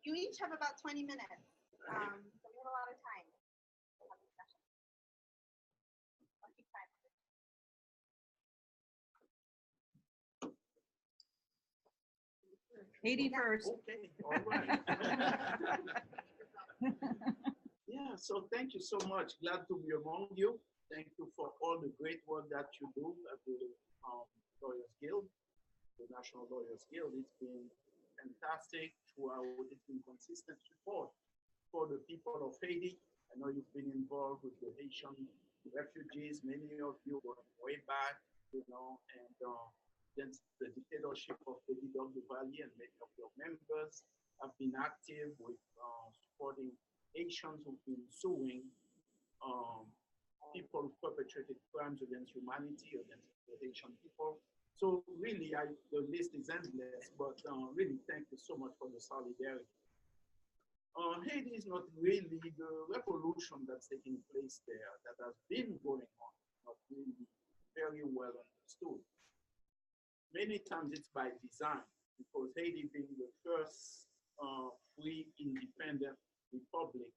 You each have about 20 minutes, so we have a lot of time. Haiti first. Okay, all right. Yeah, so thank you so much. Glad to be among you. Thank you for all the great work that you do at the Lawyers Guild, the National Lawyers Guild. It's been fantastic throughout. It's been consistent support for the people of Haiti. I know you've been involved with the Haitian refugees. Many of you going way back, you know, and against the dictatorship of the Valley, and many of your members have been active with supporting Haitians who've been suing people who perpetrated crimes against humanity, against the Haitian people. So really, the list is endless, but really thank you so much for the solidarity. Haiti is not really the revolution that's taking place there that has been going on, not really very well understood. Many times it's by design, because Haiti being the first free independent republic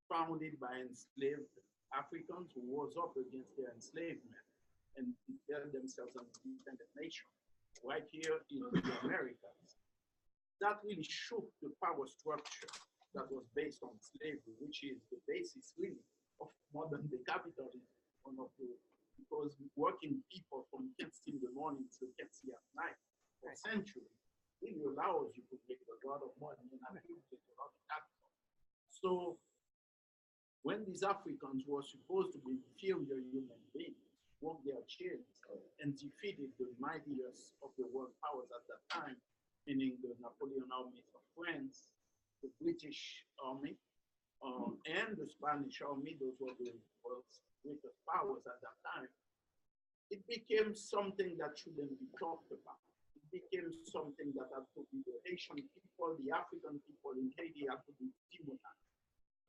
founded by enslaved Africans who rose up against their enslavement and declared themselves an independent nation right here in the Americas. That really shook the power structure that was based on slavery, which is the basis really of modern day capitalism. Because working people from can't see in the morning to can't see at night for centuries really allows you to make a lot of money and accumulate a lot of capital. So when these Africans were supposed to be inferior human beings, broke their chains and defeated the mightiest of the world powers at that time, meaning the Napoleon armies of France, the British army, and the Spanish army. Those were the world's greatest powers at that time. It became something that shouldn't be talked about. It became something that had to be the Haitian people, the African people in Haiti had to be demonized.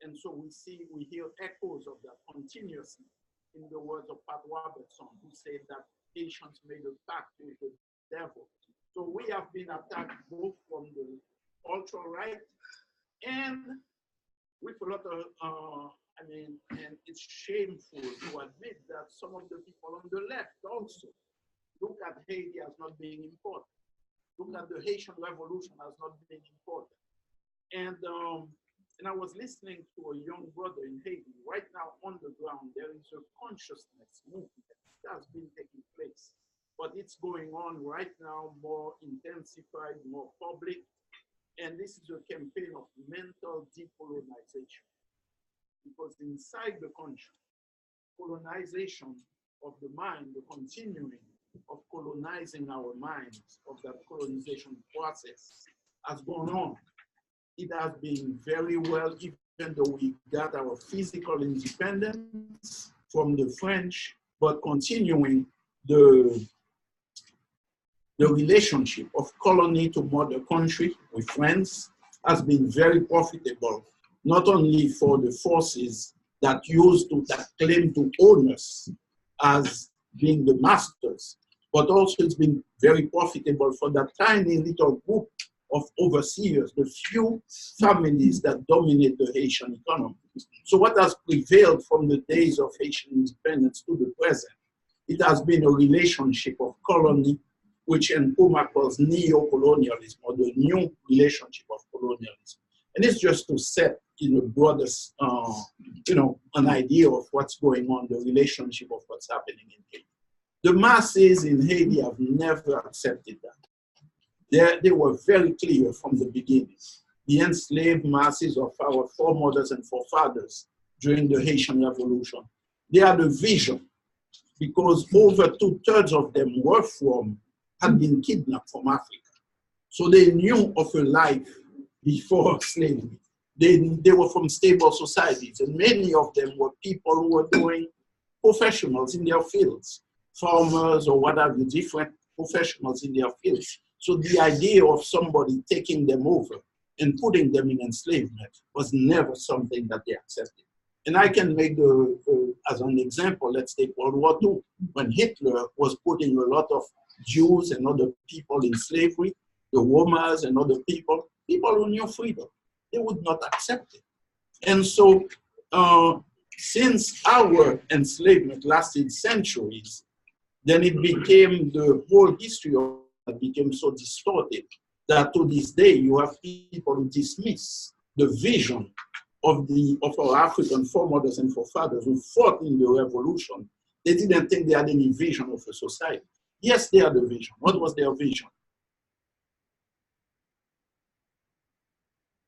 And so we hear echoes of that continuously in the words of Pat Robertson, who said that Haitians made a pact with the devil. So we have been attacked both from the ultra-right and with a lot of, and it's shameful to admit that some of the people on the left also look at Haiti as not being important. Look at the Haitian Revolution as not being important. And I was listening to a young brother in Haiti. Right now on the ground, there is a consciousness movement that has been taking place. But it's going on right now, more intensified, more public. And this is a campaign of mental decolonization. Because inside the country, colonization of the mind, the continuing of colonizing our minds, of that colonization process has gone on. It has been very well, even though we got our physical independence from the French, but continuing the relationship of colony to mother country with France has been very profitable, not only for the forces that claim to own us as being the masters, but also it's been very profitable for that tiny little group of overseers, the few families that dominate the Haitian economy. So what has prevailed from the days of Haitian independence to the present, it has been a relationship of colony, which Nkrumah calls neo-colonialism, or the new relationship of colonialism. And it's just to set in a broader, an idea of what's going on, the relationship of what's happening in Haiti. The masses in Haiti have never accepted that. They were very clear from the beginning. The enslaved masses of our foremothers and forefathers during the Haitian Revolution, they had a vision, because over 2/3 of them had been kidnapped from Africa. So they knew of a life before slavery. They were from stable societies, and many of them were people who were doing professionals in their fields, farmers or whatever, different professionals in their fields. So the idea of somebody taking them over and putting them in enslavement was never something that they accepted. And I can make as an example, let's take World War II, when Hitler was putting a lot of Jews and other people in slavery. the Womas and other people who knew freedom. They would not accept it. And so, since our enslavement lasted centuries, then it became, the whole history of it became so distorted that to this day you have people who dismiss the vision of our African foremothers and forefathers who fought in the revolution. They didn't think they had any vision of a society. Yes, they had a vision. What was their vision?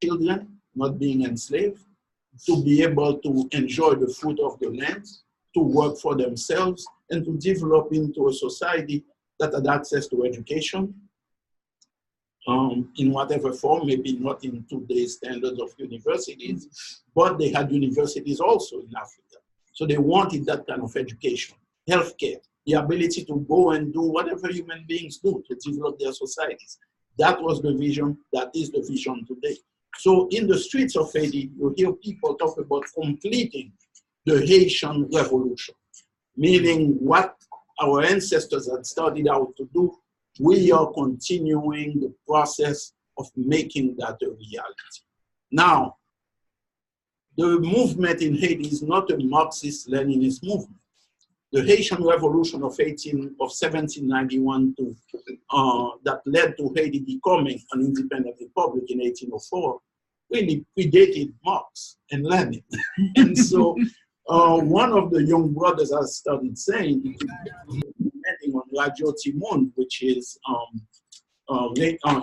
Children not being enslaved, to be able to enjoy the fruit of the land, to work for themselves, and to develop into a society that had access to education in whatever form, maybe not in today's standards of universities, but they had universities also in Africa. So they wanted that kind of education, healthcare, the ability to go and do whatever human beings do to develop their societies. That was the vision, that is the vision today. So in the streets of Haiti, you hear people talk about completing the Haitian Revolution, meaning what our ancestors had started out to do, we are continuing the process of making that a reality. Now, the movement in Haiti is not a Marxist-Leninist movement. The Haitian Revolution of 1791 that led to Haiti becoming an independent republic in 1804 really predated Marx and Lenin. And so one of the young brothers has started saying, depending on Radio Timon, which is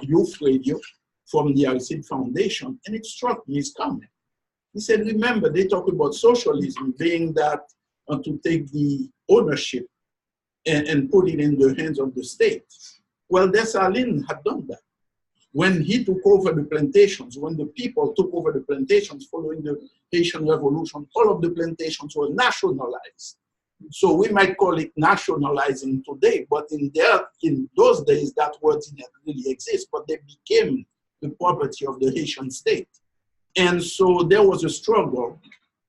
youth radio from the Aristide Foundation, and it struck me his comment. He said, remember, they talk about socialism being that to take the ownership and put it in the hands of the state. Well, Dessalines had done that. When he took over the plantations, when the people took over the plantations following the Haitian Revolution, all of the plantations were nationalized. So we might call it nationalizing today, but in those days, that word didn't really exist, but they became the property of the Haitian state. And so there was a struggle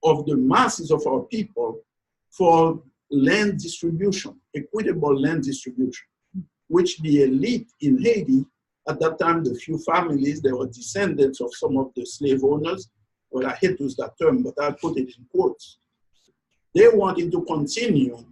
of the masses of our people for land distribution, equitable land distribution, which the elite in Haiti, at that time, the few families, they were descendants of some of the slave owners. Well, I hate to use that term, but I put it in quotes. They wanted to continue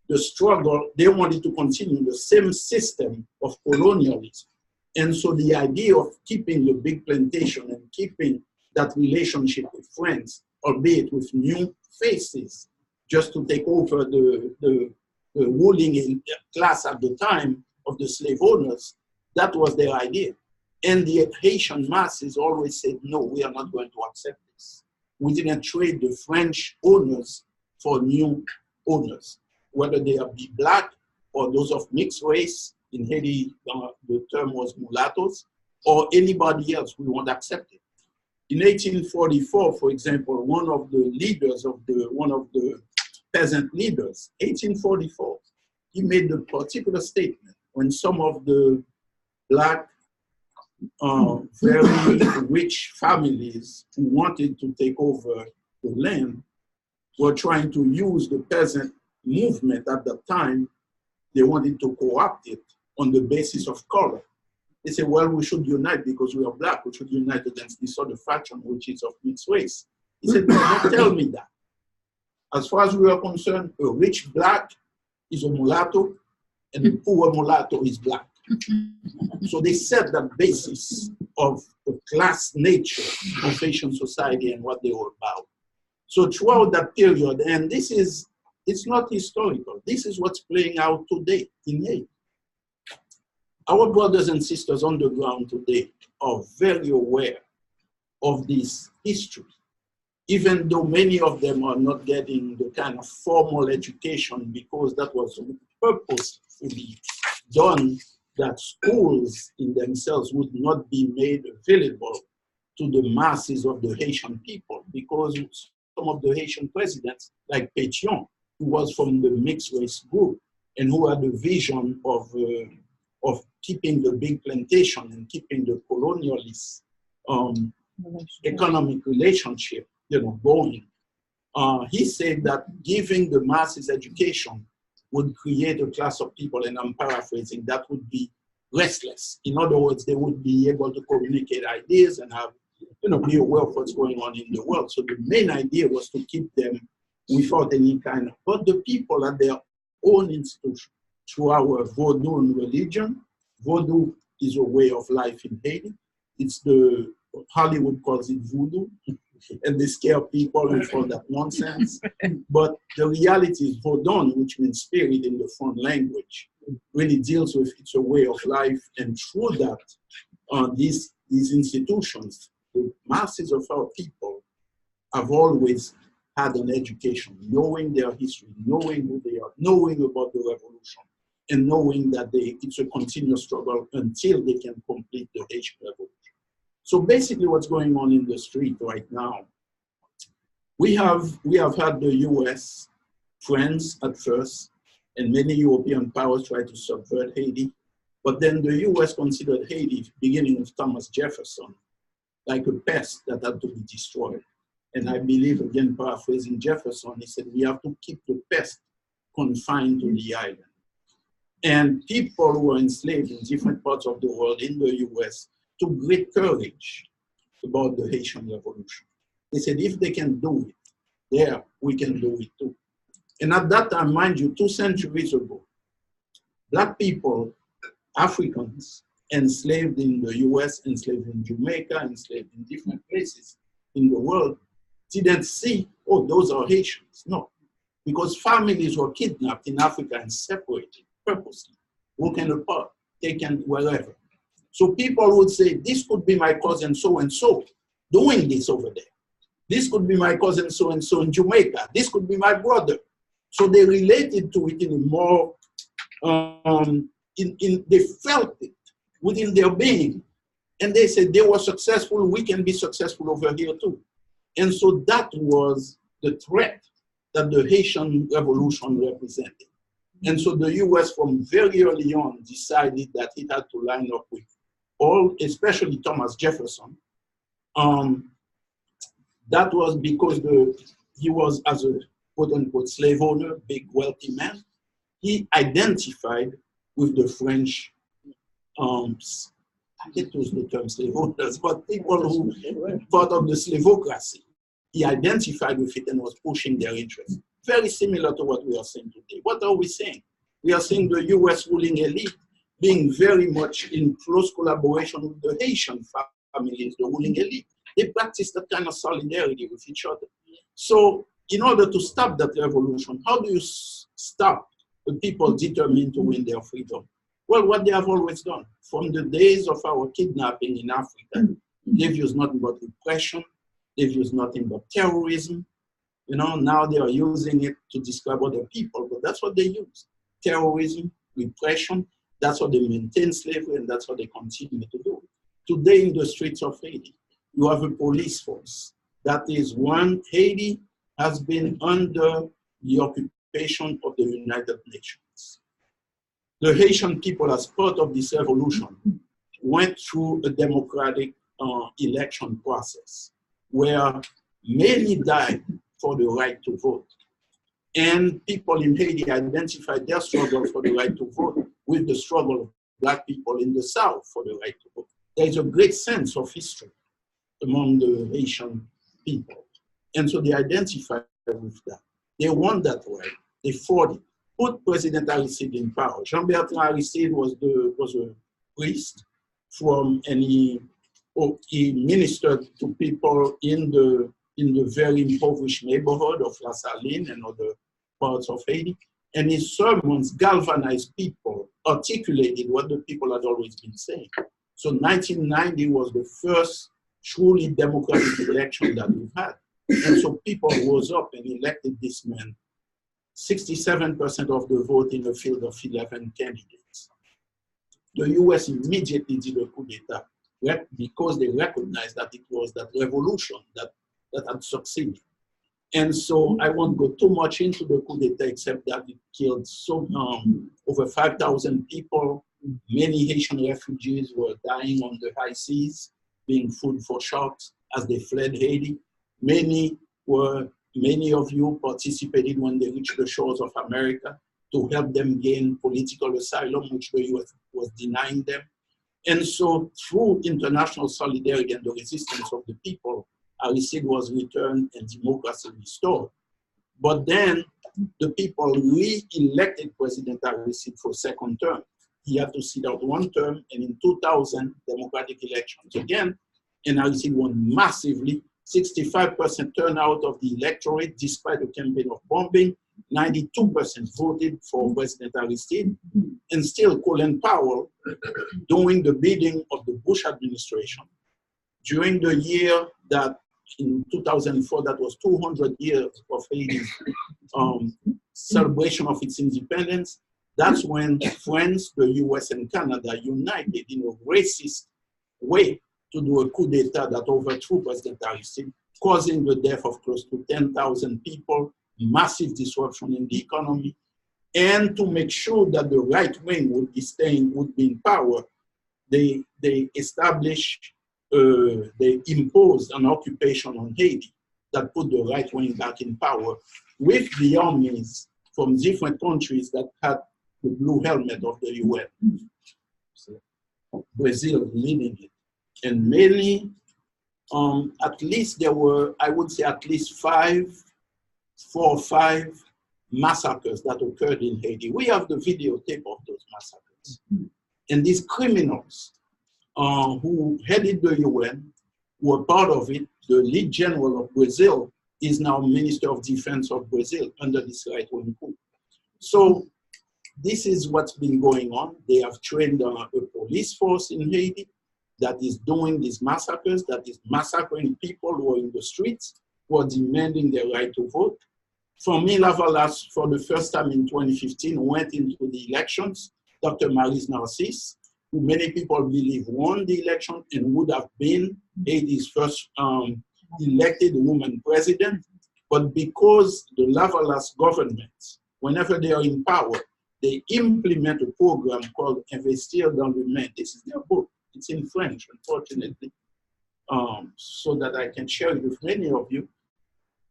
the struggle. They wanted to continue the same system of colonialism. And so the idea of keeping the big plantation and keeping that relationship with friends, albeit with new faces, just to take over the ruling class at the time of the slave owners, that was their idea. And the Haitian masses always said, no, we are not going to accept this. We didn't trade the French owners for new owners, whether they be black or those of mixed race. In Haiti, the term was mulattoes, or anybody else, we won't accept it. In 1844, for example, one of the peasant leaders, 1844, he made the particular statement when some of the black, very rich families who wanted to take over the land were trying to use the peasant movement at that time. They wanted to co-opt it on the basis of color. They said, well, we should unite because we are black. We should unite against this other faction, which is of mixed race. He said, no, don't tell me that. As far as we are concerned, a rich black is a mulatto, and a poor mulatto is black. So they set the basis of the class nature of Haitian society and what they were about. So throughout that period, and it's not historical, this is what's playing out today in Haiti. Our brothers and sisters on the ground today are very aware of this history, even though many of them are not getting the kind of formal education because that was purposefully done, that schools in themselves would not be made available to the masses of the Haitian people, because some of the Haitian presidents, like Pierre, who was from the mixed race group and who had a vision of keeping the big plantation and keeping the colonialist economic relationship, going. He said that giving the masses education would create a class of people, and I'm paraphrasing, that would be restless. In other words, they would be able to communicate ideas and have, be aware of what's going on in the world. So the main idea was to keep them without any kind of, but the people at their own institution, through our Vodou religion. Vodou is a way of life in Haiti. It's the, Hollywood calls it voodoo, and they scare people with all that nonsense. But the reality is Vodou, which means spirit in the front language, really deals with it's a way of life, and through that, these institutions, the masses of our people have always had an education, knowing their history, knowing who they are, knowing about the revolution, and knowing that it's a continuous struggle until they can complete the Haitian revolution. So basically what's going on in the street right now, we have had the US friends at first, and many European powers tried to subvert Haiti, but then the US considered Haiti, beginning with Thomas Jefferson, like a pest that had to be destroyed. And I believe, again, paraphrasing Jefferson, he said, we have to keep the pest confined to the island. And people who were enslaved in different parts of the world, in the US, took great courage about the Haitian Revolution. They said, if they can do it, there, we can do it too. And at that time, mind you, 2 centuries ago, Black people, Africans, enslaved in the US, enslaved in Jamaica, enslaved in different places in the world, didn't see, oh, those are Haitians. No, because families were kidnapped in Africa and separated purposely, broken apart, taken wherever. So people would say, this could be my cousin so-and-so doing this over there. This could be my cousin so-and-so in Jamaica. This could be my brother. So they related to it in a more, they felt it within their being. And they said they were successful, we can be successful over here too. And so that was the threat that the Haitian Revolution represented. And so the US from very early on decided that it had to line up with all, especially Thomas Jefferson. That was because he was, as a quote-unquote slave owner, big wealthy man, he identified with the French, I hate to use the term slave owners, but people who were part of the slavocracy. He identified with it and was pushing their interests. Very similar to what we are saying today. What are we saying? We are saying the US ruling elite being very much in close collaboration with the Haitian families, the ruling elite. They practice that kind of solidarity with each other. So in order to stop that revolution, how do you stop the people determined to win their freedom? Well, what they have always done. From the days of our kidnapping in Africa, they've used nothing but repression. They've used nothing but terrorism. Now they are using it to describe other people, but that's what they use. Terrorism, repression, that's what they maintain slavery, and that's what they continue to do. Today in the streets of Haiti, you have a police force. That is one, Haiti has been under the occupation of the United Nations. The Haitian people, as part of this revolution, went through a democratic election process where many died for the right to vote. And people in Haiti identified their struggle for the right to vote with the struggle of Black people in the South for the right to vote. There is a great sense of history among the Haitian people. And so they identified with that. They won that right. They fought it. Put President Aristide in power. Jean-Bertrand Aristide was a priest and he ministered to people in the very impoverished neighborhood of La Saline and other parts of Haiti. And his sermons galvanized people, articulated what the people had always been saying. So 1990 was the first truly democratic election that we've had. And so people rose up and elected this man. 67% of the vote in a field of 11 candidates. The US immediately did a coup d'etat because they recognized that it was that revolution that had succeeded. And so I won't go too much into the coup d'etat except that it killed over 5,000 people. Many Haitian refugees were dying on the high seas, being food for sharks as they fled Haiti. Many of you participated when they reached the shores of America. to help them gain political asylum, which the US was denying them. And so through international solidarity and the resistance of the people, Aristide was returned and democracy restored. But then the people re-elected President Aristide for second term. He had to sit out one term, and in 2000, democratic elections again, and Aristide won massively, 65% turnout of the electorate, despite a campaign of bombing, 92% voted for President Aristide, and still Colin Powell doing the bidding of the Bush administration. During the year that, in 2004, that was 200 years of Haiti's celebration of its independence, that's when France, the US, and Canada united in a racist way to do a coup d'etat that overthrew President Aristide, causing the death of close to 10,000 people, massive disruption in the economy, and to make sure that the right wing would be in power, they established, they imposed an occupation on Haiti that put the right wing back in power with the armies from different countries that had the blue helmet of the UN. Brazil leading it. And mainly, at least there were, I would say at least 4 or 5 massacres that occurred in Haiti. We have the videotape of those massacres. And these criminals who headed the UN were part of it. The lead general of Brazil is now Minister of Defense of Brazil under this right-wing coup. So this is what's been going on. They have trained a police force in Haiti that is doing these massacres, that is massacring people who are in the streets, who are demanding their right to vote. Formy Lavalas, for the first time in 2015, went into the elections. Dr. Maryse Narcisse, who many people believe won the election and would have been Haiti's first elected woman president. But because the Lavalas government, whenever they are in power, they implement a program called Investir dans l'Humain. This is their book. It's in French, unfortunately, so that I can share it with many of you.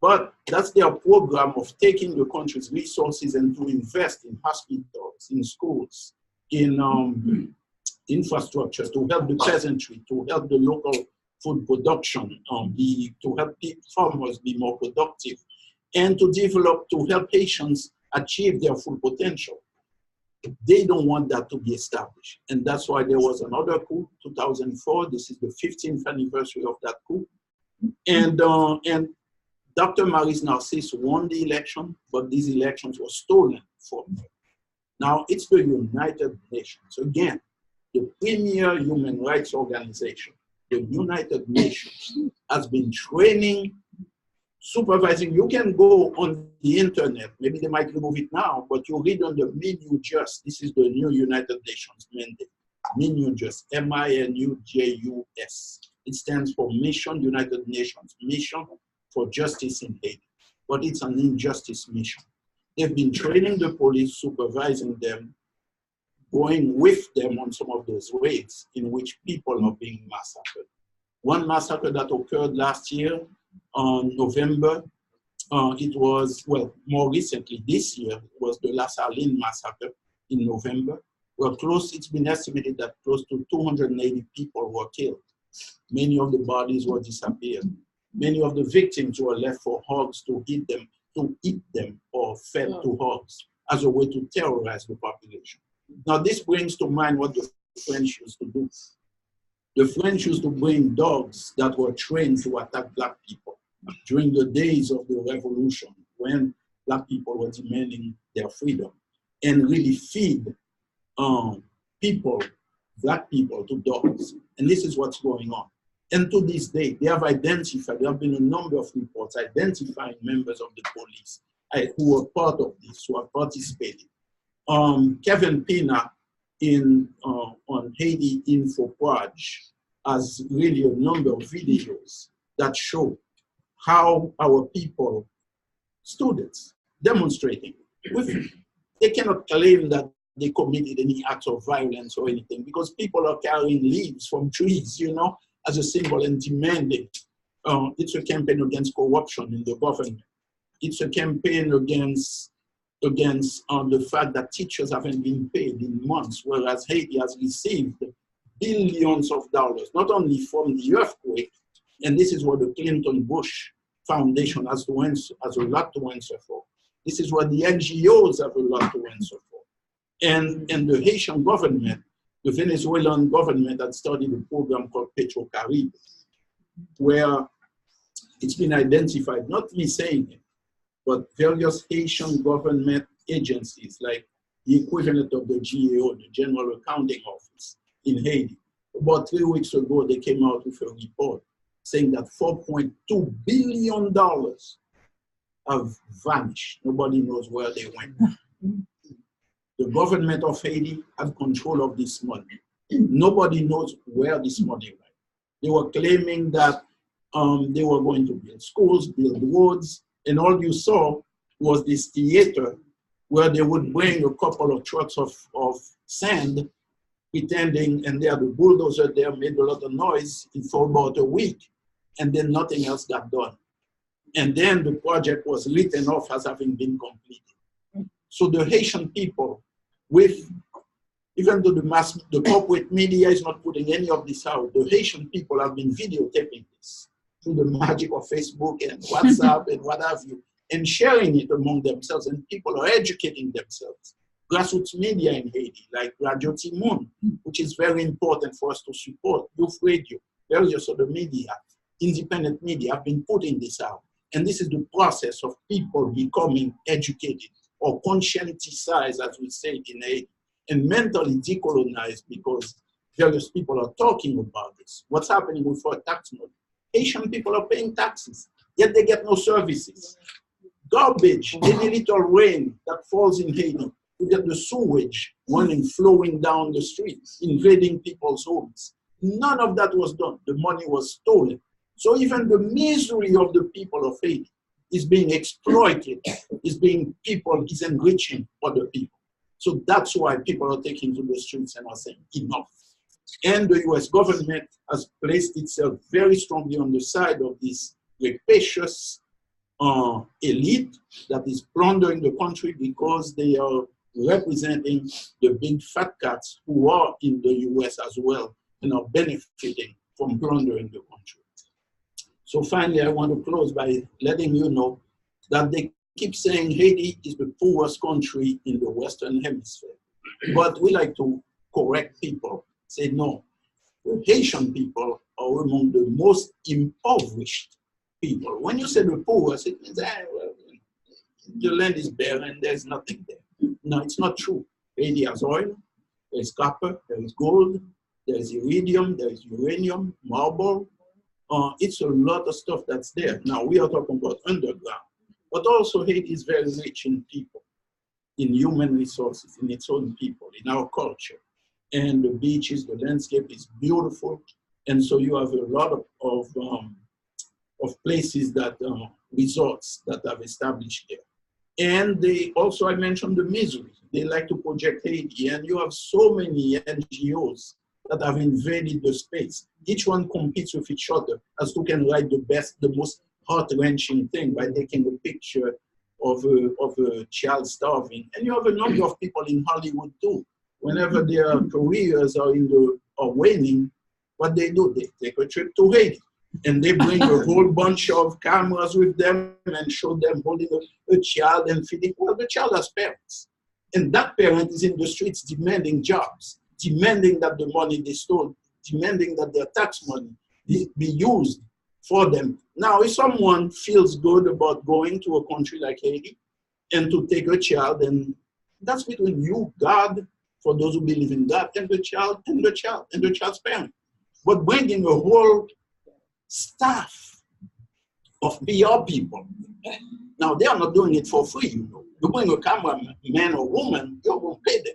But that's their program of taking the country's resources and to invest in hospitals, in schools, in infrastructure, to help the peasantry, to help the local food production, to help farmers be more productive, and to develop, to help Haitians achieve their full potential. They don't want that to be established. And that's why there was another coup, 2004. This is the 15th anniversary of that coup. And Dr. Maryse Narcisse won the election, but these elections were stolen from her. Now it's the United Nations. Again, the premier human rights organization, the United Nations, has been training, supervising. You can go on the internet, maybe they might remove it now, but you read on the MINUJUST. This is the new United Nations mandate. MINUJUST, MINUJUS. It stands for Mission United Nations, Mission for Justice in Haiti. But it's an injustice mission. They've been training the police, supervising them, going with them on some of those raids in which people are being massacred. One massacre that occurred last year on November, it was, well, more recently this year, was the La Saline massacre in November, where it's been estimated that close to 280 people were killed. Many of the bodies were disappeared. Many of the victims were left for hogs to eat them or fed to hogs as a way to terrorize the population. Now this brings to mind what the French used to do. The French used to bring dogs that were trained to attack Black people during the days of the revolution when Black people were demanding their freedom, and really feed people, Black people, to dogs. And this is what's going on. And to this day, they have identified, there have been a number of reports identifying members of the police who were part of this, who have participated. Kevin Pina on Haiti Info Page has really a number of videos that show how our people, students, demonstrating. They cannot claim that they committed any acts of violence or anything because people are carrying leaves from trees, you know, as a symbol and demanding. It's a campaign against corruption in the government. It's a campaign against against the fact that teachers haven't been paid in months, whereas Haiti has received billions of dollars, not only from the earthquake, and this is what the Clinton-Bush Foundation has a lot to answer for. This is what the NGOs have a lot to answer for. And the Haitian government, the Venezuelan government had started a program called Petro-Caribe, where it's been identified, not me saying it, but various Haitian government agencies, like the equivalent of the GAO, the General Accounting Office in Haiti. About 3 weeks ago, they came out with a report saying that $4.2 billion have vanished. Nobody knows where they went. The government of Haiti had control of this money. Nobody knows where this money went. They were claiming that they were going to build schools, build roads, and all you saw was this theater where they would bring a couple of trucks of sand, pretending, and there the bulldozer there made a lot of noise for about a week, and then nothing else got done. And then the project was written off as having been completed. So the Haitian people, even though the corporate media is not putting any of this out, the Haitian people have been videotaping this through the magic of Facebook and WhatsApp and what have you, and sharing it among themselves, and people are educating themselves. Grassroots media in Haiti, like Radio Timoun, which is very important for us to support, Youth Radio, various other media, independent media have been putting this out. And this is the process of people becoming educated or conscientized, as we say in Haiti, and mentally decolonized, because various people are talking about this. What's happening with our tax money? Haitian people are paying taxes, yet they get no services. Garbage, any little rain that falls in Haiti, you get the sewage flowing down the streets, invading people's homes. None of that was done. The money was stolen. So even the misery of the people of Haiti is being exploited, is enriching other people. So that's why people are taking to the streets and are saying enough. And the US government has placed itself very strongly on the side of this rapacious elite that is plundering the country, because they are representing the big fat cats who are in the US as well and are benefiting from plundering the country. So finally, I want to close by letting you know that they keep saying Haiti is the poorest country in the Western Hemisphere. But we like to correct people, say no, the Haitian people are among the most impoverished people. When you say the poorest, it means well, the land is barren, there's nothing there. No, it's not true. Haiti has oil, there's copper, there is gold, there's iridium, there's uranium, marble. It's a lot of stuff that's there. Now, we are talking about underground. But also, Haiti is very rich in people, in human resources, in its own people, in our culture. And the beaches, the landscape is beautiful. And so you have a lot of places that, resorts that have established there. And they also, I mentioned the misery. They like to project Haiti. And you have so many NGOs that have invaded the space. Each one competes with each other as to can write the best, the most heart-wrenching thing by taking a picture of a child starving. And you have a number of people in Hollywood too. Whenever their careers are waning, what they do, they take a trip to Haiti. And they bring a whole bunch of cameras with them and show them holding a child and feeding. Well, the child has parents. And that parent is in the streets demanding jobs, demanding that the money they stole, demanding that their tax money be used for them. Now, if someone feels good about going to a country like Haiti and to take a child, and that's between you, God, for those who believe in God, and the child, and the child's parent. But bringing a whole staff of PR people, now they are not doing it for free, you know. You bring a cameraman or woman, you're going to pay them.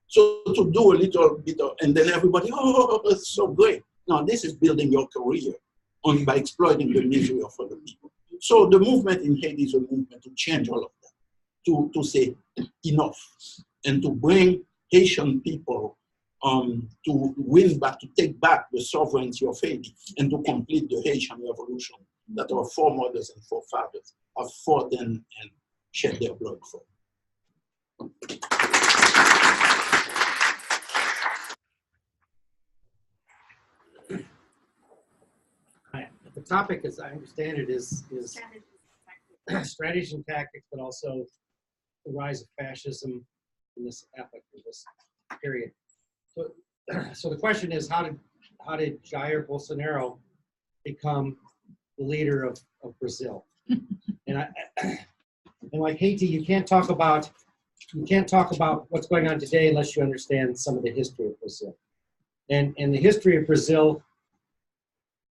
So to do a little bit of, and then everybody, oh, it's so great. Now this is building your career only by exploiting the misery of other people. So the movement in Haiti is a movement to change all of that, to say enough, and to bring Haitian people to win back, to take back the sovereignty of Haiti, and to complete the Haitian revolution that our foremothers and forefathers have fought and shed their blood for. The topic, as I understand it, is strategies and tactics, but also the rise of fascism in this epoch, in this period. So the question is, how did Jair Bolsonaro become the leader of Brazil? And like Haiti, you can't talk about what's going on today unless you understand some of the history of Brazil. And the history of Brazil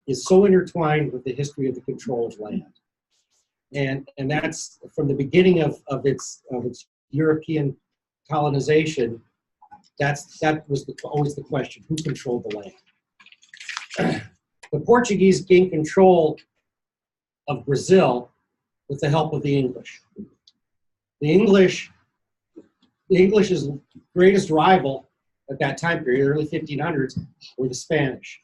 is so intertwined with the history of the control of land. And that's from the beginning of its European colonization. That was always the question: who controlled the land? The Portuguese gained control of Brazil with the help of the English. The English's greatest rival at that time period, early 1500s, were the Spanish.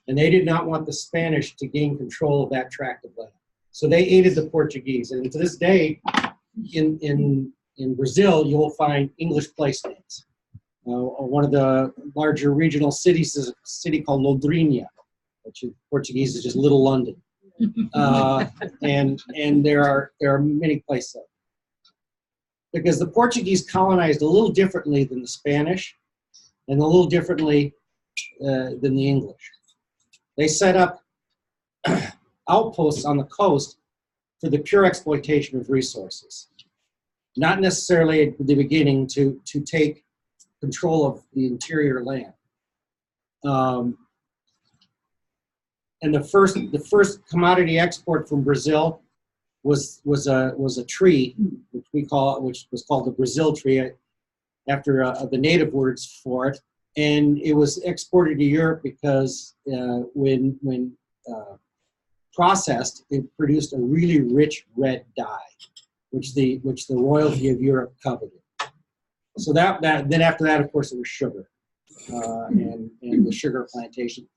And they did not want the Spanish to gain control of that tract of land. So they aided the Portuguese. And to this day, in Brazil, you will find English place names. One of the larger regional cities is a city called Londrina, which in Portuguese is just Little London. And there are many places. Because the Portuguese colonized a little differently than the Spanish, and a little differently than the English. They set up outposts on the coast for the pure exploitation of resources. Not necessarily at the beginning to take control of the interior land. And the first commodity export from Brazil was a tree, which was called the Brazil tree, after the native words for it. And it was exported to Europe because when processed, it produced a really rich red dye, which the royalty of Europe coveted. So then after that, of course, it was sugar and the sugar plantation.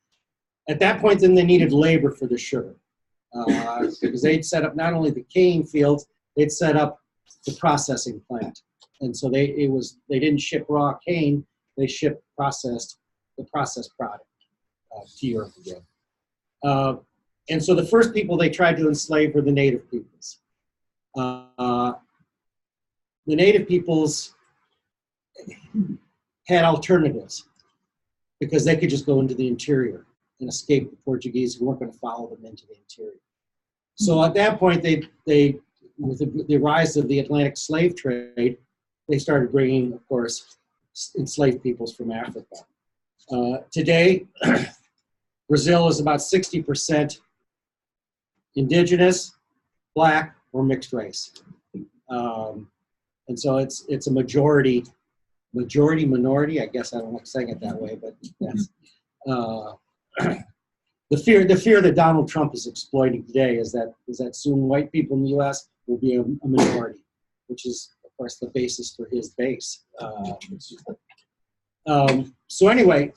At that point, then they needed labor for the sugar because they'd set up not only the cane fields, they'd set up the processing plant, and so they didn't ship raw cane. They shipped the processed product to Europe again. And so the first people they tried to enslave were the native peoples. The native peoples had alternatives because they could just go into the interior and escape the Portuguese who weren't going to follow them into the interior. So at that point, they with the rise of the Atlantic slave trade, they started bringing, of course, enslaved peoples from Africa. Today, Brazil is about 60% indigenous, black, or mixed race. And so it's a minority, I guess I don't like saying it that way, but yes. The fear that Donald Trump is exploiting today is that soon white people in the U.S. will be a minority, which is, of course, the basis for his base. So anyway,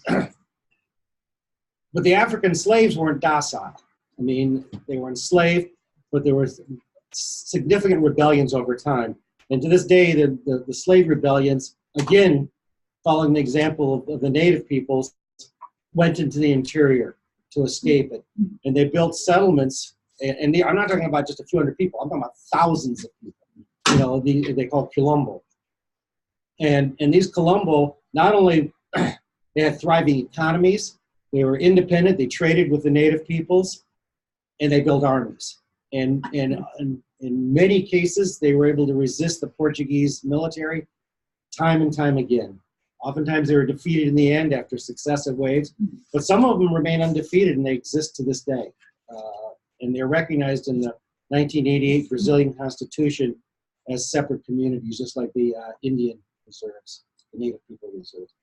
but the African slaves weren't docile. I mean, they were enslaved, but there were significant rebellions over time. And to this day, the slave rebellions, again, following the example of the native peoples, went into the interior to escape it. And they built settlements, and I'm not talking about just a few hundred people, I'm talking about thousands of people. You know, they call Quilombo. And these Quilombo, not only they had thriving economies, they were independent, they traded with the native peoples, and they built armies. And in many cases, they were able to resist the Portuguese military time and time again. Oftentimes they were defeated in the end after successive waves, but some of them remain undefeated and they exist to this day. And they're recognized in the 1988 Brazilian Constitution as separate communities, just like the Indian reserves, the Native people reserves.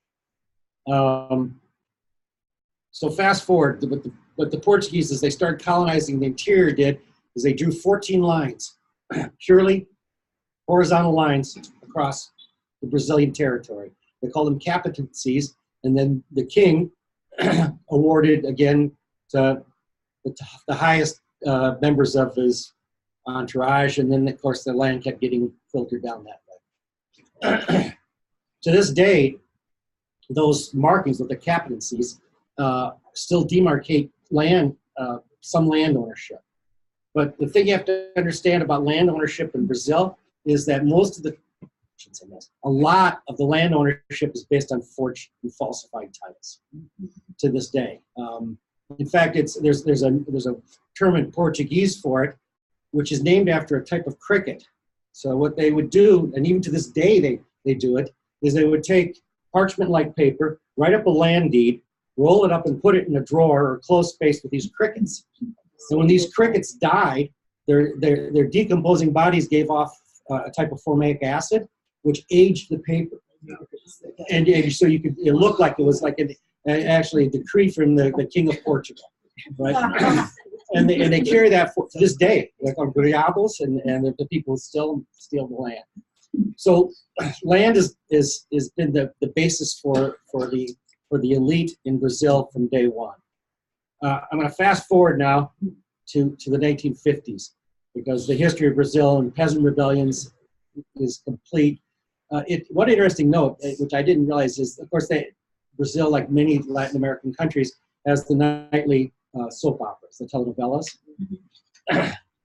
So fast forward, what the Portuguese, as they started colonizing the interior, did is they drew 14 lines, purely horizontal lines across the Brazilian territory. They called them capitancies, and then the king awarded again to the highest members of his entourage, and then of course the land kept getting filtered down that to this day, those markings of the captaincies still demarcate land, some land ownership. But the thing you have to understand about land ownership in Brazil is that most of the, I shouldn't say most, a lot of the land ownership is based on forged and falsified titles to this day. In fact, there's a term in Portuguese for it, which is named after a type of cricket. So what they would do, and even to this day they do it, is they would take parchment-like paper, write up a land deed, roll it up and put it in a drawer or closed space with these crickets. And when these crickets died, their decomposing bodies gave off a type of formic acid, which aged the paper. And so it looked like it was like actually a decree from the King of Portugal, right? And they carry that to this day, like on Goiabos, and the people still steal the land. So land has been the basis for the elite in Brazil from day one. I'm going to fast forward now to the 1950s, because the history of Brazil and peasant rebellions is complete. One interesting note, which I didn't realize, is, of course, Brazil, like many Latin American countries, has the nightly soap operas, the telenovelas.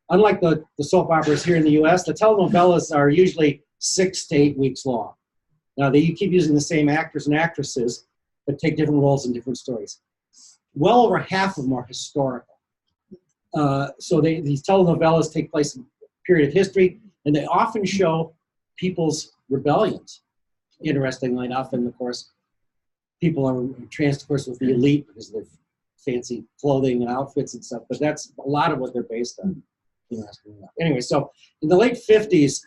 Unlike the soap operas here in the U.S., the telenovelas are usually 6 to 8 weeks long. Now, they keep using the same actors and actresses, but take different roles in different stories. Well over half of them are historical. So these telenovelas take place in a period of history, and they often show people's rebellions, interestingly enough. And of course, people are entranced, of course, with the elite because of their fancy clothing and outfits and stuff, but that's a lot of what they're based on. Anyway, so in the late 50s,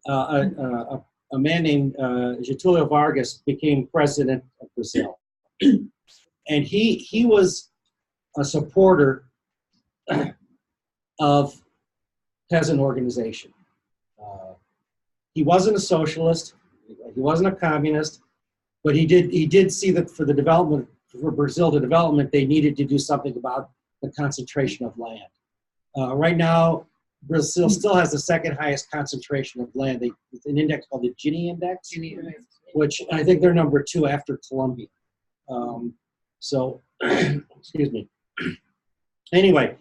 a man named Getúlio Vargas became president of Brazil. And he was a supporter of peasant organization. He wasn't a socialist, he wasn't a communist, but he did see that for Brazil to development, they needed to do something about the concentration of land. Right now, Brazil still has the second highest concentration of land. It's an index called the Gini Index, which I think they're number 2 after Colombia. So, excuse me. Anyway,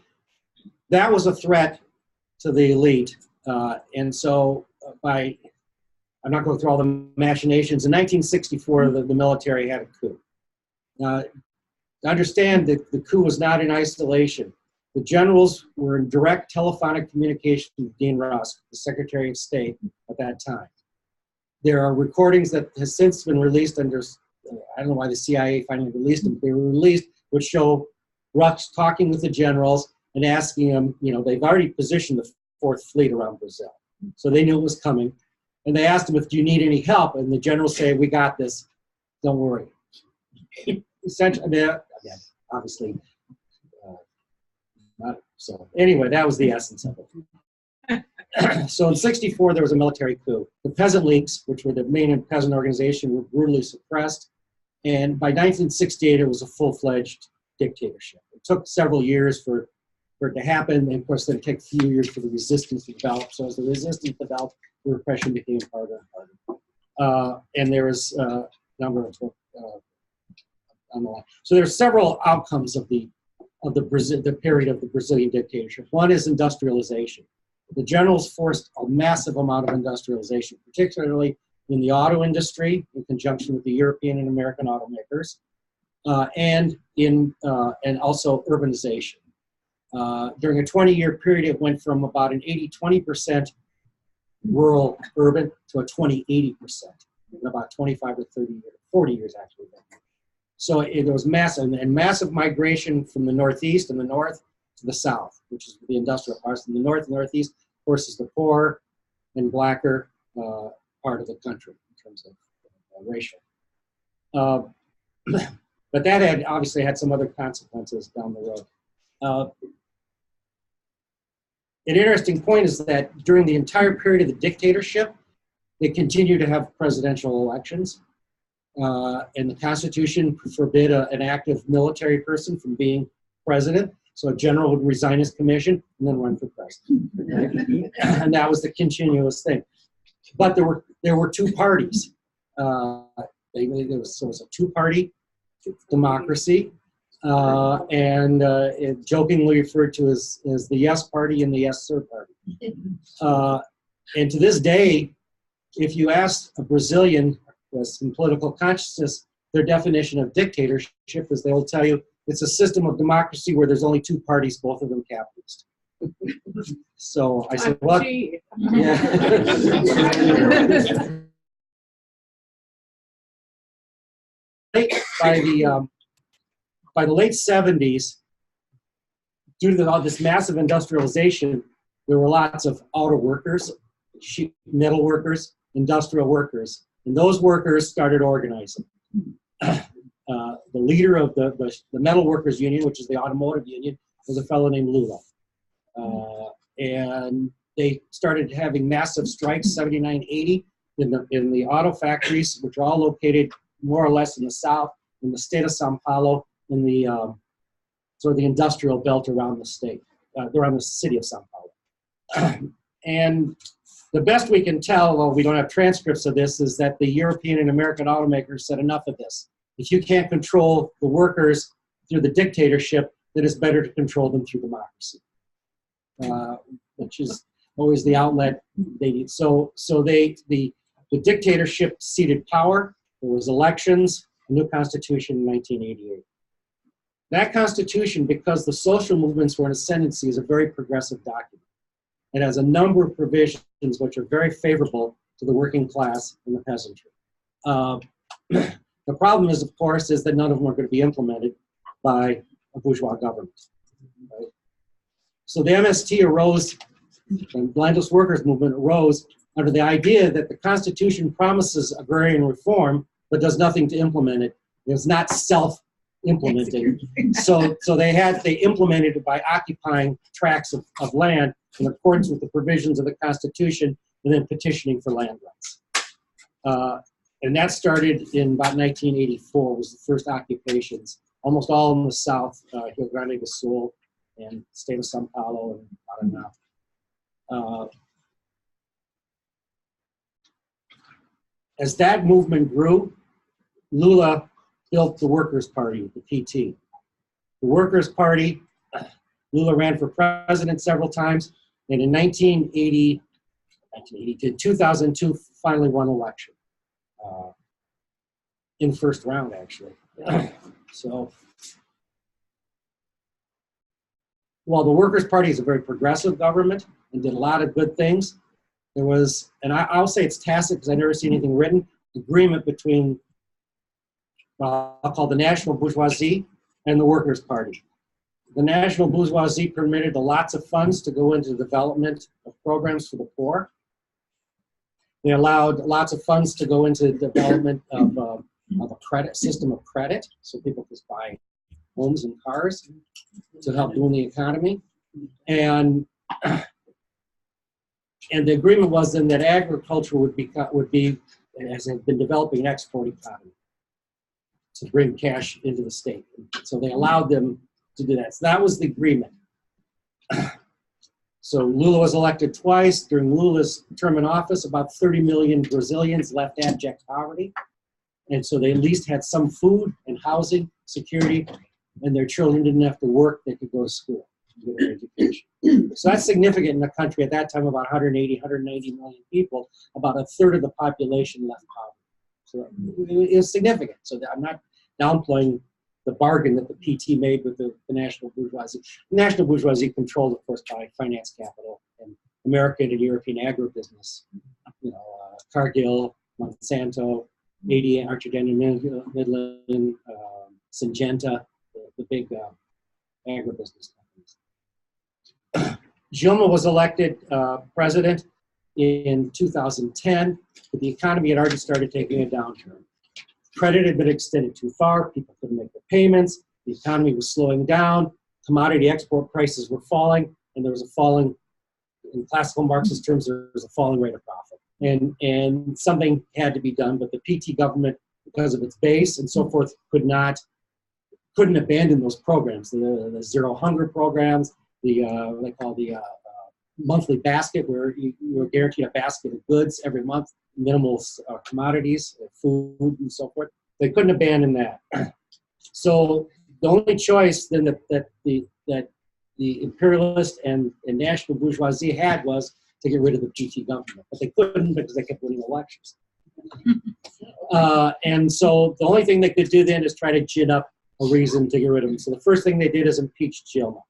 that was a threat to the elite. And so I'm not going through all the machinations. In 1964, the military had a coup. Understand that the coup was not in isolation. The generals were in direct telephonic communication with Dean Rusk, the Secretary of State at that time. There are recordings that has since been released under, I don't know why the CIA finally released them, but they were released, which show Rusk talking with the generals and asking them, they've already positioned the 4th Fleet around Brazil. So they knew it was coming. And they asked him, do you need any help? And the generals say, we got this, don't worry. Essentially, obviously, not so. Anyway, that was the essence of it. So in '64, there was a military coup. The peasant leagues, which were the main peasant organization, were brutally suppressed. And by 1968, it was a full-fledged dictatorship. It took several years for it to happen. And of course, then it took a few years for the resistance to develop. So as the resistance developed, the repression became harder and harder. And there was a number of on the line. So there are several outcomes of the period of the Brazilian dictatorship. One is industrialization. The generals forced a massive amount of industrialization, particularly in the auto industry, in conjunction with the European and American automakers, and also urbanization. During a 20-year period, it went from about an 80-20% rural urban to a 20-80% in about 25 or 30 years, 40 years actually. So there was massive migration from the Northeast and the North to the South, which is the industrial parts. In the North and Northeast, of course, is the poorer and blacker part of the country in terms of racial. But that obviously had some other consequences down the road. An interesting point is that during the entire period of the dictatorship, they continued to have presidential elections. And the Constitution forbid an active military person from being president. So a general would resign his commission and then run for president. And that was the continuous thing. but there were two parties. There was a two-party democracy, and it jokingly referred to as the yes party and the yes sir party. And to this day, if you ask a Brazilian with some political consciousness, their definition of dictatorship is they will tell you it's a system of democracy where there's only two parties, both of them capitalist. So I said, what? Yeah. By the late 70s, due to all this massive industrialization, there were lots of auto workers, sheet metal workers, industrial workers, and those workers started organizing. The leader of the metal workers union, which is the automotive union, was a fellow named Lula. And they started having massive strikes, 79, 80, in the auto factories, which are all located more or less in the south, in the state of Sao Paulo, in the sort of the industrial belt around the state, around the city of Sao Paulo. And the best we can tell, although we don't have transcripts of this, is that the European and American automakers said enough of this. If you can't control the workers through the dictatorship, then it's better to control them through democracy, which is always the outlet they need. So the dictatorship ceded power. There was elections, a new constitution in 1988. That constitution, because the social movements were in ascendancy, is a very progressive document. It has a number of provisions which are very favorable to the working class and the peasantry. The problem is, of course, is that none of them are going to be implemented by a bourgeois government. Right? So the MST arose, and landless workers movement arose under the idea that the Constitution promises agrarian reform, but does nothing to implement it. It's not self-implementing. So they implemented it by occupying tracts of land in accordance with the provisions of the Constitution, and then petitioning for land rights. And that started in about 1984, was the first occupations, almost all in the south, Rio Grande do Sul, and state of Sao Paulo, and Paraná. As that movement grew, Lula built the Workers' Party, the PT. The Workers' Party, Lula ran for president several times, and in 2002, finally won election. In the first round, actually. So, while the Workers' Party is a very progressive government and did a lot of good things, there was, and I'll say it's tacit because I've never seen anything written, agreement between, I'll call the national bourgeoisie and the Workers' Party. The national bourgeoisie permitted lots of funds to go into the development of programs for the poor. They allowed lots of funds to go into the development of a credit system of credit, so people could buy homes and cars to help doing the economy. And the agreement was then that agriculture would be, as had been developing, an export economy to bring cash into the state. So they allowed them to do that. So that was the agreement. So Lula was elected twice. During Lula's term in office, about 30 million Brazilians left abject poverty. And so they at least had some food and housing, security, and their children didn't have to work. They could go to school and get their education. So that's significant in a country at that time, about 180, 190 million people. About a third of the population left poverty. So it was significant. So I'm not downplaying the bargain that the PT made with the national bourgeoisie. The national bourgeoisie controlled, of course, by finance capital and American and European agribusiness. Cargill, Monsanto, AD, Archer-Daniels Midland, Syngenta, the big agribusiness companies. Dilma was elected president in 2010, but the economy had already started taking a downturn. Credit had been extended too far, people couldn't make their payments, the economy was slowing down, commodity export prices were falling, and there was a falling, in classical Marxist terms, there was a falling rate of profit. And something had to be done, but the PT government, because of its base and so forth, couldn't abandon those programs, the zero hunger programs, they call the monthly basket where you were guaranteed a basket of goods every month, minimal commodities, food and so forth. They couldn't abandon that. So the only choice then that the imperialist and national bourgeoisie had was to get rid of the PT government, but they couldn't because they kept winning elections. And so the only thing they could do then is try to gin up a reason to get rid of them. So the first thing they did is impeach Gilma.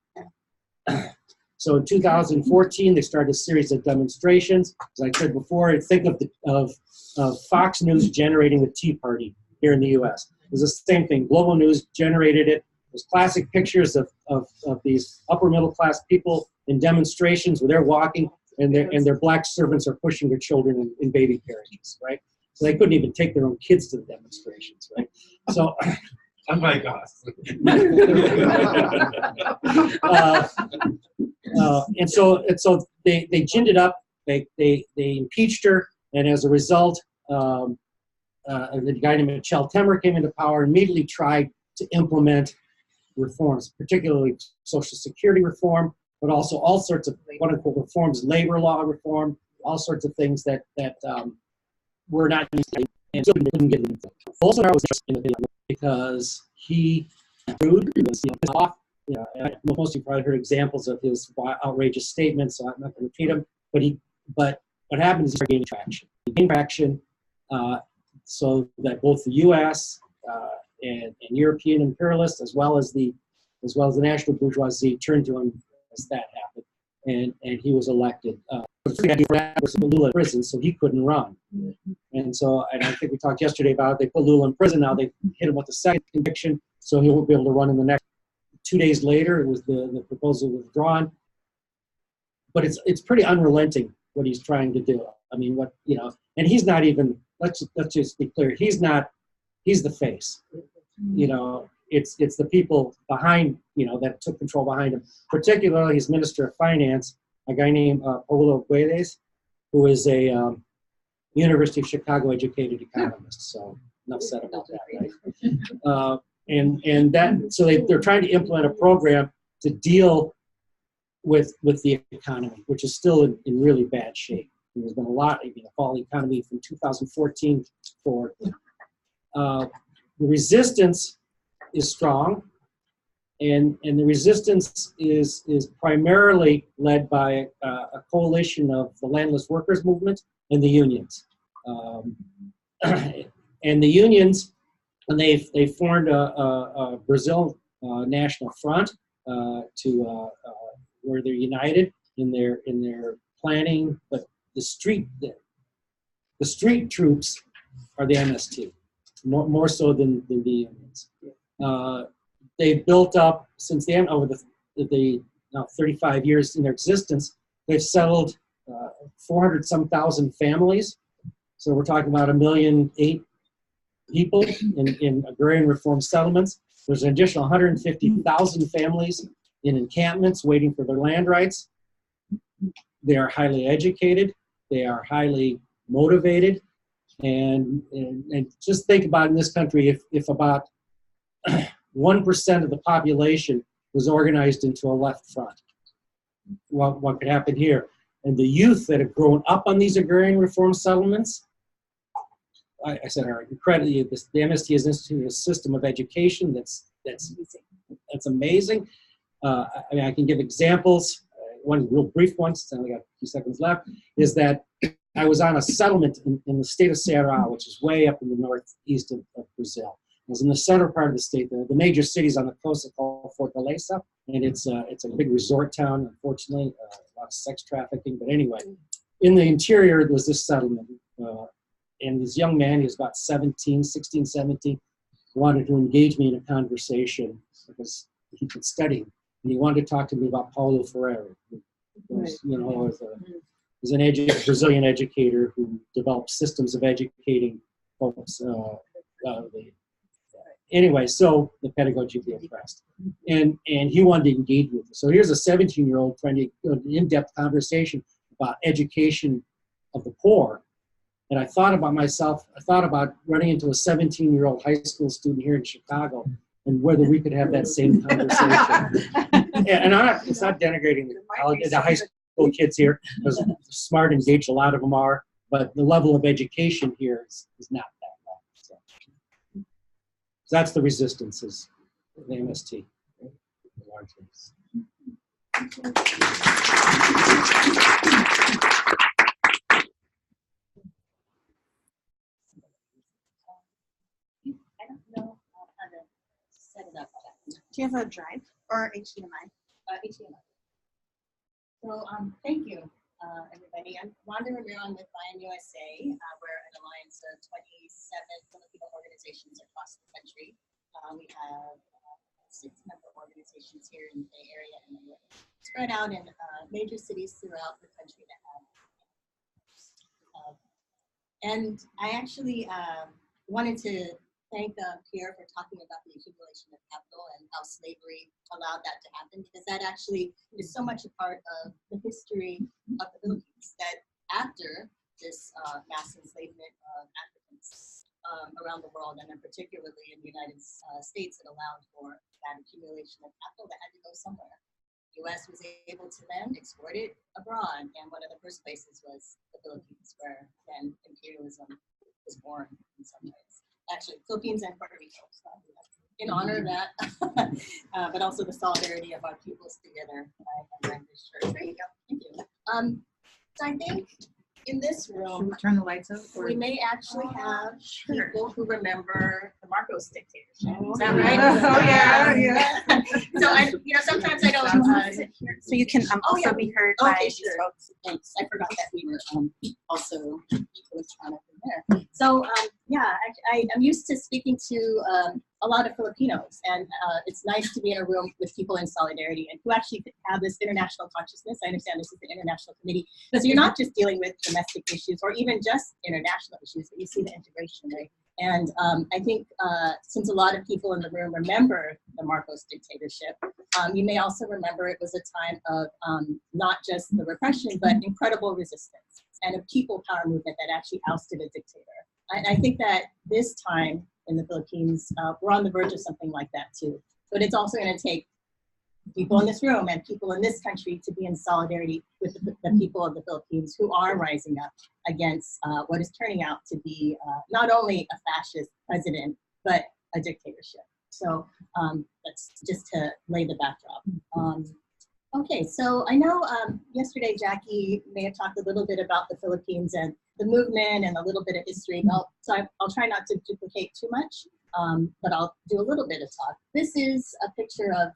So in 2014, they started a series of demonstrations. As I said before, think of Fox News generating the Tea Party here in the U.S. It was the same thing. Global News generated it. There's classic pictures of these upper middle class people in demonstrations where they're walking and their black servants are pushing their children in baby carriages, right? So they couldn't even take their own kids to the demonstrations, right? So, oh my God. And so they ginned it up. They impeached her, and as a result, the guy named Michel Temer came into power and immediately tried to implement reforms, particularly Social Security reform, but also all sorts of quote-unquote reforms, labor law reform, all sorts of things that were not needed and so couldn't get into. Bolsonaro was interesting because he rude, off. You know, most of you probably heard examples of his outrageous statements, so I'm not going to repeat them. But what happened is he started gaining traction. He gained traction so that both the U.S. And European imperialists, as well as the national bourgeoisie, turned to him as that happened, and he was elected. Lula in prison, so he couldn't run. And so, and I think we talked yesterday about it, they put Lula in prison. Now they hit him with the second conviction, so he won't be able to run in the next. 2 days later, it was the proposal withdrawn. But it's pretty unrelenting what he's trying to do. I mean, and he's not even. Let's just be clear. He's the face. You know, it's the people behind, that took control behind him, particularly his Minister of Finance, a guy named Paulo Guedes, who is a University of Chicago educated economist. So enough said about that, right? So they're trying to implement a program to deal with the economy, which is still in really bad shape. There's been a lot, fall economy from 2014 forward. The resistance is strong, and the resistance is primarily led by a coalition of the landless workers movement and the unions. And the unions, and they formed a Brazil National Front where they're united in their planning, but the street troops are the MST, more so than the unions. They've built up since the end over the now 35 years in their existence. They've settled 400-some thousand families. So we're talking about 1.8 million people in agrarian reform settlements. There's an additional 150,000 families in encampments waiting for their land rights. They are highly educated. They are highly motivated. And just think about in this country, if about 1% of the population was organized into a left front, what could happen here? And the youth that have grown up on these agrarian reform settlements, I said, are incredibly. The MST has instituted a system of education that's amazing. I can give examples. One real brief one, since I only got a few seconds left, is that I was on a settlement in the state of Ceará, which is way up in the northeast of Brazil. I was in the center part of the state. The major cities on the coast are called Fortaleza, and it's a big resort town, unfortunately, a lot of sex trafficking. But anyway, in the interior, there was this settlement. And this young man, he was about 16, 17, wanted to engage me in a conversation because he'd been studying. And he wanted to talk to me about Paulo Freire, who was, was an Brazilian educator who developed systems of educating folks. Anyway, so the pedagogy of the oppressed. And he wanted to engage with us. So here's a 17-year-old trying to have an in-depth conversation about education of the poor. And I thought about myself, I thought about running into a 17-year-old high school student here in Chicago and whether we could have that same conversation. And it's not denigrating the high school little kids here, because smart, engaged, a lot of them are, but the level of education here is not that low. So that's the resistance, is the MST. Largely. I don't know how to set it up. Do you have a drive or HDMI? HTML. So thank you, everybody. I'm Rhonda Ramiro. I'm with Buy-in USA. We're an alliance of 27 Filipino organizations across the country. We have 6 member organizations here in the Bay Area, and we're spread out in major cities throughout the country that have. And I actually wanted to thank Pierre for talking about the accumulation of capital and how slavery allowed that to happen, because that actually is so much a part of the history of the Philippines, that after this mass enslavement of Africans around the world, and then particularly in the United States, it allowed for that accumulation of capital that had to go somewhere. The U.S. was able to then export it abroad, and one of the first places was the Philippines, where then imperialism was born in some ways. Actually, Philippines and Puerto Rico, so in honor of that, but also the solidarity of our peoples together. I'm wearing this shirt. There you go. Thank you. So I think in this room, turn the lights up? we may actually have people who remember the Marcos dictatorship. Is that Oh, right? yeah. So sometimes I don't. So you can also be heard by Okay, these sure. folks. Thanks. I forgot that we were also electronic in there. So I'm used to speaking to a lot of Filipinos, and it's nice to be in a room with people in solidarity and who actually have this international consciousness. I understand this is an international committee, because you're not just dealing with domestic issues or even just international issues, but you see the integration, right? And I think since a lot of people in the room remember the Marcos dictatorship, you may also remember it was a time of not just the repression, but incredible resistance and a people power movement that actually ousted a dictator. And I think that this time in the Philippines, we're on the verge of something like that too. But it's also going to take people in this room and people in this country to be in solidarity with the people of the Philippines who are rising up against what is turning out to be not only a fascist president, but a dictatorship. So that's just to lay the backdrop. Okay, so I know yesterday Jackie may have talked a little bit about the Philippines and the movement and a little bit of history. So I'll try not to duplicate too much, but I'll do a little bit of talk. This is a picture of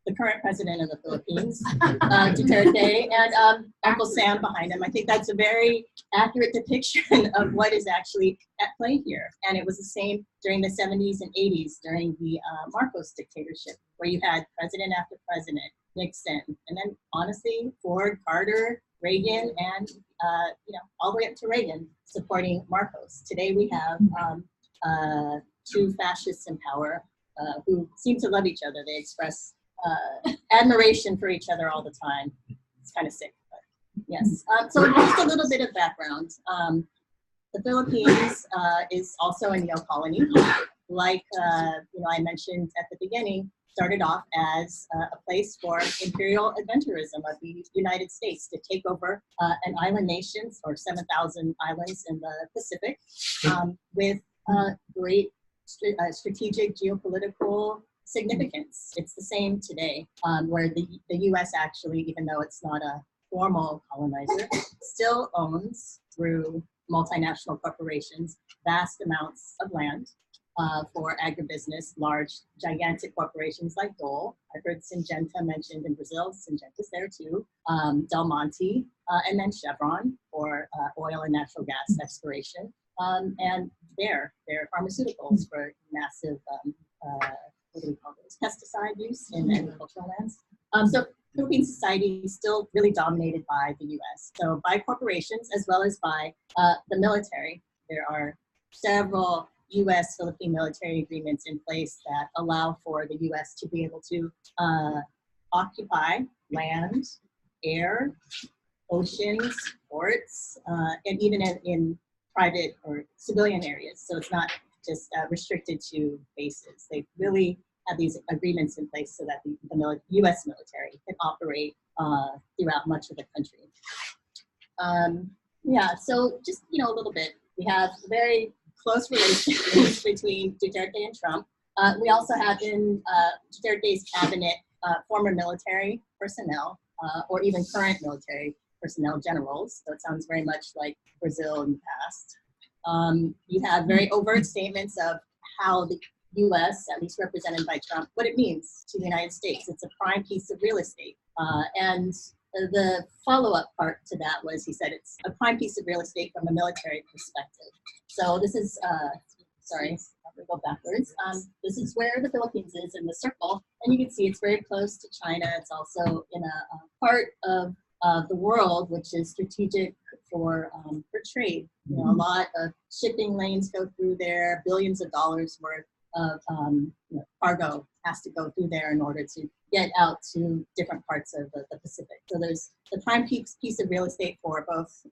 the current president of the Philippines, Duterte, and Uncle Sam behind him. I think that's a very accurate depiction of what is actually at play here. And it was the same during the 70s and 80s during the Marcos dictatorship, where you had president after president, Nixon, and then honestly, Ford, Carter, Reagan, and all the way up to Reagan supporting Marcos. Today we have 2 fascists in power who seem to love each other. They express admiration for each other all the time. It's kind of sick, but yes. So just a little bit of background. The Philippines is also a neo-colony. Like I mentioned at the beginning, started off as a place for imperial adventurism of the United States to take over an island nation, or 7,000 islands in the Pacific, with great strategic geopolitical significance. It's the same today, where the U.S. actually, even though it's not a formal colonizer, still owns, through multinational corporations, vast amounts of land for agribusiness, large, gigantic corporations like Dole. I've heard Syngenta mentioned in Brazil. Syngenta's there too. Del Monte, and then Chevron for oil and natural gas exploration. And Bayer Pharmaceuticals for massive, what do we call those, pesticide use in agricultural lands. So Philippine society is still really dominated by the U.S. So by corporations as well as by the military. There are several U.S.-Philippine military agreements in place that allow for the U.S. to be able to occupy land, air, oceans, ports, and even in private or civilian areas. So it's not just restricted to bases. They've really have these agreements in place so that the U.S. military can operate throughout much of the country. Yeah, so just, you know, a little bit. We have very close relations between Duterte and Trump. We also have in Duterte's cabinet former military personnel or even current military personnel, generals. So it sounds very much like Brazil in the past. You have very overt statements of how the U.S., at least represented by Trump, what it means to the United States. It's a prime piece of real estate. And the follow-up part to that was, he said, it's a prime piece of real estate from a military perspective. So this is, sorry, I'll go backwards. This is where the Philippines is in the circle. And you can see it's very close to China. It's also in a part of the world which is strategic for trade. You know, a lot of shipping lanes go through there, billions of dollars worth of you know, cargo has to go through there in order to get out to different parts of the Pacific. So there's the prime piece of real estate for both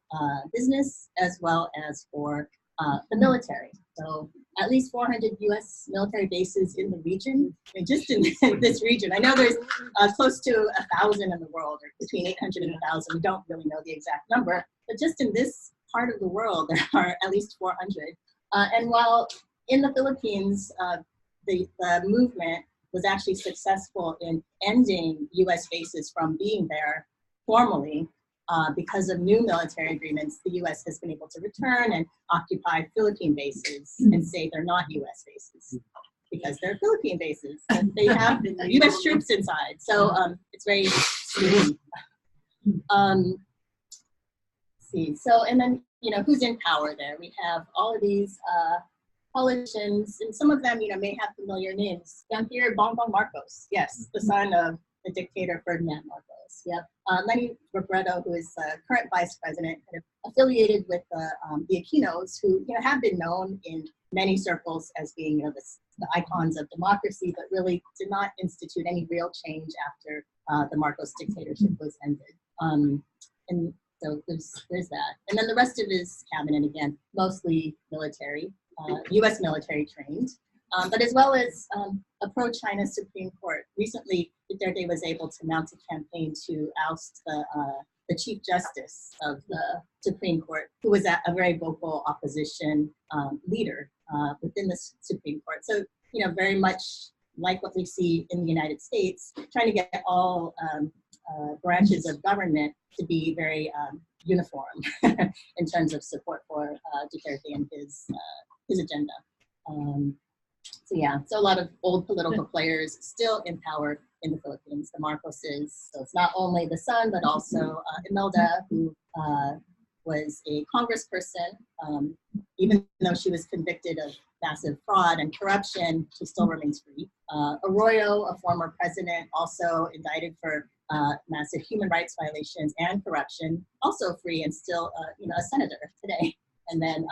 business as well as for the military. So at least 400 U.S. military bases in the region, and just in this region. I know there's close to 1,000 in the world, or between 800 and 1,000. We don't really know the exact number, but just in this part of the world, there are at least 400. And while in the Philippines, the movement was actually successful in ending U.S. bases from being there formally, because of new military agreements, the U.S. has been able to return and occupy Philippine bases and say they're not U.S. bases because they're Philippine bases and they have the U.S. troops inside. So it's very sneaky. See, so, and then, you know, who's in power there? We have all of these politicians, and some of them, you know, may have familiar names. Down here, Bongbong Marcos, yes, the son of the dictator Ferdinand Marcos. Yep. Lenny Robredo, who is current vice president, kind of affiliated with the Aquinos, who, you know, have been known in many circles as being, you know, the icons of democracy, but really did not institute any real change after the Marcos dictatorship was ended. And so there's that. And then the rest of his cabinet, again, mostly military, U.S. military trained, but as well as a pro-China Supreme Court. Recently, Duterte was able to mount a campaign to oust the Chief Justice of the Supreme Court, who was a very vocal opposition leader within the Supreme Court. So, you know, very much like what we see in the United States, trying to get all branches of government to be very uniform in terms of support for Duterte and his agenda. So yeah, so a lot of old political players still in power in the Philippines, the Marcoses. So it's not only the son, but also Imelda, who was a congressperson. Even though she was convicted of massive fraud and corruption, she still remains free. Arroyo, a former president, also indicted for massive human rights violations and corruption, also free and still you know, a senator today. And then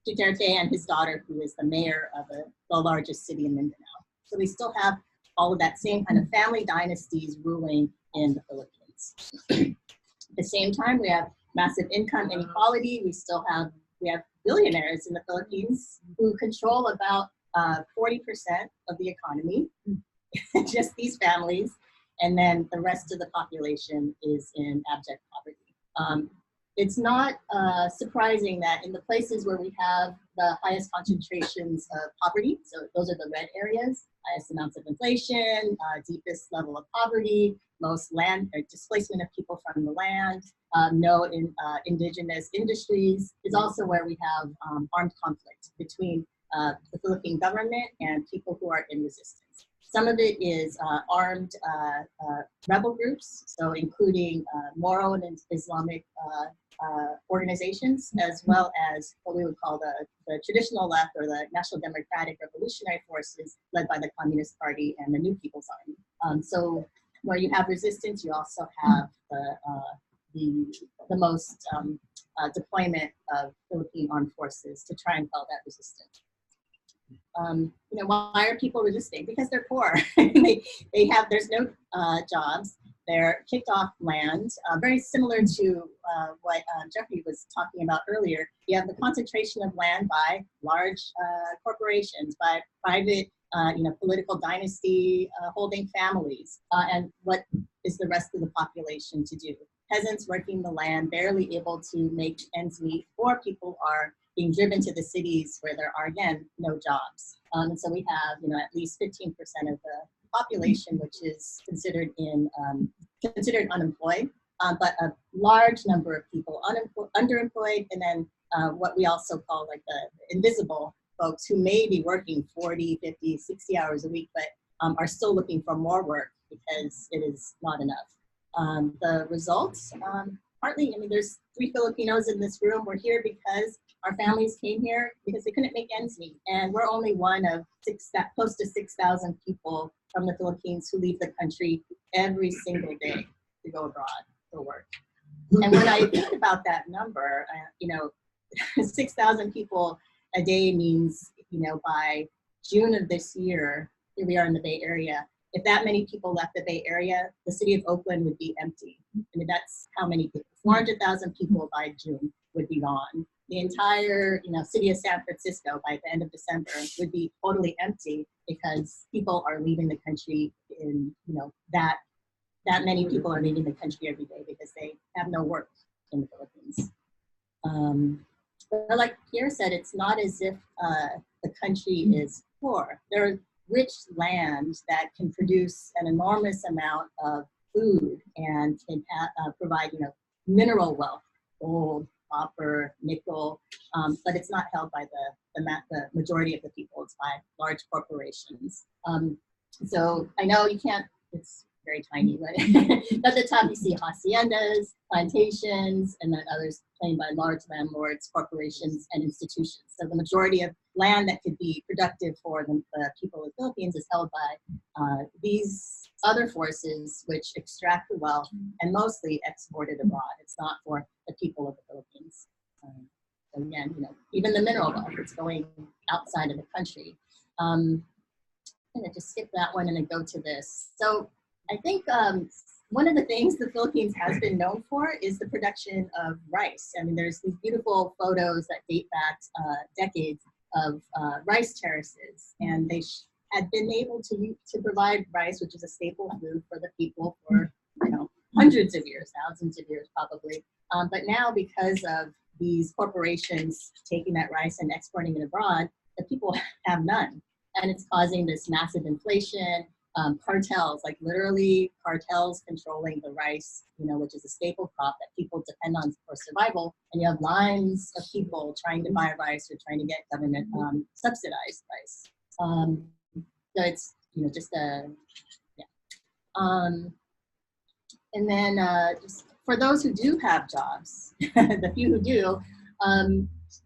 Duterte and his daughter, who is the mayor of the largest city in Mindanao. So we still have all of that same kind of family dynasties ruling in the Philippines. At the same time, we have massive income inequality. We have billionaires in the Philippines who control about 40% of the economy, just these families, and then the rest of the population is in abject poverty. It's not surprising that in the places where we have the highest concentrations of poverty, so those are the red areas, highest amounts of inflation, deepest level of poverty, most land or displacement of people from the land, no indigenous industries, is also where we have armed conflict between the Philippine government and people who are in resistance. Some of it is armed rebel groups, so including Moro and Islamic organizations, as well as what we would call the traditional left or the National Democratic Revolutionary Forces led by the Communist Party and the New People's Army. So where you have resistance, you also have the most deployment of Philippine armed forces to try and quell that resistance. You know, why are people resisting? Because they're poor. There's no jobs. They're kicked off land, very similar to what Jeffrey was talking about earlier. You have the concentration of land by large corporations, by private political dynasty holding families, and what is the rest of the population to do? Peasants working the land, barely able to make ends meet, or people are being driven to the cities where there are, again, no jobs. And so we have, at least 15% of the population, which is considered unemployed, but a large number of people underemployed, and then what we also call like the invisible folks who may be working 40, 50, 60 hours a week, but are still looking for more work because it is not enough. The results, partly, there's 3 Filipinos in this room. We're here because our families came here because they couldn't make ends meet. And we're only one of close to 6,000 people from the Philippines who leave the country every single day to go abroad for work. And when I think about that number, 6,000 people a day means, by June of this year, here we are in the Bay Area, if that many people left the Bay Area, the city of Oakland would be empty. That's how many people. 400,000 people by June would be gone. The entire, city of San Francisco by the end of December would be totally empty because people are leaving the country in, that many people are leaving the country every day because they have no work in the Philippines. But like Pierre said, it's not as if the country is poor. There are rich land that can produce an enormous amount of food and can provide, mineral wealth, gold, copper, nickel, but it's not held by the majority of the people. It's by large corporations. So I know you can't, it's very tiny, but at the top you see haciendas, plantations, and then others claimed by large landlords, corporations, and institutions. So the majority of land that could be productive for the people of the Philippines is held by these other forces which extract the wealth and mostly export it abroad. It's not for the people of the Philippines. So again, even the mineral wealth, it's going outside of the country. I'm gonna just skip that one and then go to this. So I think one of the things the Philippines has been known for is the production of rice. There's these beautiful photos that date back decades of rice terraces, and they had been able to provide rice, which is a staple food for the people for hundreds of years, thousands of years probably. But now, because of these corporations taking that rice and exporting it abroad, the people have none, and it's causing this massive inflation. Cartels, like literally cartels controlling the rice, which is a staple crop that people depend on for survival. And you have lines of people trying to buy rice or trying to get government subsidized rice. So it's, just a, yeah. And then just for those who do have jobs, the few who do,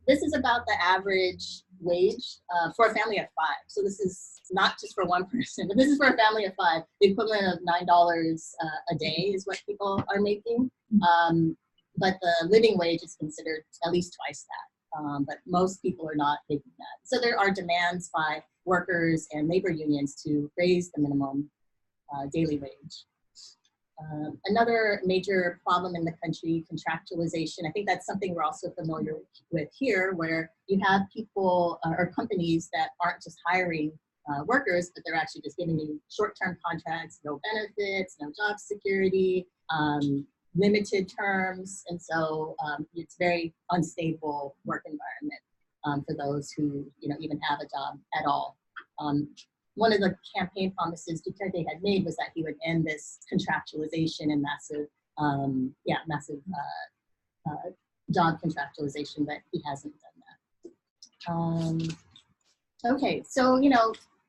this is about the average wage for a family of 5. So this is not just for one person, but this is for a family of 5. The equivalent of $9 a day is what people are making. But the living wage is considered at least twice that. But most people are not making that. So there are demands by workers and labor unions to raise the minimum daily wage. Another major problem in the country, contractualization. I think that's something we're also familiar with here, where you have people or companies that aren't just hiring workers, but they're actually just giving you short-term contracts, no benefits, no job security, limited terms. And so it's very unstable work environment for those who even have a job at all. One of the campaign promises Duterte had made was that he would end this contractualization and massive job contractualization, but he hasn't done that. Okay, so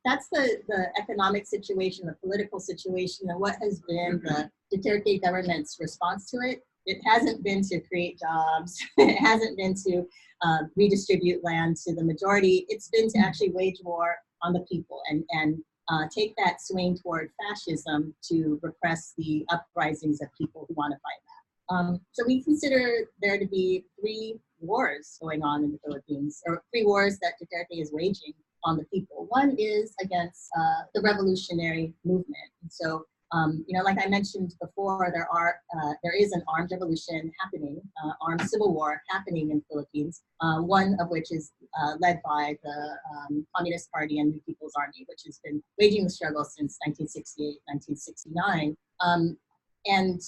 that's the economic situation, the political situation, and what has been the Duterte government's response to it. It hasn't been to create jobs. It hasn't been to redistribute land to the majority. It's been to actually wage war on the people and take that swing toward fascism to repress the uprisings of people who want to fight back. So we consider there to be 3 wars going on in the Philippines, or 3 wars that Duterte is waging on the people. One is against the revolutionary movement. And so You know, like I mentioned before, there is an armed revolution happening, armed civil war happening in Philippines, one of which is led by the Communist Party and New People's Army, which has been waging the struggle since 1968, 1969. And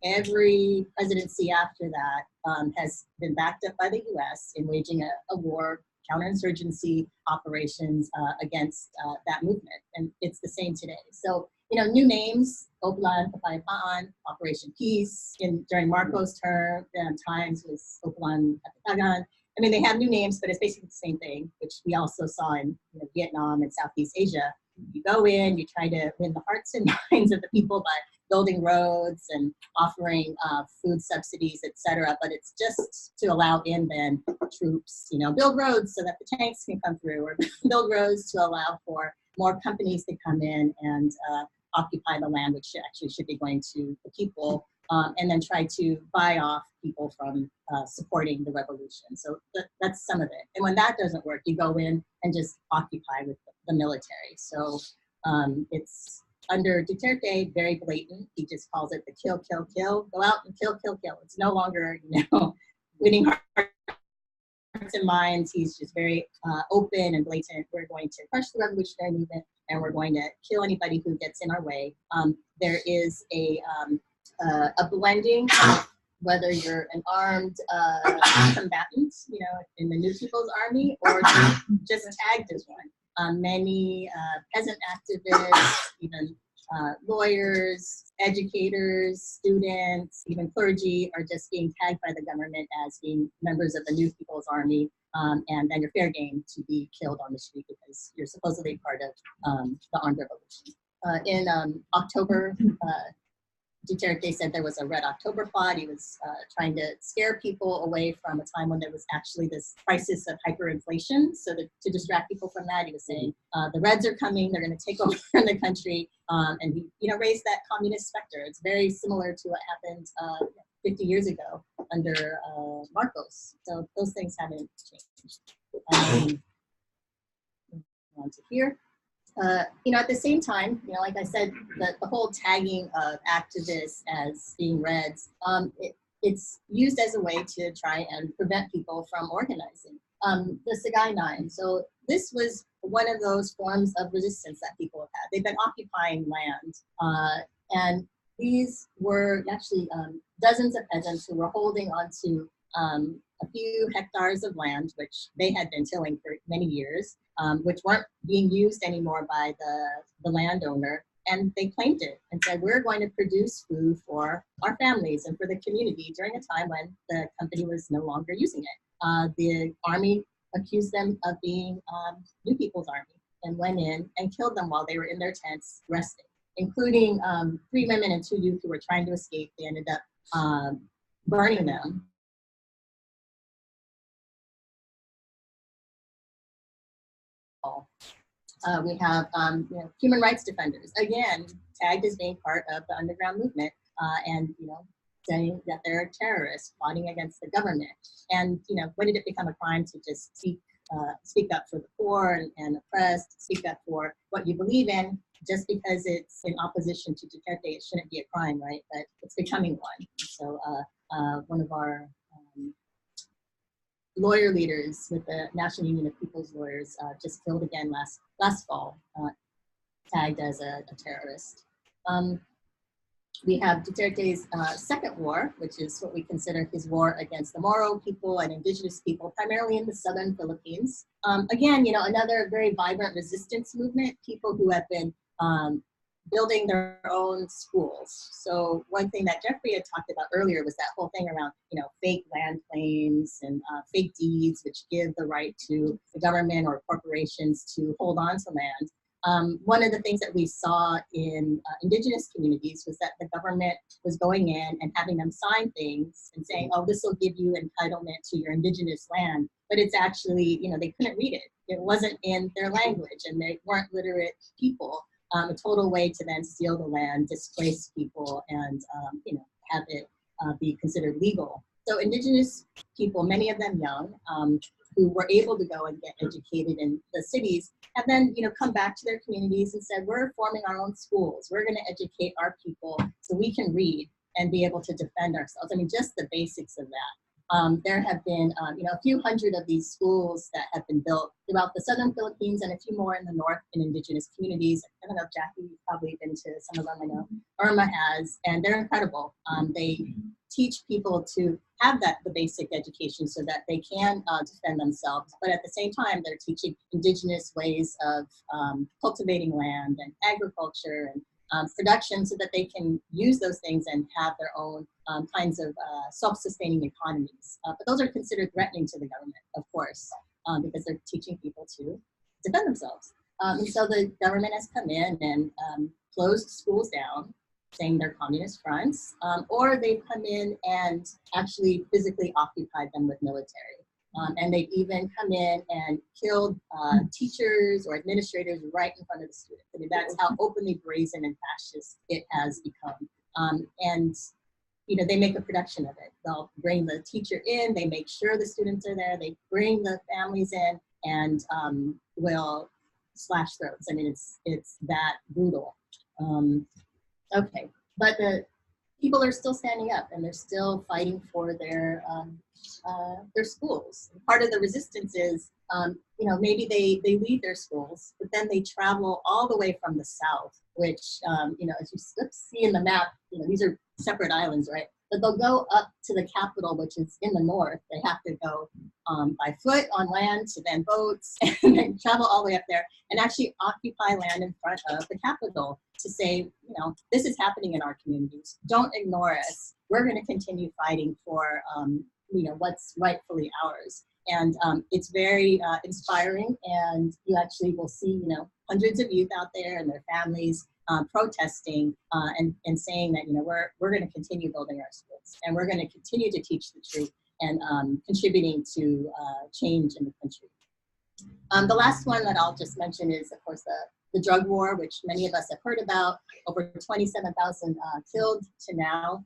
every presidency after that has been backed up by the US in waging a war, counterinsurgency operations against that movement. And it's the same today. So, you know, new names, Oplan, Kapayapaan, Operation Peace, during Marcos' term, times was Oplan Kapatagan. I mean, they have new names, but it's basically the same thing, which we also saw in Vietnam and Southeast Asia. You go in, you try to win the hearts and minds of the people by building roads and offering food subsidies, etc. But it's just to allow in then troops, you know, build roads so that the tanks can come through, or build roads to allow for more companies to come in and occupy the land, which actually should be going to the people, and then try to buy off people from supporting the revolution. So that's some of it. And when that doesn't work, you go in and just occupy with the military. So it's under Duterte, very blatant. He just calls it the kill, kill, kill. Go out and kill, kill, kill. It's no longer, you know, winning hearts and minds. He's just very open and blatant. We're going to crush the revolutionary movement, and we're going to kill anybody who gets in our way. There is a blending of whether you're an armed combatant, you know, in the New People's Army, or just tagged as one. Many peasant activists, even lawyers, educators, students, even clergy are just being tagged by the government as being members of the New People's Army, and then you're fair game to be killed on the street because you're supposedly part of the armed revolution. In October, Duterte said there was a Red October plot. He was trying to scare people away from a time when there was actually this crisis of hyperinflation. So to distract people from that, he was saying the Reds are coming, they're going to take over the country, and he, you know, raised that communist specter. It's very similar to what happened 50 years ago under Marcos. So those things haven't changed. On to here. You know, at the same time, you know, like I said, the whole tagging of activists as being Reds, it's used as a way to try and prevent people from organizing. The Sagay Nine. So this was one of those forms of resistance that people have had. They've been occupying land, and these were actually dozens of peasants who were holding onto a few hectares of land, which they had been tilling for many years, which weren't being used anymore by the landowner. And they claimed it and said, we're going to produce food for our families and for the community during a time when the company was no longer using it. The army accused them of being New People's Army and went in and killed them while they were in their tents resting, including 3 women and 2 youth who were trying to escape. They ended up burning them. We have you know, human rights defenders, again, tagged as being part of the underground movement, and, you know, saying that they're terrorists plotting against the government. And, you know, when did it become a crime to just speak up for the poor and oppressed, speak up for what you believe in? Just because it's in opposition to Duterte, it shouldn't be a crime, right? But it's becoming one. So one of our lawyer leaders with the National Union of People's Lawyers just killed again last fall, tagged as a terrorist. We have Duterte's second war, which is what we consider his war against the Moro people and indigenous people, primarily in the southern Philippines. Again, you know, another very vibrant resistance movement, people who have been building their own schools. So one thing that Jeffrey had talked about earlier was that whole thing around, you know, fake land claims and fake deeds, which give the right to the government or corporations to hold on to land. One of the things that we saw in indigenous communities was that the government was going in and having them sign things and saying, oh, this will give you entitlement to your indigenous land. But it's actually, you know, they couldn't read it. It wasn't in their language and they weren't literate people. A total way to then steal the land, displace people, and you know, have it be considered legal. So indigenous people, many of them young, who were able to go and get educated in the cities, have then, come back to their communities and said, we're forming our own schools. We're going to educate our people so we can read and be able to defend ourselves. I mean, just the basics of that. There have been, a few hundred of these schools that have been built throughout the southern Philippines and a few more in the north in indigenous communities. I don't know, Jackie, you've probably been to some of them. I know Irma has, and they're incredible. They teach people to have the basic education so that they can defend themselves. But at the same time, they're teaching indigenous ways of cultivating land and agriculture and production so that they can use those things and have their own kinds of self-sustaining economies. But those are considered threatening to the government, of course, because they're teaching people to defend themselves. And so the government has come in and closed schools down, saying they're communist fronts, or they've come in and actually physically occupied them with military. And they've even come in and killed teachers or administrators right in front of the students. I mean, that's how openly brazen and fascist it has become. And they make a production of it. They'll bring the teacher in, they make sure the students are there, they bring the families in, and will slash throats. I mean, it's that brutal. Okay, but the people are still standing up and they're still fighting for their schools. Part of the resistance is, maybe they leave their schools, but then they travel all the way from the south, which, as you see in the map, these are separate islands, right? But they'll go up to the capital, which is in the north. They have to go by foot on land to then boats and then travel all the way up there and actually occupy land in front of the capital to say, this is happening in our communities. Don't ignore us. We're going to continue fighting for, what's rightfully ours. And it's very inspiring. And you actually will see, hundreds of youth out there and their families protesting and saying that, we're going to continue building our schools and we're going to continue to teach the truth and contributing to change in the country. The last one that I'll just mention is, of course, the drug war, which many of us have heard about. Over 27,000 killed to now.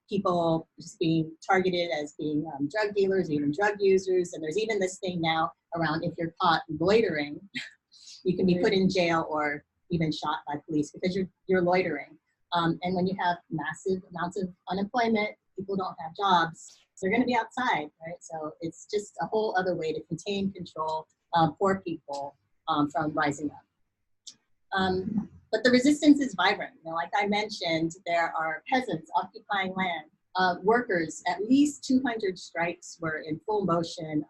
People just being targeted as being drug dealers, even drug users. And there's even this thing now around if you're caught loitering, you can be put in jail or even shot by police because you're loitering. And when you have massive amounts of unemployment, people don't have jobs, they're going to be outside, right? So it's just a whole other way to contain, control poor people from rising up. But the resistance is vibrant. Like I mentioned, there are peasants occupying land, workers. At least 200 strikes were in full motion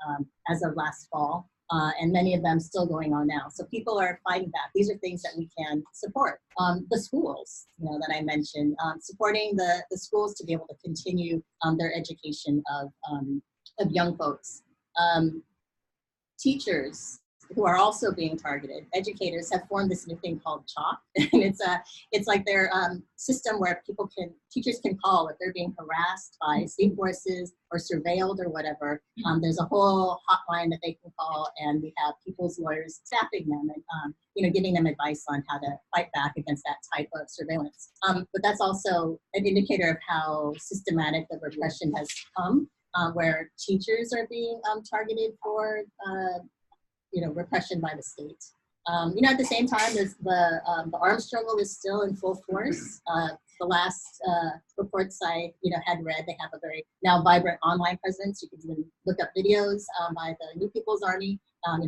as of last fall. And many of them still going on now. So people are fighting back. These are things that we can support. The schools, that I mentioned, supporting the schools to be able to continue their education of young folks. Teachers who are also being targeted. Educators have formed this new thing called CHOP, and it's like their system where teachers can call if they're being harassed by state forces or surveilled or whatever. There's a whole hotline that they can call, and we have people's lawyers staffing them and giving them advice on how to fight back against that type of surveillance. But that's also an indicator of how systematic the repression has come, where teachers are being targeted for repression by the state. At the same time, there's the arms struggle is still in full force. The last reports I had read, they have a very now vibrant online presence. You can even look up videos by the New People's Army.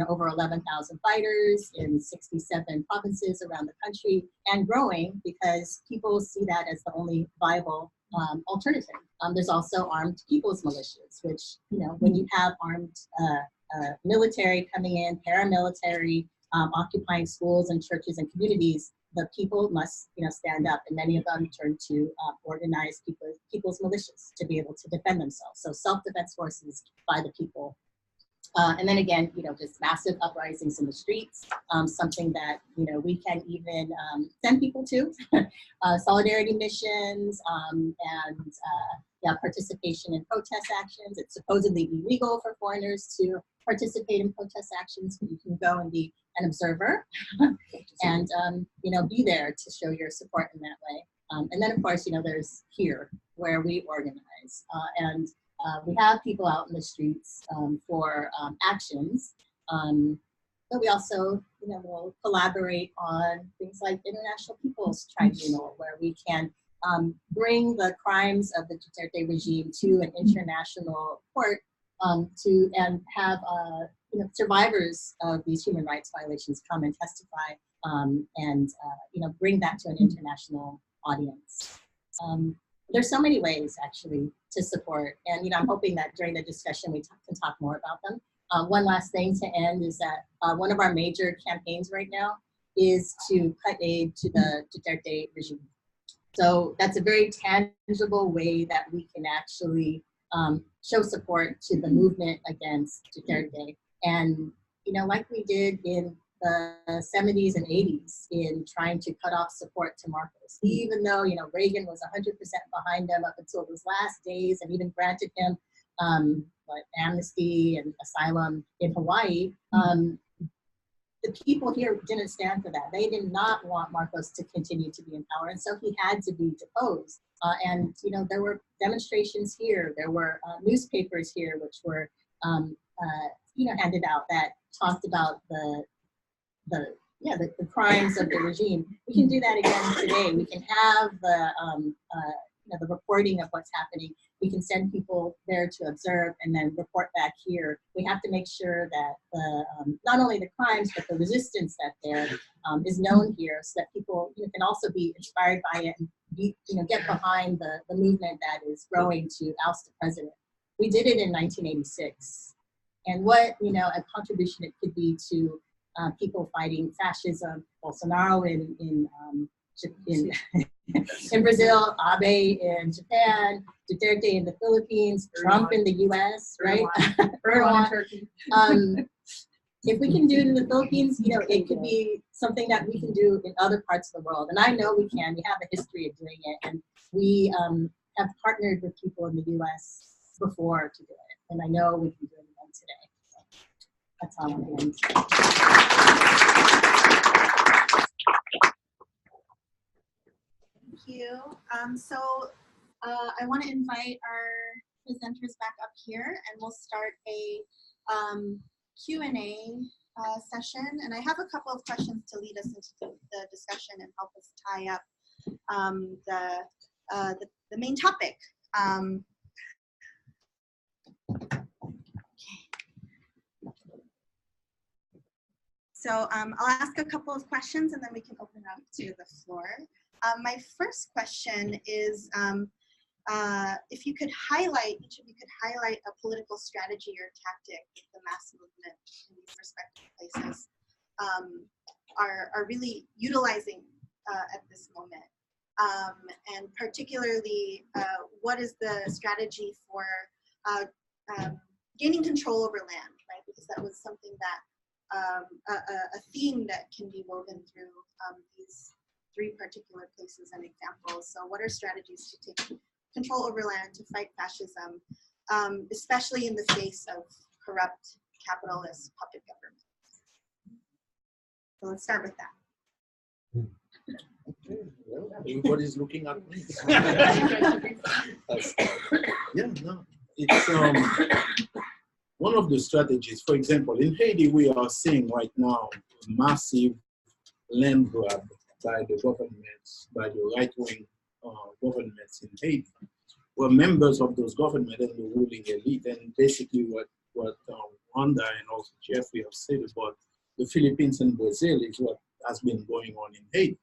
Over 11,000 fighters in 67 provinces around the country, and growing because people see that as the only viable alternative. There's also armed people's militias, which when you have armed military coming in, paramilitary, occupying schools and churches and communities, the people must, stand up, and many of them turn to organize people's militias to be able to defend themselves. So self-defense forces by the people. And then again, just massive uprisings in the streets, something that, we can even send people to, solidarity missions, and participation in protest actions. It's supposedly illegal for foreigners to participate in protest actions, but you can go and be an observer and, be there to show your support in that way. And then, of course, there's here where we organize. And we have people out in the streets for actions, but we also, will collaborate on things like International People's Tribunal, where we can bring the crimes of the Duterte regime to an international court and have survivors of these human rights violations come and testify and bring that to an international audience. There's so many ways actually to support, and I'm hoping that during the discussion we can talk more about them. One last thing to end is that one of our major campaigns right now is to cut aid to the Duterte regime. So that's a very tangible way that we can actually show support to the movement against Duterte. And, like we did in the 70s and 80s in trying to cut off support to Marcos, even though, Reagan was 100% behind him up until those last days and even granted him amnesty and asylum in Hawaii, the people here didn't stand for that. They did not want Marcos to continue to be in power, and so he had to be deposed. And there were demonstrations here, there were newspapers here which were handed out that talked about the crimes of the regime. We can do that again today. We can have the reporting of what's happening. We can send people there to observe and then report back here. We have to make sure that not only the crimes, but the resistance that there is known here, so that people can also be inspired by it and get behind the movement that is growing to oust the president. We did it in 1986. And what a contribution it could be to people fighting fascism, Bolsonaro in Brazil, Abe in Japan, Duterte in the Philippines, Trump in the US, right? Erdogan in Turkey. If we can do it in the Philippines, it could be something that we can do in other parts of the world. And I know we can. We have a history of doing it. And we have partnered with people in the US before to do it. And I know we can do it again today. So that's all I'm going to say. Thank you. I want to invite our presenters back up here, and we'll start a Q&A session. And I have a couple of questions to lead us into the discussion and help us tie up the main topic. So I'll ask a couple of questions and then we can open up to the floor. My first question is if you could highlight, each of you could highlight a political strategy or tactic that the mass movement in these respective places are really utilizing at this moment. And particularly, what is the strategy for gaining control over land, right? Because that was something that a theme that can be woven through these three particular places and examples. So what are strategies to take control over land, to fight fascism, especially in the face of corrupt capitalist puppet governments? So let's start with that. Okay, well, everybody's looking at me. Yeah, no, it's one of the strategies. For example, in Haiti, we are seeing right now a massive land grab by the governments, by the right-wing governments in Haiti. We're members of those governments and the ruling elite, and basically what Rhonda and also Jeffrey have said about the Philippines and Brazil is what has been going on in Haiti.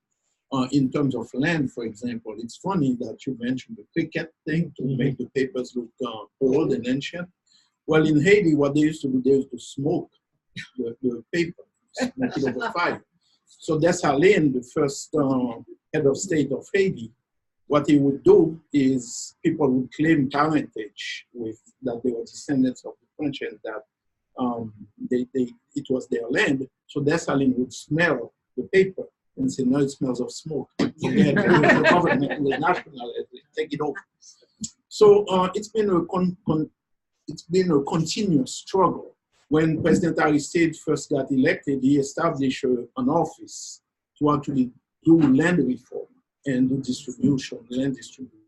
In terms of land, for example, it's funny that you mentioned the cricket thing to make the papers look old and ancient. Well, in Haiti, what they used to do, they used to smoke the paper, smoke it over fire. So Dessalines, the first head of state of Haiti, what he would do is people would claim parentage with that they were descendants of the French and that it was their land. So Dessalines would smell the paper and say, no, it smells of smoke. Forget the government, the national, take it over. So it's been a continuous struggle. When President Aristide first got elected, he established an office to actually do land reform and do distribution, land distribution.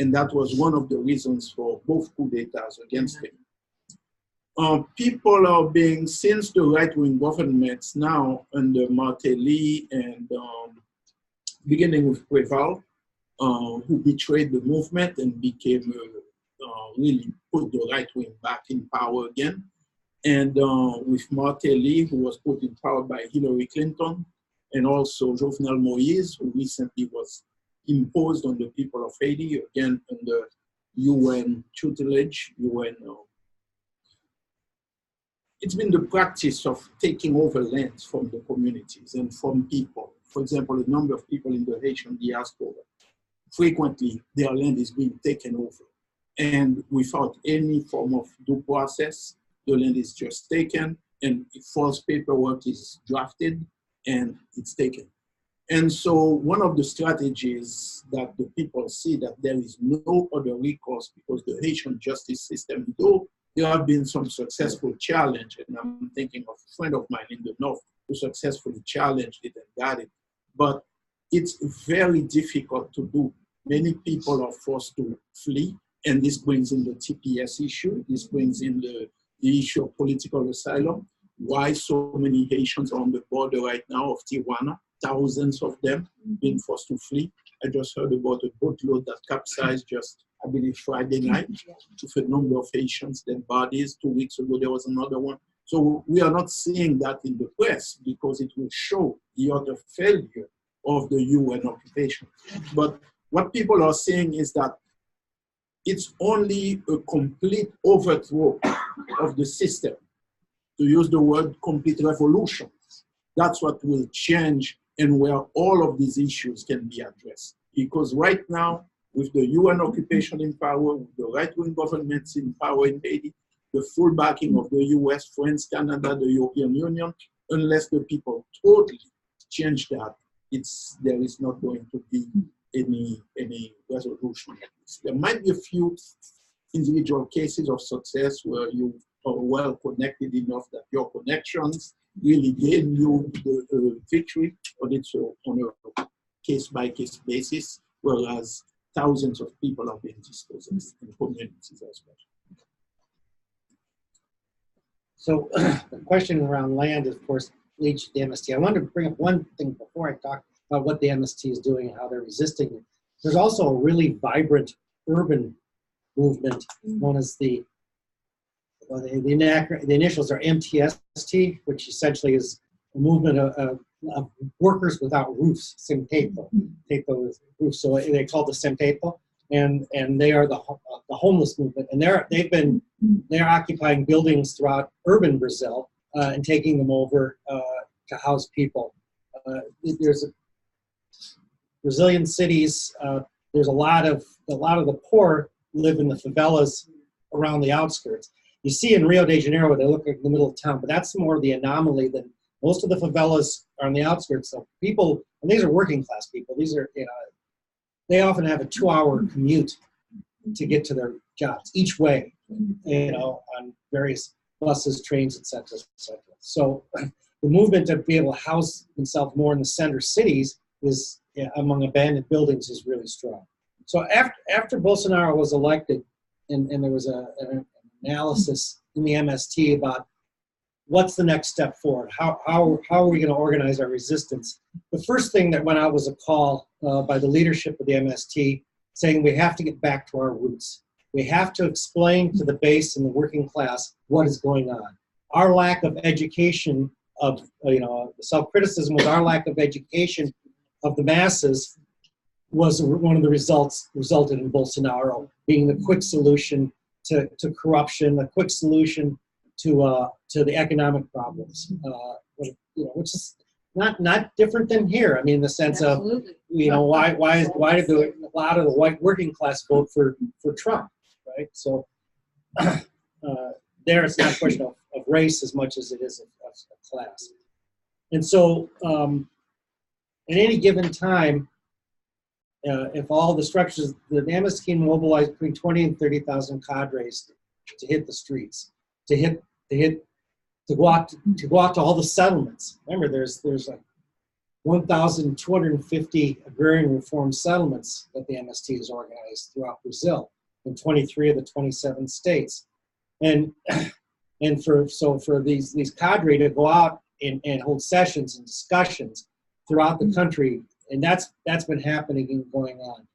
And that was one of the reasons for both coups d'etats against him. People are being, since the right-wing governments now under Martelly and beginning with Preval, who betrayed the movement and became really put the right wing back in power again. And with Martelly, who was put in power by Hillary Clinton, and also Jovenel Moïse, who recently was imposed on the people of Haiti, again under UN tutelage, UN. It's been the practice of taking over lands from the communities and from people. For example, a number of people in the Haitian diaspora, frequently their land is being taken over. And without any form of due process, the land is just taken and false paperwork is drafted and it's taken. And so one of the strategies that the people see that there is no other recourse because the Haitian justice system, though there have been some successful challenge, and I'm thinking of a friend of mine in the North who successfully challenged it and got it, but it's very difficult to do. Many people are forced to flee, and this brings in the TPS issue, this brings in the issue of political asylum. Why so many Haitians are on the border right now of Tijuana, thousands of them being forced to flee. I just heard about a boatload that capsized just, I believe, Friday night with a number of Haitians, dead bodies. 2 weeks ago, there was another one. So we are not seeing that in the press because it will show the utter failure of the UN occupation. But what people are saying is that it's only a complete overthrow of the system, to use the word complete revolution. That's what will change and where all of these issues can be addressed. Because right now, with the UN occupation in power, with the right-wing governments in power in Haiti, the full backing of the US, France, Canada, the European Union, unless the people totally change that, there is not going to be any resolution. There might be a few individual cases of success where you are well connected enough that your connections really gave you the victory, but it's on a case-by-case basis, whereas thousands of people are being dispossessed in communities as well. So the question around land, of course, leads to the MST. I wanted to bring up one thing before I talk about what the MST is doing and how they're resisting it. There's also a really vibrant urban movement known as the initials are MTST, which essentially is a movement of workers without roofs, sem teto. Teto is roof, so they call it the sem teto, and they are the homeless movement, and they're occupying buildings throughout urban Brazil and taking them over to house people. There's Brazilian cities. There's a lot of the poor live in the favelas around the outskirts. You see in Rio de Janeiro where they look like in the middle of town, but that's more the anomaly than most of the favelas are on the outskirts. So people, and these are working class people. These are, they often have a 2-hour commute to get to their jobs each way, on various buses, trains, et cetera, et cetera. So the movement to be able to house themselves more in the center cities is, among abandoned buildings, is really strong. So after Bolsonaro was elected, and there was an analysis in the MST about what's the next step forward, how are we going to organize our resistance. The first thing that went out was a call by the leadership of the MST saying we have to get back to our roots. We have to explain to the base and the working class what is going on. Our lack of education of, self-criticism was our lack of education of the masses was one of the resulted in Bolsonaro being the quick solution to corruption, a quick solution to the economic problems, which is not different than here. I mean, in the sense Absolutely. of, why did a lot of the white working class vote for Trump, right? So there it's not a question of race as much as it is of class. And so at any given time, if all the structures, the MST can mobilize between 20 and 30,000 cadres to hit the streets, to go out to all the settlements. Remember, there's like 1,250 agrarian reform settlements that the MST has organized throughout Brazil in 23 of the 27 states. And for these cadre to go out and hold sessions and discussions throughout the country, and that's been happening and going on.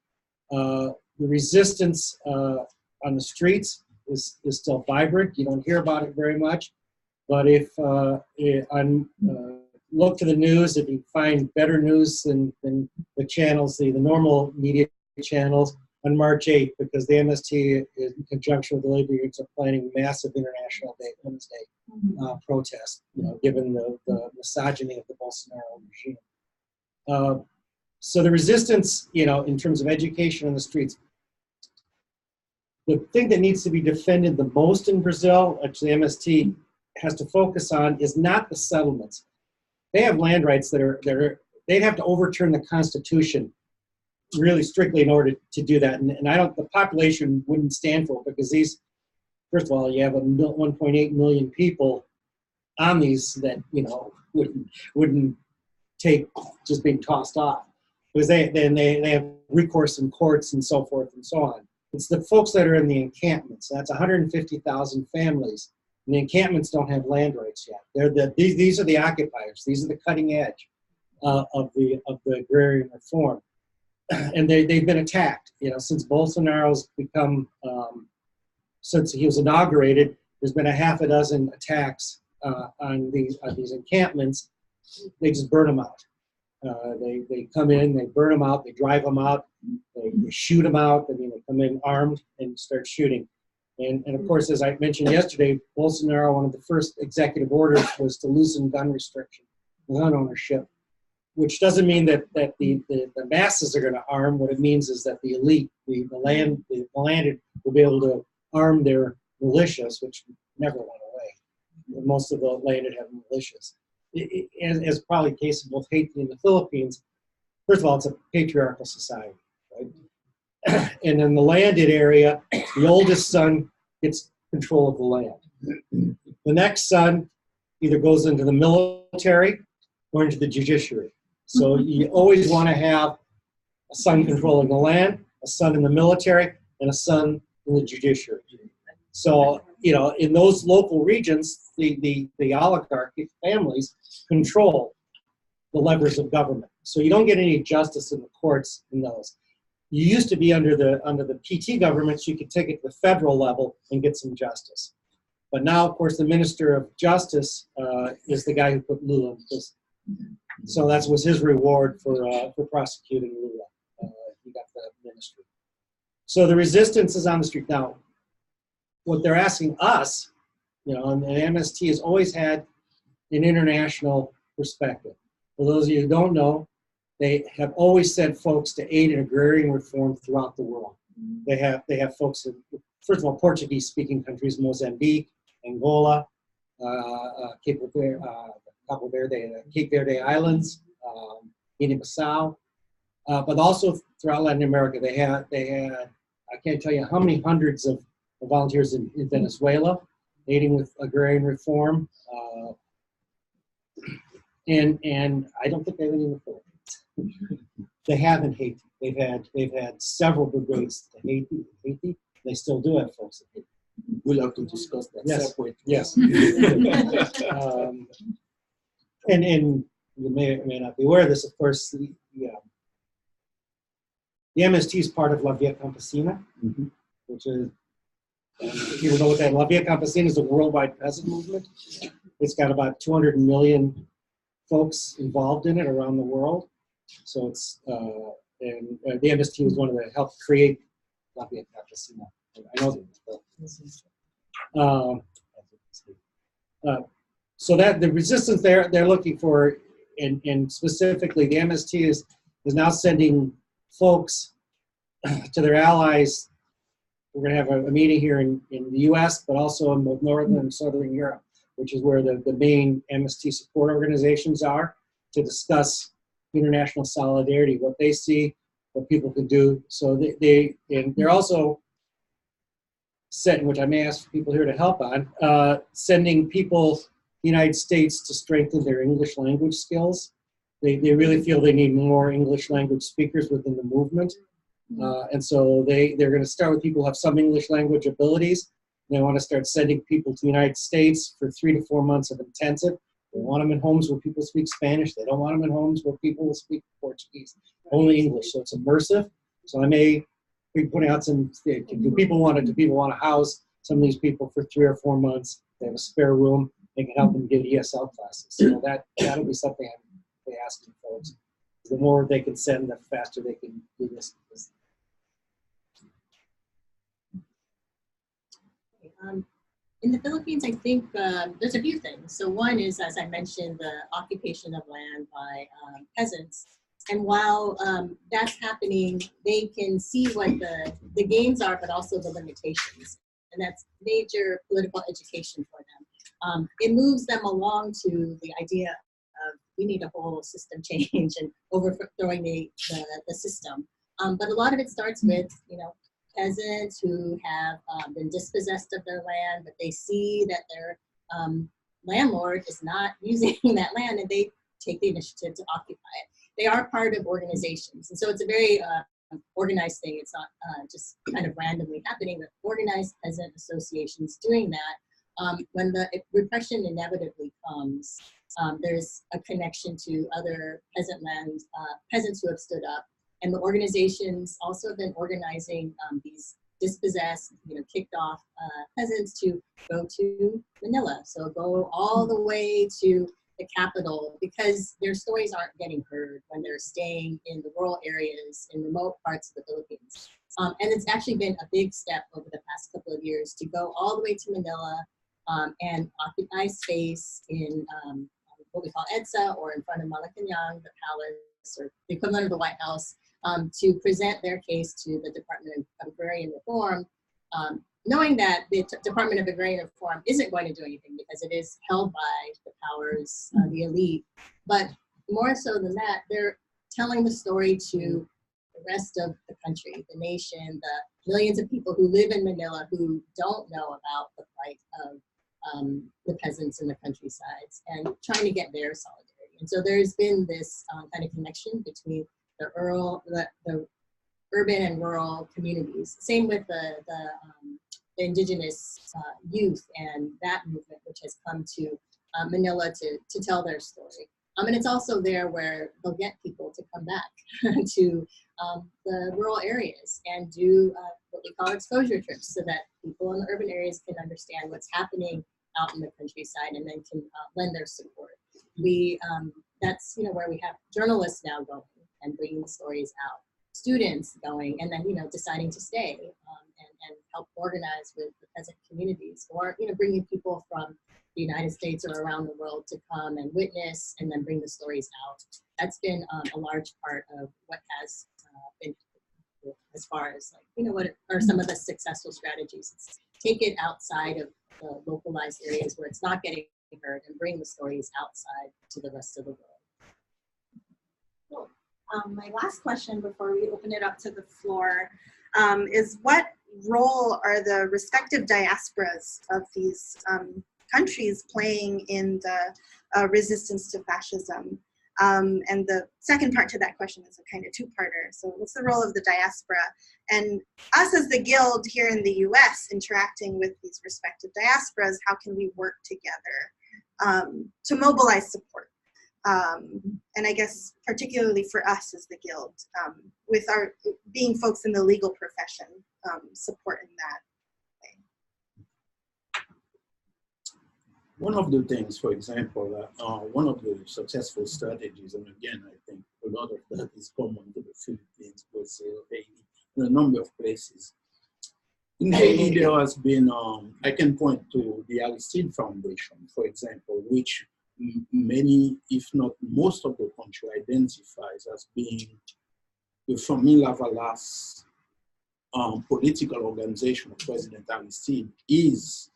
The resistance on the streets is still vibrant. You don't hear about it very much, but if look to the news, if you find better news than the channels, the normal media channels, on March 8th, because the MST, in conjunction with the labor unions, are planning massive International Day, Women's Day protest, given the misogyny of the Bolsonaro regime. So the resistance, in terms of education on the streets, the thing that needs to be defended the most in Brazil, which the MST has to focus on, is not the settlements. They have land rights they'd have to overturn the Constitution really strictly in order to do that. And the population wouldn't stand for it, because first of all, you have 1.8 million people on these that, wouldn't take just being tossed off, because they have recourse in courts and so forth and so on. It's the folks that are in the encampments. That's 150,000 families. And the encampments don't have land rights yet. These are the occupiers. These are the cutting edge of the agrarian reform. And they've been attacked. Since Bolsonaro's since he was inaugurated, there's been a half a dozen attacks on these encampments. They just burn them out. They come in, they burn them out, they drive them out, they shoot them out. They come in armed and start shooting. And of course, as I mentioned yesterday, Bolsonaro, one of the first executive orders was to loosen gun ownership, which doesn't mean that the masses are going to arm. What it means is that the elite, the landed, will be able to arm their militias, which never went away. Most of the landed have militias. As probably the case of both Haiti and the Philippines, first of all, it's a patriarchal society, right? And in the landed area, the oldest son gets control of the land. The next son either goes into the military or into the judiciary. So you always want to have a son controlling the land, a son in the military, and a son in the judiciary. So, in those local regions, the oligarchy families control the levers of government. So you don't get any justice in the courts in those. You used to be under the PT governments, you could take it to the federal level and get some justice. But now, of course, the Minister of Justice is the guy who put Lula in prison. So that was his reward for prosecuting Lula. He got the ministry. So the resistance is on the street. Now, what they're asking us, and the MST has always had an international perspective. For those of you who don't know, they have always sent folks to aid in agrarian reform throughout the world. They have folks in, first of all, Portuguese-speaking countries, Mozambique, Angola, Cape Verde Islands, Guinea-Bissau, but also throughout Latin America. They had I can't tell you how many hundreds of volunteers in Venezuela, aiding with agrarian reform, and I don't think they have any in the Philippines. They have in Haiti. They've had several brigades to Haiti. They still do have folks in Haiti. We'll have to discuss that separately. Yes. And you may not be aware of this, of course, the MST is part of La Via Campesina, which is, people know what that, La Via Campesina is a worldwide peasant movement. It's got about 200 million folks involved in it around the world. So it's, and the MST was one of the helped create La Via Campesina. I know that. So that the resistance they're looking for, and specifically the MST is now sending folks to their allies. We're going to have a meeting here in the U.S., but also in both Northern and Southern Europe, which is where the main MST support organizations are, to discuss international solidarity, what they see, what people can do. So they're also setting, which I may ask people here to help on, sending people to the United States to strengthen their English language skills. they really feel they need more English language speakers within the movement. And so they're going to start with people who have some English language abilities. They want to start sending people to the United States for 3 to 4 months of intensive. They want them in homes where people speak Spanish. They don't want them in homes where people will speak Portuguese, only English. So it's immersive. So I may be putting out some, do people want to house some of these people for 3 or 4 months? They have a spare room. They can help them get ESL classes. So that'll be something I'm asking folks. The more they can send, the faster they can do this. In the Philippines, I think there's a few things. So one is, as I mentioned, the occupation of land by peasants. And while that's happening, they can see what the gains are, but also the limitations. And that's major political education for them. It moves them along to the idea of we need a whole system change and overthrowing the system. But a lot of it starts with, peasants who have been dispossessed of their land, but they see that their landlord is not using that land, and they take the initiative to occupy it. They are part of organizations, and so it's a very organized thing. It's not just kind of randomly happening, but organized peasant associations doing that. When the repression inevitably comes, there's a connection to other peasants who have stood up. And the organizations also have been organizing these dispossessed, kicked off peasants to go to Manila. So go all the way to the capital, because their stories aren't getting heard when they're staying in the rural areas in remote parts of the Philippines. And it's actually been a big step over the past couple of years to go all the way to Manila and occupy space in what we call EDSA, or in front of Malacanang, the palace, or the equivalent of the White House, to present their case to the Department of Agrarian Reform, knowing that the Department of Agrarian Reform isn't going to do anything because it is held by the powers, the elite. But more so than that, they're telling the story to the rest of the country, the nation, the millions of people who live in Manila who don't know about the plight of the peasants in the countrysides, and trying to get their solidarity. And so there's been this kind of connection between the urban and rural communities. Same with the indigenous youth and that movement, which has come to Manila to tell their story. And it's also there where they'll get people to come back to the rural areas and do what we call exposure trips, so that people in the urban areas can understand what's happening out in the countryside, and then can lend their support. That's where we have journalists now going and bringing the stories out, students going, and then deciding to stay and help organize with the peasant communities, or bringing people from the United States or around the world to come and witness and then bring the stories out. That's been a large part of what has been, as far as what are some of the successful strategies. It's take it outside of the localized areas where it's not getting heard, and bring the stories outside to the rest of the world. Cool. My last question before we open it up to the floor is, what role are the respective diasporas of these countries playing in the resistance to fascism? And the second part to that question is a kind of two-parter. So what's the role of the diaspora? And us as the Guild here in the US interacting with these respective diasporas, how can we work together to mobilize support? And I guess particularly for us as the Guild, with our being folks in the legal profession, support in that way. One of the things, for example, one of the successful strategies, and again, I think a lot of that is common to the Philippines, Brazil, Haiti, in a number of places. In Haiti, there has been, I can point to the Aristide Foundation, for example, which many, if not most of the country identifies as being the Famille Lavalas political organization of President Aristide, is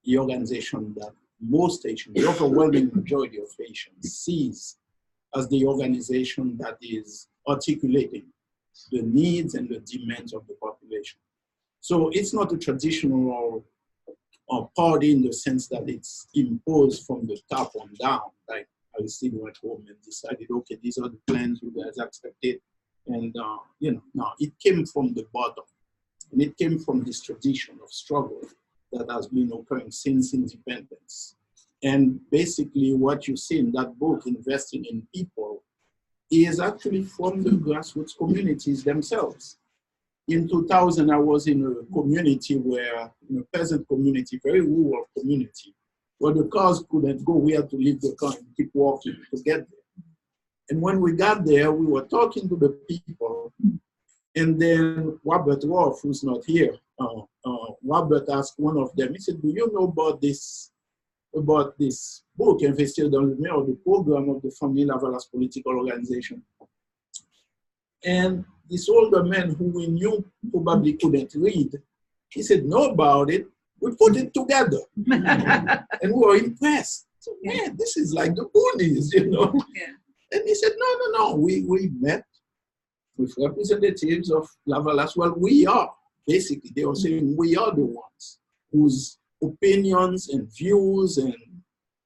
the organization that most Haitians, the overwhelming majority of Haitians, sees as the organization that is articulating the needs and the demands of the population. So it's not a traditional party in the sense that it's imposed from the top on down, like Aristide went home and decided, okay, these are the plans you guys accepted. And, you know, now it came from the bottom. And it came from this tradition of struggle that has been occurring since independence. And basically what you see in that book, Investing in People, is actually from the grassroots communities themselves. In 2000, I was in a community where, in a peasant community, very rural community, where the cars couldn't go. We had to leave the car and keep walking to get there. And when we got there, we were talking to the people. And then Robert Wolf, who's not here, Robert asked one of them, he said, do you know about this book, Investir dans le Meilleur, the program of the Famille Lavalas political organization? And this older man who we knew probably couldn't read, he said, know about it. We put it together. And we were impressed. So, man, this is like the Goonies, you know? Yeah. And he said, no. We met with representatives of Lavalas. Well, we are. Basically, they were saying we are the ones whose opinions and views and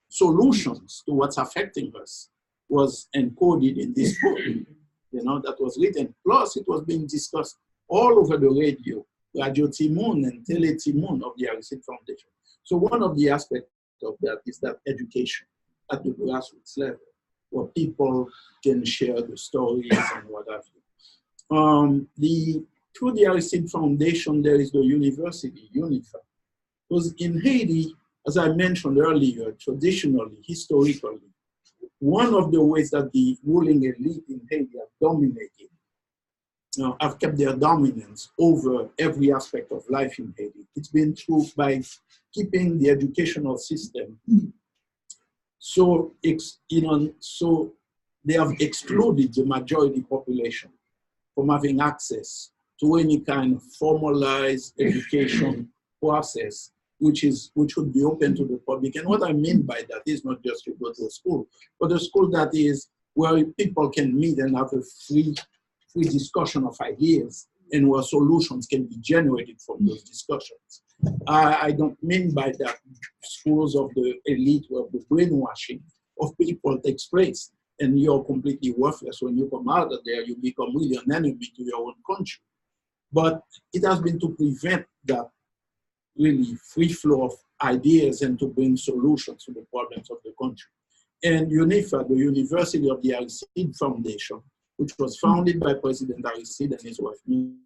solutions to what's affecting us was encoded in this book, you know, that was written. Plus, it was being discussed all over the radio, Radio Timon and Tele Timon of the Aristide Foundation. So one of the aspects of that is that education at the grassroots level, where people can share the stories and what have you. Through the Aristide Foundation, there is the university, UNIFA. Because in Haiti, as I mentioned earlier, traditionally, historically, one of the ways that the ruling elite in Haiti have dominated, have kept their dominance over every aspect of life in Haiti, it's been through by keeping the educational system. So they have excluded the majority population from having access to any kind of formalized education process, which would be open to the public. And what I mean by that is not just to go to a school, but a school that is where people can meet and have a free discussion of ideas and where solutions can be generated from those discussions. I don't mean by that schools of the elite where the brainwashing of people takes place and you're completely worthless. When you come out of there, you become really an enemy to your own country. But it has been to prevent that really free flow of ideas and to bring solutions to the problems of the country. And UNIFA, the University of the Aristide Foundation, which was founded by President Aristide and his wife, in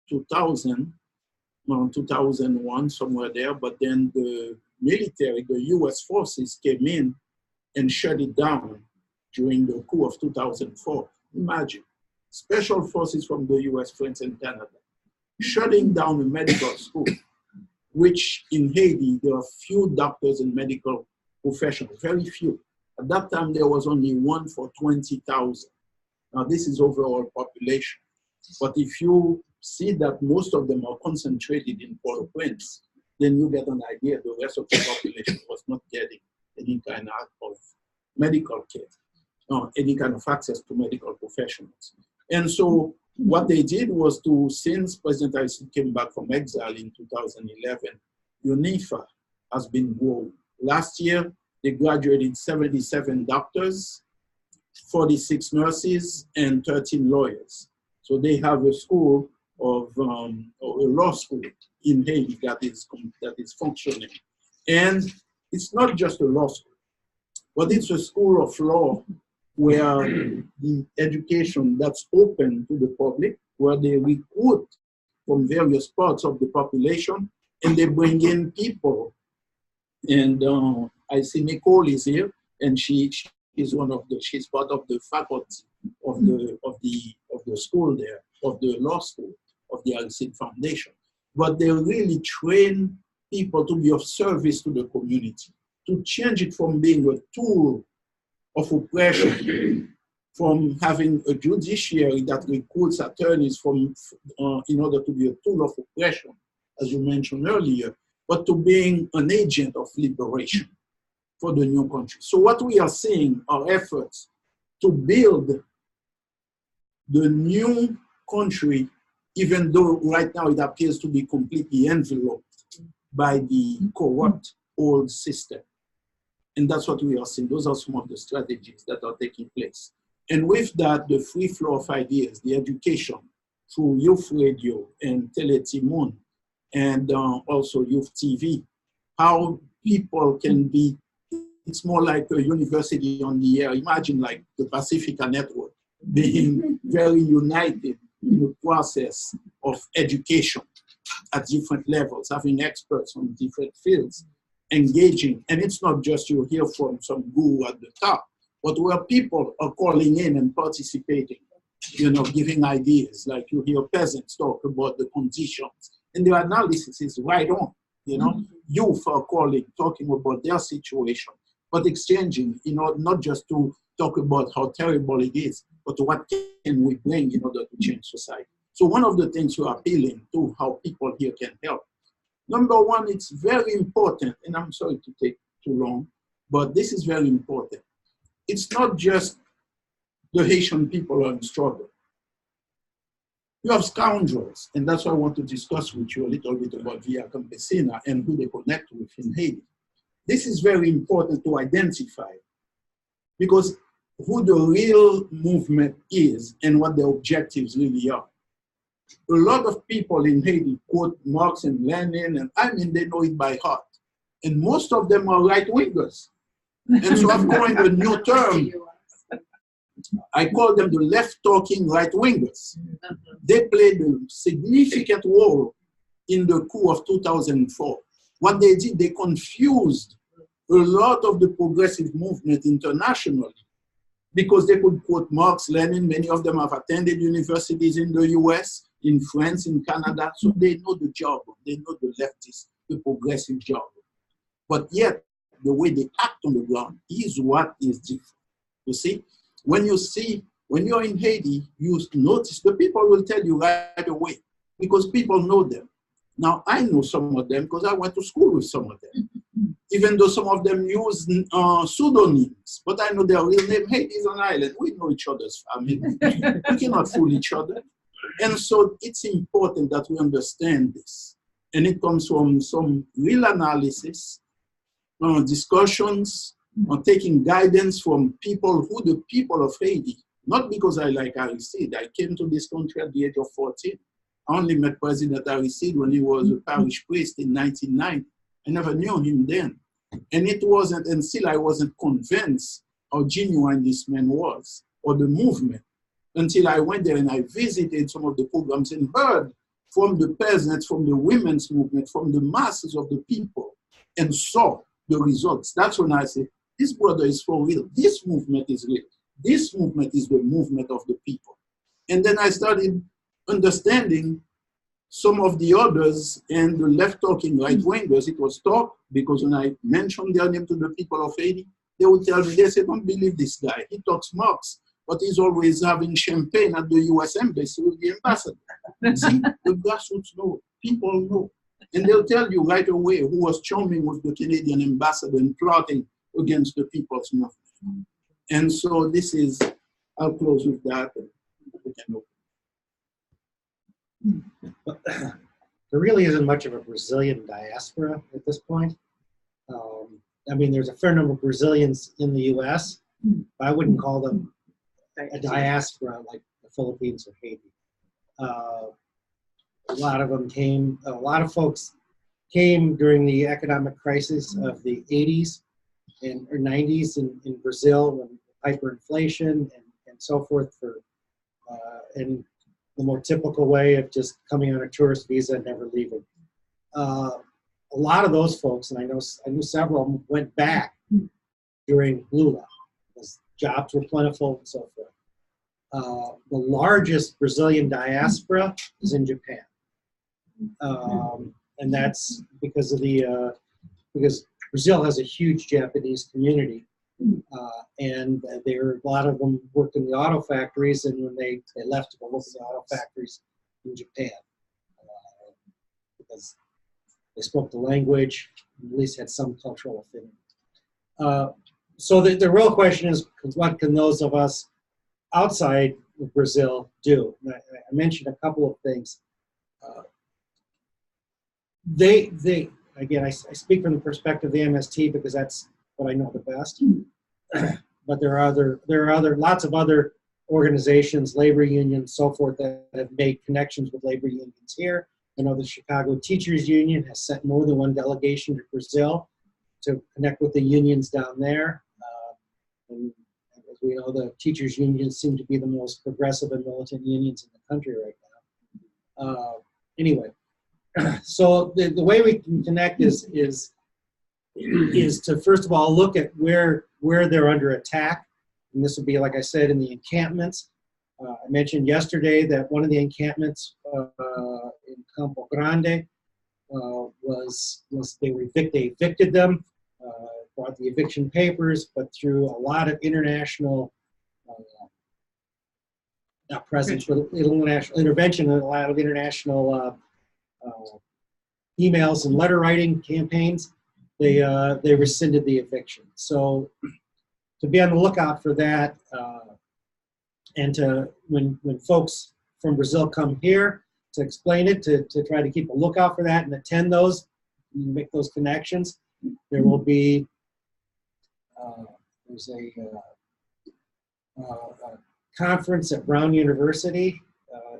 2001, somewhere there, but then the military, the US forces came in and shut it down during the coup of 2004. Imagine, special forces from the US, France, and Canada, shutting down a medical school, which in Haiti, there are few doctors in medical profession, very few. At that time, there was only one for 20,000. Now, this is overall population. But if you see that most of them are concentrated in Port-au-Prince, then you get an idea the rest of the population was not getting any kind of medical care, any kind of access to medical professionals. And so what they did was to, since President Aristide came back from exile in 2011, UNIFA has been growing. Last year, they graduated 77 doctors, 46 nurses, and 13 lawyers. So they have a school of a law school in Haiti that is functioning. And it's not just a law school, but it's a school of law where the education that's open to the public, where they recruit from various parts of the population, and they bring in people. And I see Nicole is here, and she's part of the faculty of the school there, of the law school of the Aristide Foundation. But they really train people to be of service to the community, to change it from being a tool of oppression, from having a judiciary that recruits attorneys in order to be a tool of oppression, as you mentioned earlier, but to being an agent of liberation for the new country. So what we are seeing are efforts to build the new country, even though right now it appears to be completely enveloped by the corrupt old system. And that's what we are seeing. Those are some of the strategies that are taking place. And with that, the free flow of ideas, the education through youth radio and Teletimun, and also youth TV, how people can be, it's more like a university on the air. Imagine like the Pacifica Network being very united in the process of education at different levels, having experts on different fields, engaging. And it's not just you hear from some guru at the top, but where people are calling in and participating, you know, giving ideas, like you hear peasants talk about the conditions, and their analysis is right on, you know. Youth are calling, talking about their situation, but exchanging, you know, not just to talk about how terrible it is, but what can we bring in order to change society. So one of the things we're appealing to how people here can help. Number one, it's very important, and I'm sorry to take too long, but this is very important. It's not just the Haitian people are in struggle. You have scoundrels, and that's why I want to discuss with you a little bit about Via Campesina and who they connect with in Haiti. This is very important to identify, because who the real movement is and what the objectives really are. A lot of people in Haiti quote Marx and Lenin, and I mean, they know it by heart. And most of them are right-wingers. And so I've coined a new term. I call them the left-talking right-wingers. They played a significant role in the coup of 2004. What they did, they confused a lot of the progressive movement internationally, because they could quote Marx, Lenin. Many of them have attended universities in the US, in France, in Canada, so they know the job. They know the leftist, the progressive job. But yet, the way they act on the ground is what is different. You see, when you're in Haiti, you notice the people will tell you right away, because people know them. Now, I know some of them because I went to school with some of them, even though some of them use pseudonyms, but I know their real name. Haiti is an island. We know each other's family. We cannot fool each other. And so it's important that we understand this. And it comes from some real analysis, discussions, taking guidance from people who the people of Haiti, not because I like Aristide. I came to this country at the age of 14. I only met President Aristide when he was a parish priest in 1990. I never knew him then. And it wasn't, and still I wasn't convinced how genuine this man was, or the movement, until I went there and I visited some of the programs and heard from the peasants, from the women's movement, from the masses of the people, and saw the results. That's when I said, this brother is for real. This movement is real. This movement is the movement of the people. And then I started understanding some of the others and the left-talking right-wingers. It was talk, because when I mentioned their name to the people of Haiti, they would tell me, they said, don't believe this guy. He talks Marx, but he's always having champagne at the US Embassy with the ambassador. See, the grassroots know, people know. And they'll tell you right away who was chuming with the Canadian ambassador and plotting against the people's movement. And so this is, I'll close with that. And we can open. There really isn't much of a Brazilian diaspora at this point. I mean, there's a fair number of Brazilians in the US, but I wouldn't call them a diaspora like the Philippines or Haiti. A lot of them came, a lot of folks came during the economic crisis of the 80s and or 90s in Brazil, when hyperinflation and so forth, and the more typical way of just coming on a tourist visa and never leaving. A lot of those folks, and I knew several of them, went back during Lula, because jobs were plentiful and so forth. The largest Brazilian diaspora is in Japan. And that's because of because Brazil has a huge Japanese community. And a lot of them worked in the auto factories, and when they left to go work in the auto factories in Japan, because they spoke the language, at least had some cultural affinity. So the real question is, what can those of us outside of Brazil do? And I mentioned a couple of things. Again, I speak from the perspective of the MST, because that's what I know the best. But there are lots of other organizations, labor unions, so forth, that have made connections with labor unions here. I know the Chicago Teachers Union has sent more than one delegation to Brazil to connect with the unions down there. And as we know, the teachers' unions seem to be the most progressive and militant unions in the country right now. Anyway, so the way we can connect is to, first of all, look at where they're under attack. And this would be, like I said, in the encampments. I mentioned yesterday that one of the encampments in Campo Grande they evicted them, brought the eviction papers, but through a lot of international not presence, but international intervention and a lot of international emails and letter writing campaigns, they rescinded the eviction. So to be on the lookout for that, and to when folks from Brazil come here to explain it, to try to keep a lookout for that and attend those, and make those connections. There will be there's a conference at Brown University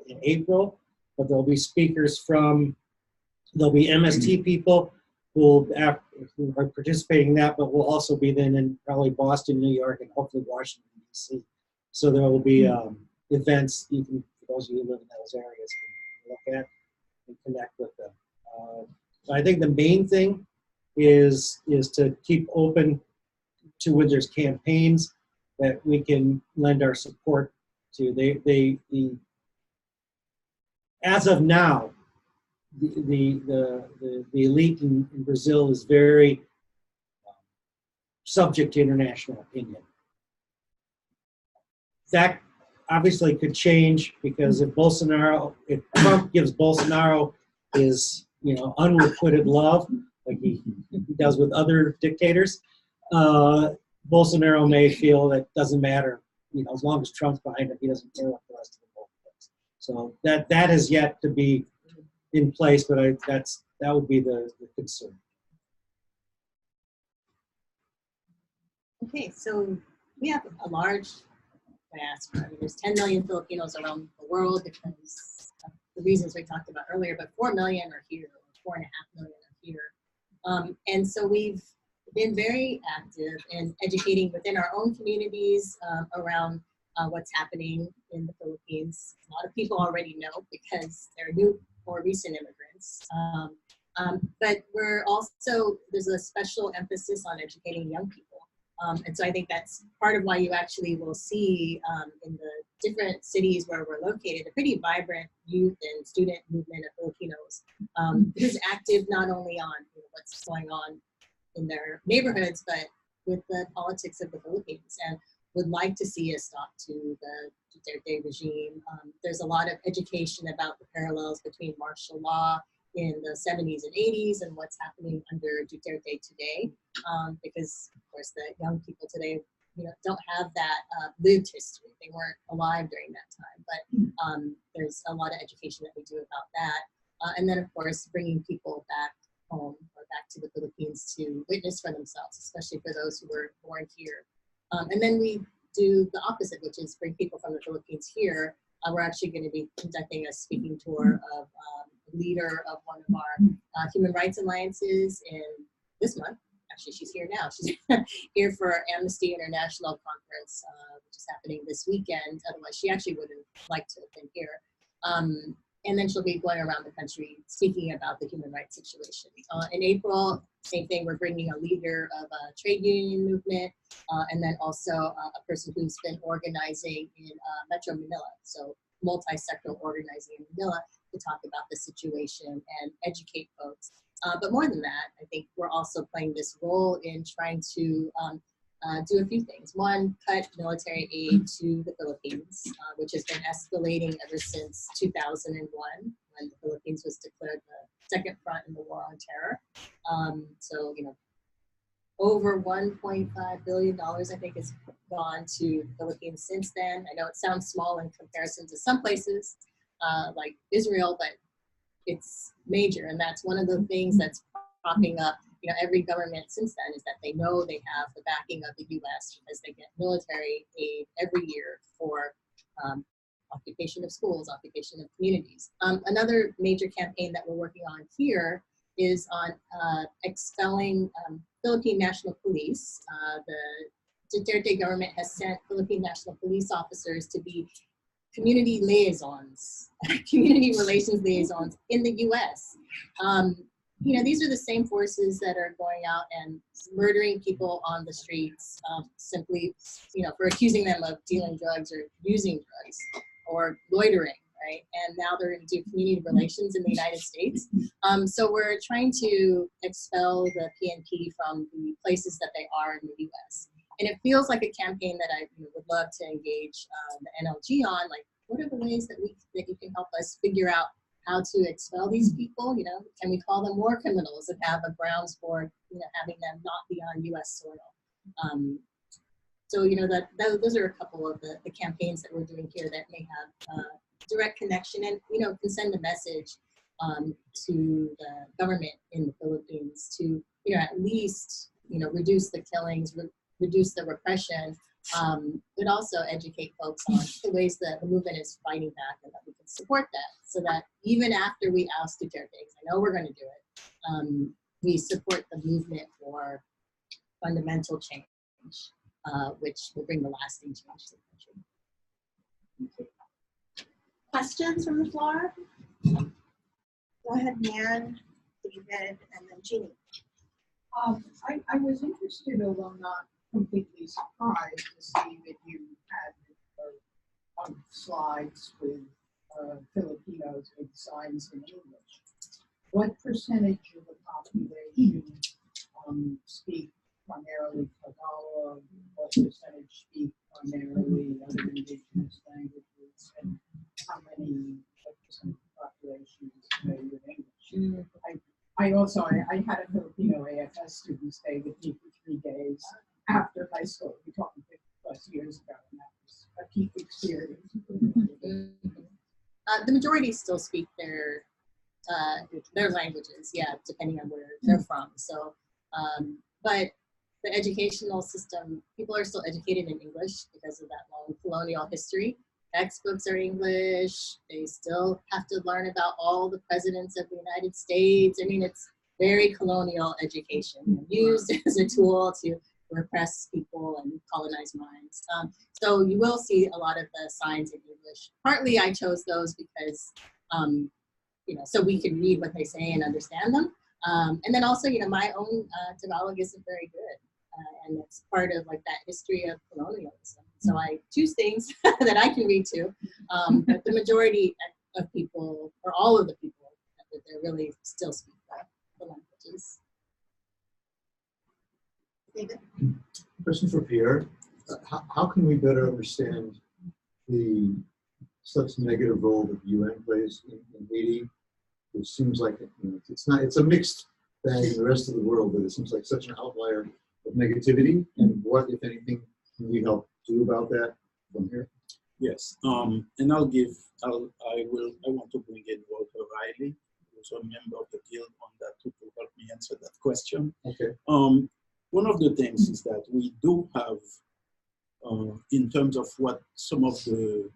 in April, but there'll be speakers there'll be MST people who are participating in that, but will also be then in probably Boston, New York, and hopefully Washington, D.C. So there will be events you can, for those of you who live in those areas, can look at and connect with them. So I think the main thing is to keep open to when there's campaigns that we can lend our support to. As of now, the elite in Brazil is very subject to international opinion. That obviously could change, because if Trump gives Bolsonaro his unrequited love, like he does with other dictators, Bolsonaro may feel that doesn't matter, as long as Trump's behind him, he doesn't care what the rest of the world does. So that has yet to be in place, but that would be the concern. Okay, so we have a large diaspora. I mean, there's 10 million Filipinos around the world because of the reasons we talked about earlier, but 4 million are here, or 4.5 million are here. And so we've been very active in educating within our own communities around what's happening in the Philippines. A lot of people already know because they're new or recent immigrants. But there's a special emphasis on educating young people. And so I think that's part of why you actually will see in the different cities where we're located a pretty vibrant youth and student movement of Filipinos who's active not only on what's going on in their neighborhoods, but with the politics of the Philippines, and would like to see a stop to the Duterte regime. There's a lot of education about the parallels between martial law in the 70s and 80s and what's happening under Duterte today, because of course the young people today don't have that lived history. They weren't alive during that time, but there's a lot of education that we do about that. And then of course bringing people back home or back to the Philippines to witness for themselves, especially for those who were born here. And then we do the opposite, which is bring people from the Philippines here. We're actually going to be conducting a speaking tour of the leader of one of our human rights alliances in this month. Actually, she's here now. She's here for our Amnesty International conference, which is happening this weekend. Otherwise, she actually wouldn't like to have been here. And then she'll be going around the country speaking about the human rights situation. In April, same thing, we're bringing a leader of a trade union movement, and then also a person who's been organizing in Metro Manila, so multi-sectoral organizing in Manila, to talk about the situation and educate folks. But more than that, I think we're also playing this role in trying to do a few things. One, cut military aid to the Philippines, which has been escalating ever since 2001, when the Philippines was declared the second front in the war on terror. So, over $1.5 billion, I think, has gone to the Philippines since then. I know it sounds small in comparison to some places like Israel, but it's major. And that's one of the things that's propping up you know, every government since then is that they know they have the backing of the U.S. because they get military aid every year for occupation of schools, occupation of communities. Another major campaign that we're working on here is on expelling Philippine National Police. The Duterte government has sent Philippine National Police officers to be community liaisons, community relations liaisons in the U.S. You know, these are the same forces that are going out and murdering people on the streets simply, you know, for accusing them of dealing drugs or using drugs or loitering, right? And now they're going to do community relations in the United States. So we're trying to expel the PNP from the places that they are in the U.S. And it feels like a campaign that I would love to engage the NLG on. Like, what are the ways that you can help us figure out how to expel these people? You know, can we call them war criminals and have a grounds for, you know, having them not be on U.S. soil? So, you know, those are a couple of the campaigns that we're doing here that may have direct connection and, you know, can send a message to the government in the Philippines to, you know, at least, you know, reduce the killings, reduce the repression, but also educate folks on the ways that the movement is fighting back and that we can support that so that even after we oust Duterte, because I know we're going to do it, we support the movement for fundamental change, which will bring the lasting change to the country. Questions from the floor? Go ahead, Nan, David, and then Jeannie. I was interested, although not completely surprised, to see that you had slides with Filipinos with signs in English. What percentage of the population speak primarily Tagalog? What percentage speak primarily other indigenous languages? And how many percent of the population is familiar with English? I also had a Filipino AFS student stay with me for 3 days after high school. We're talking 50+ years ago, and that was a peak experience. The majority still speak their languages, yeah, depending on where they're from. So, but the educational system, people are still educated in English because of that long colonial history. Textbooks are English. They still have to learn about all the presidents of the United States. I mean, it's very colonial education used as a tool to repress people and colonize minds. So you will see a lot of the signs in English. Partly I chose those because, you know, so we can read what they say and understand them. And then also, you know, my own Tagalog isn't very good. And it's part of like that history of colonialism. So I choose things that I can read too. But the majority of people, or all of the people, that they really still speak the languages. David? Question for Pierre. How can we better understand the such negative role that the UN plays in Haiti? It seems like it's a mixed bag in the rest of the world, but it seems like such an outlier of negativity. And what, if anything, can we help do about that from here? Yes, and I want to bring in Walter Riley, who's a member of the guild on that to help me answer that question. Okay. One of the things is that we do have, in terms of what some of the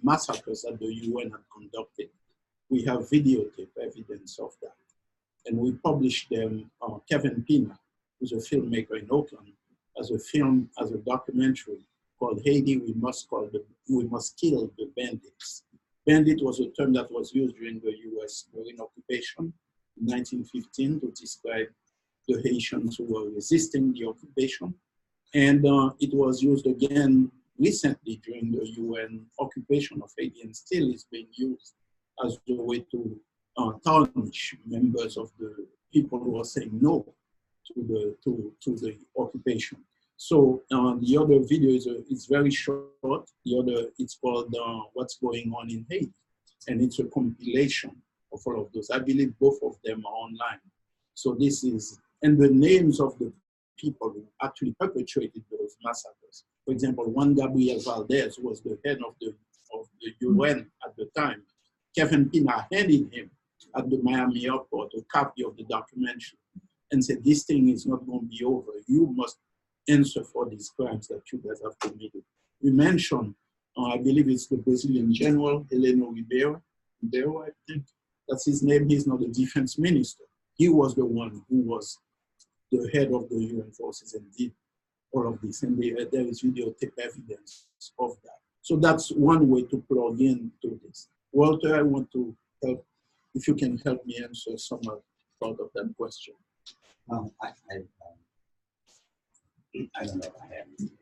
massacres that the UN had conducted, we have videotape evidence of that. And we published them, Kevin Pina, who's a filmmaker in Oakland, as a documentary called Haiti, We Must Kill the Bandits. Bandit was a term that was used during the US Marine occupation in 1915 to describe the Haitians who were resisting the occupation. And it was used again recently during the UN occupation of Haiti, and still is being used as a way to tarnish members of the people who are saying no to the occupation. So the other video is very short. It's called What's Going On in Haiti, and it's a compilation of all of those. I believe both of them are online. So this is, and the names of the people who actually perpetrated those massacres. For example, Juan Gabriel Valdez was the head of the UN at the time. Kevin Pina handed him at the Miami airport a copy of the documentary and said, this thing is not going to be over. You must answer for these crimes that you guys have committed. We mentioned, I believe it's the Brazilian general, Heleno Ribeiro, I think that's his name. He's not the defense minister. He was the one who was the head of the UN forces and did all of this. And there is videotape evidence of that. So that's one way to plug into this. Walter, I want to help, if you can help me answer some part of that question. I don't know if I have it.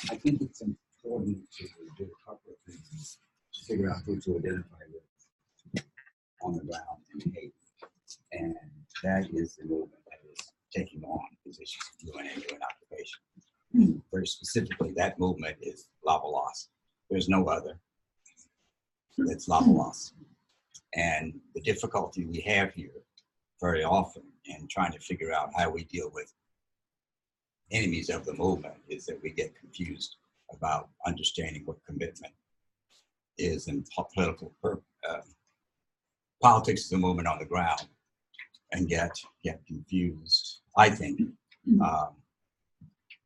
I think it's important to do a couple of things to figure out who to identify with on the ground in Haiti. And that is the movement that is taking on positions of UN and UN occupation. Very specifically, that movement is LaBossiere. There's no other. It's LaBossiere. And the difficulty we have here very often in trying to figure out how we deal with enemies of the movement is that we get confused about understanding what commitment is in politics is a movement on the ground and get confused, I think,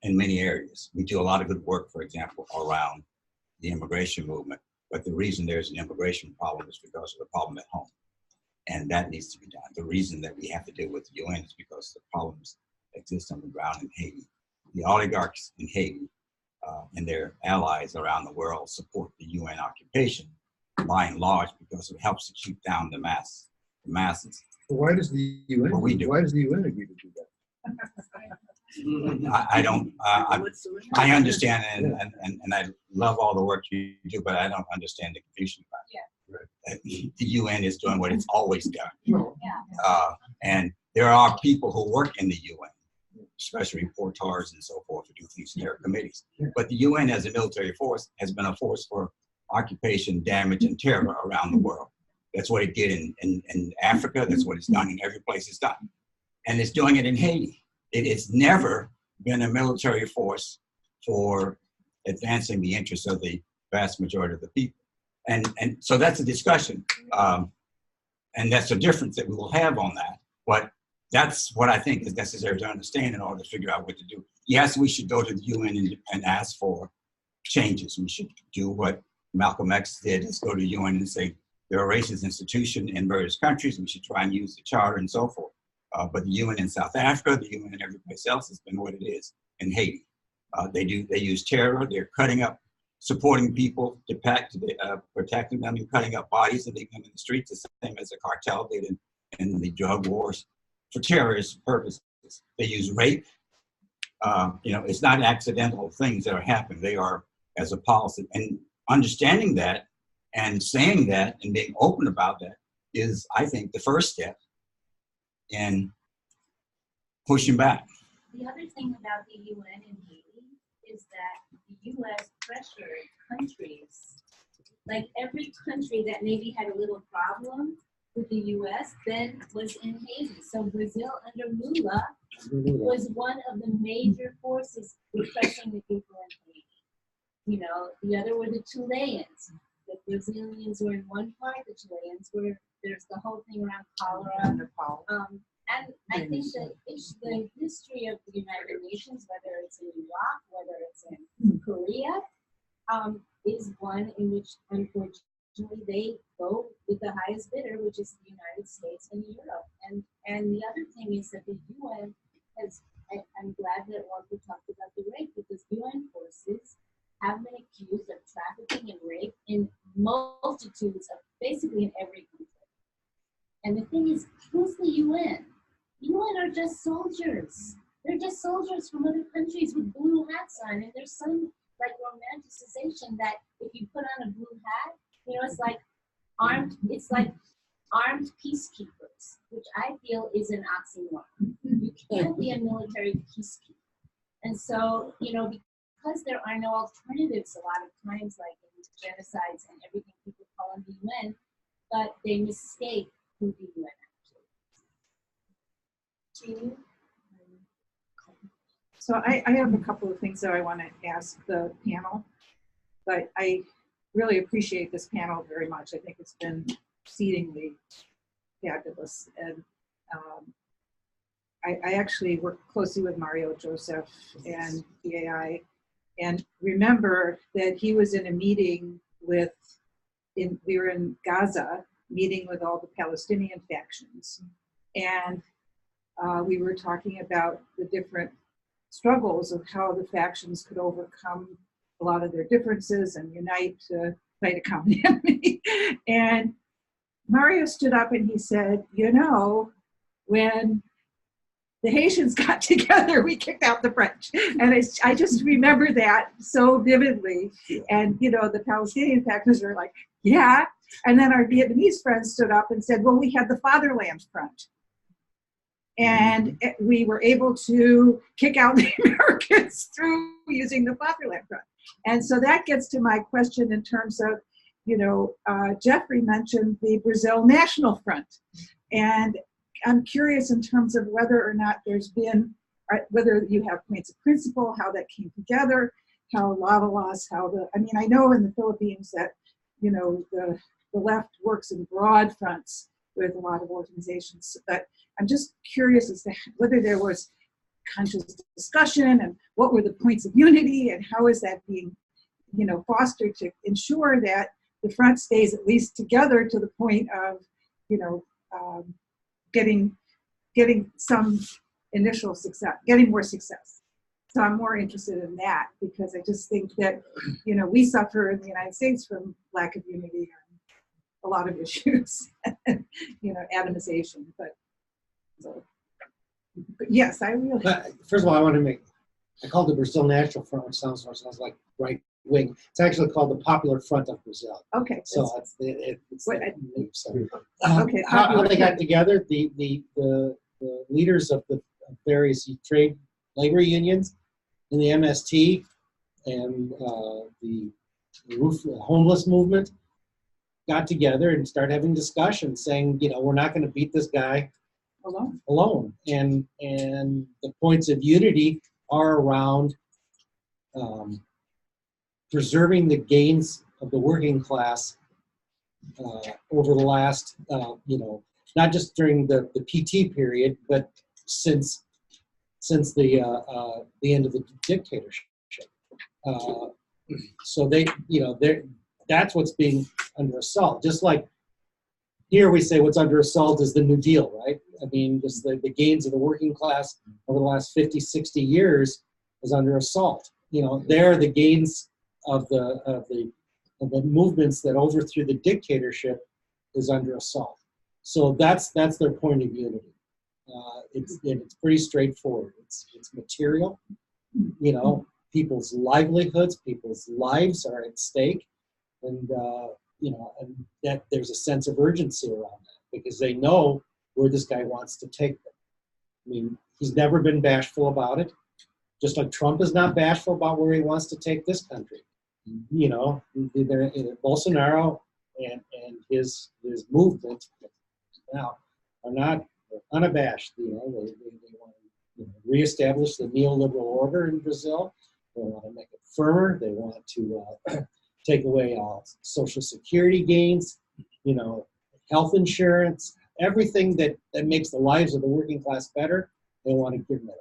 in many areas. We do a lot of good work, for example, around the immigration movement, but the reason there's an immigration problem is because of the problem at home. And that needs to be done. The reason that we have to deal with the UN is because the problems exist on the ground in Haiti. The oligarchs in Haiti and their allies around the world support the UN occupation by and large because it helps to keep down the masses. Why does the UN? What we do. Why does the UN agree to do that? I don't. I understand and I love all the work you do, but I don't understand the confusion about it. The UN is doing what it's always done, and there are people who work in the UN, especially reporters and so forth, who do things in their committees. But the UN as a military force has been a force for occupation, damage, and terror around the world. That's what it did in Africa. That's what it's done in every place it's done. And it's doing it in Haiti. It has never been a military force for advancing the interests of the vast majority of the people. And so that's a discussion. And that's a difference that we will have on that. But that's what I think is necessary to understand in order to figure out what to do. Yes, we should go to the UN and ask for changes. We should do what Malcolm X did, is go to the UN and say, there are racist institutions in various countries. We should try and use the charter and so forth. But the UN in South Africa, the UN in every place else has been what it is in Haiti. They use terror. They're cutting up, supporting people, protecting them and cutting up bodies and leaving them in the streets, the same as the cartel did in the drug wars for terrorist purposes. They use rape. It's not accidental things that are happening. They are as a policy. And understanding that and saying that and being open about that is, I think, the first step in pushing back. The other thing about the UN in Haiti is that the US pressured countries, like every country that maybe had a little problem with the US then was in Haiti. So Brazil under Lula was one of the major forces repressing the people in Haiti. The other were the Chileans. The Brazilians were in one part, the Chileans were, there's the whole thing around cholera. And I think that it's the history of the United Nations, whether it's in Iraq, whether it's in Korea, is one in which, unfortunately, they go with the highest bidder, which is the United States and Europe. And the other thing is that the UN has, I'm glad that Walter talked about the rape, because UN forces have been accused of trafficking and rape in multitudes of, basically in every country. And the thing is, who's the UN? UN are just soldiers. They're just soldiers from other countries with blue hats on. And there's some like romanticization that if you put on a blue hat, it's like armed peacekeepers, which I feel is an oxymoron. You can't be a military peacekeeper. And so, because there are no alternatives a lot of times, like in genocides and everything, people call on the UN, but they mistake who the UN actually is. So I have a couple of things that I want to ask the panel, but I really appreciate this panel very much. I think it's been exceedingly fabulous. And I actually work closely with Mario Joseph and PAI, and remember that he was in a meeting we were in Gaza, meeting with all the Palestinian factions. And we were talking about the different struggles of how the factions could overcome a lot of their differences and unite to fight a common enemy. And Mario stood up and he said, you know, when the Haitians got together, we kicked out the French. And I just remember that so vividly. And, you know, the Palestinian factors are like, yeah. And then our Vietnamese friends stood up and said, well, we had the Fatherland Front. And we were able to kick out the Americans through using the Fatherland Front. And so that gets to my question in terms of, you know, Jeffrey mentioned the Brazil National Front. And I'm curious in terms of whether or not there's been, whether you have points of principle, how that came together, how Lavalas, I mean, I know in the Philippines that, you know, the left works in broad fronts with a lot of organizations, but I'm just curious as to whether there was conscious discussion and what were the points of unity and how is that being, you know, fostered to ensure that the front stays at least together to the point of, you know, getting some initial success, getting more success. So I'm more interested in that because I just think that, you know, we suffer in the United States from lack of unity on a lot of issues, you know, atomization. But yes, I really. First of all, I called the Brazil National Front, which sounds like right wing. It's actually called the Popular Front of Brazil. Okay. So okay. How they got together? The leaders of the various trade labor unions in the MST and the homeless movement got together and started having discussions, saying, you know, we're not going to beat this guy alone. And the points of unity are around preserving the gains of the working class over the last, you know, not just during the PT period, but since the end of the dictatorship. So they, you know, that's what's being under assault. Just like here we say what's under assault is the New Deal, right? I mean, just the gains of the working class over the last 50, 60 years is under assault. You know, they're the gains of the movements that overthrew the dictatorship is under assault. So that's their point of unity. It's pretty straightforward. It's material. You know, people's livelihoods, people's lives are at stake, and you know, and that there's a sense of urgency around that because they know where this guy wants to take them. I mean, he's never been bashful about it, just like Trump is not bashful about where he wants to take this country. You know, Bolsonaro and his movement now are not unabashed. You know, they want to reestablish the neoliberal order in Brazil. They want to make it firmer. They want to take away all social security gains, you know, health insurance, everything that makes the lives of the working class better. They want to get rid of,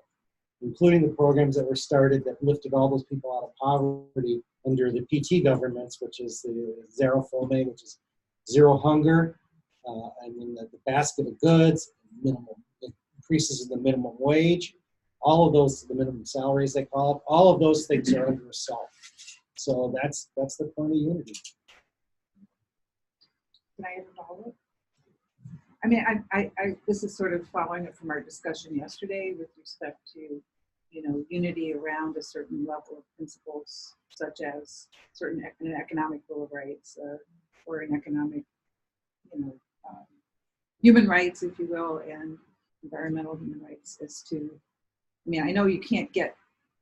including the programs that were started that lifted all those people out of poverty under the PT governments, which is the Zero Fome, which is zero hunger, and then the basket of goods, minimum increases in the minimum wage, all of those, the minimum salaries they call it, all of those things are under assault. So that's the point of unity. Can I follow it? I mean, I this is sort of following up from our discussion yesterday with respect to, you know, unity around a certain level of principles, such as an economic bill of rights or an economic, you know, human rights, if you will, and environmental human rights. As to, I mean, I know you can't get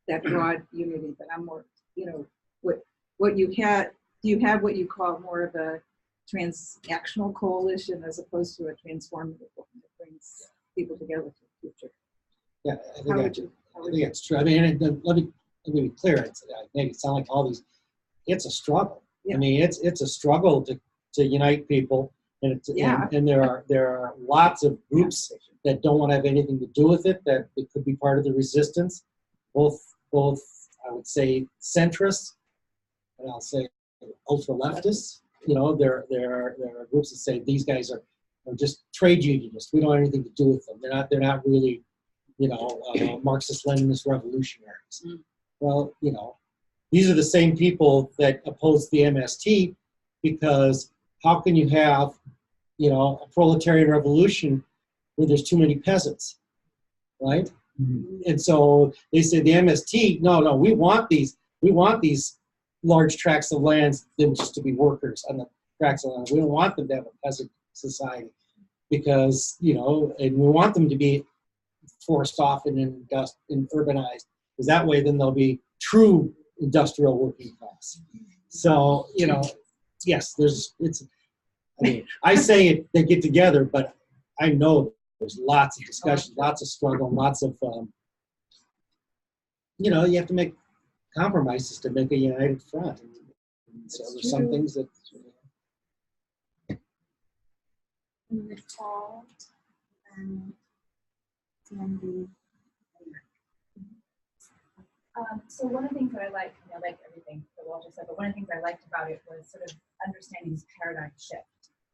that broad unity, but I'm more, you know, what you had. Do you have what you call more of a transactional coalition as opposed to a transformative one that brings people together for the future? Yeah, I think it's true. I mean, let me be clear. It may sound like all these. It's a struggle. I mean, it's a struggle to unite people, and it's, and there are lots of groups that don't want to have anything to do with it, that it could be part of the resistance, both I would say centrists, and I'll say ultra leftists. You know, there are groups that say these guys are just trade unionists. We don't have anything to do with them. They're not really, you know, Marxist-Leninist revolutionaries. Well, you know, these are the same people that oppose the MST, because how can you have, you know, a proletarian revolution where there's too many peasants, right? And so they say the MST, no, we want these large tracts of land them just to be workers on the tracts of land. We don't want them to have a peasant society, because, you know, and we want them to be forced off and urbanized, because that way then they'll be true industrial working class. So, you know, yes, I mean, I say they get together, but I know there's lots of discussion, lots of struggle, lots of, you know, you have to make compromises to make a united front. And so there's some things that. Nepal and CND. So one of the things that I like, I like everything that Walter said, but one of the things I liked about it was sort of understanding this paradigm shift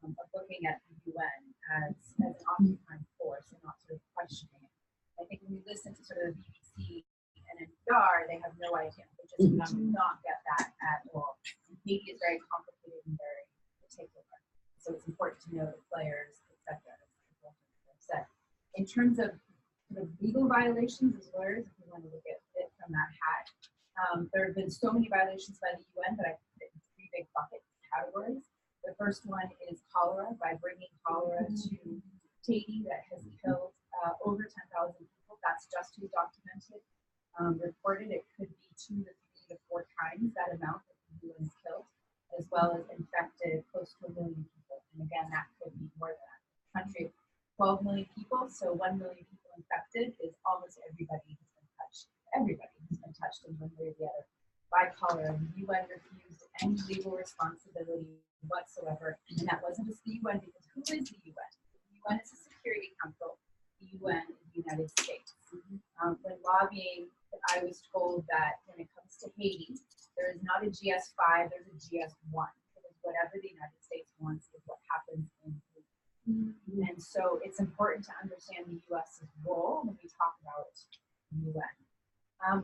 of looking at the UN as an occupying force and not sort of questioning it. I think when we listen to sort of the BBC and NPR, they have no idea. They just do not get that at all. And Haiti is very complicated and very particular. So it's important to know the players, et cetera, as Walter said. In terms of sort of legal violations as lawyers, if we want to look at it from that hat, there have been so many violations by the UN that I put it in three big bucket categories. The first one is cholera, by bringing cholera to Haiti, that has killed over 10,000 people. That's just who's documented. Reported, it could be 2 to 3 to 4 times that amount that the UN has killed, as well as infected close to 1 million people. And again, that could be more than that. Country, 12 million people, so 1 million people infected is almost everybody has been touched. Everybody has been touched in one way or the other by cholera. The UN refused any legal responsibility whatsoever, and that wasn't just the UN, because who is the UN? The UN is a Security Council. The UN is the United States. When lobbying, I was told that when it comes to Haiti, there is not a GS5, there's a GS1. Because whatever the United States wants is what happens in Haiti. And so it's important to understand the US's role when we talk about the UN.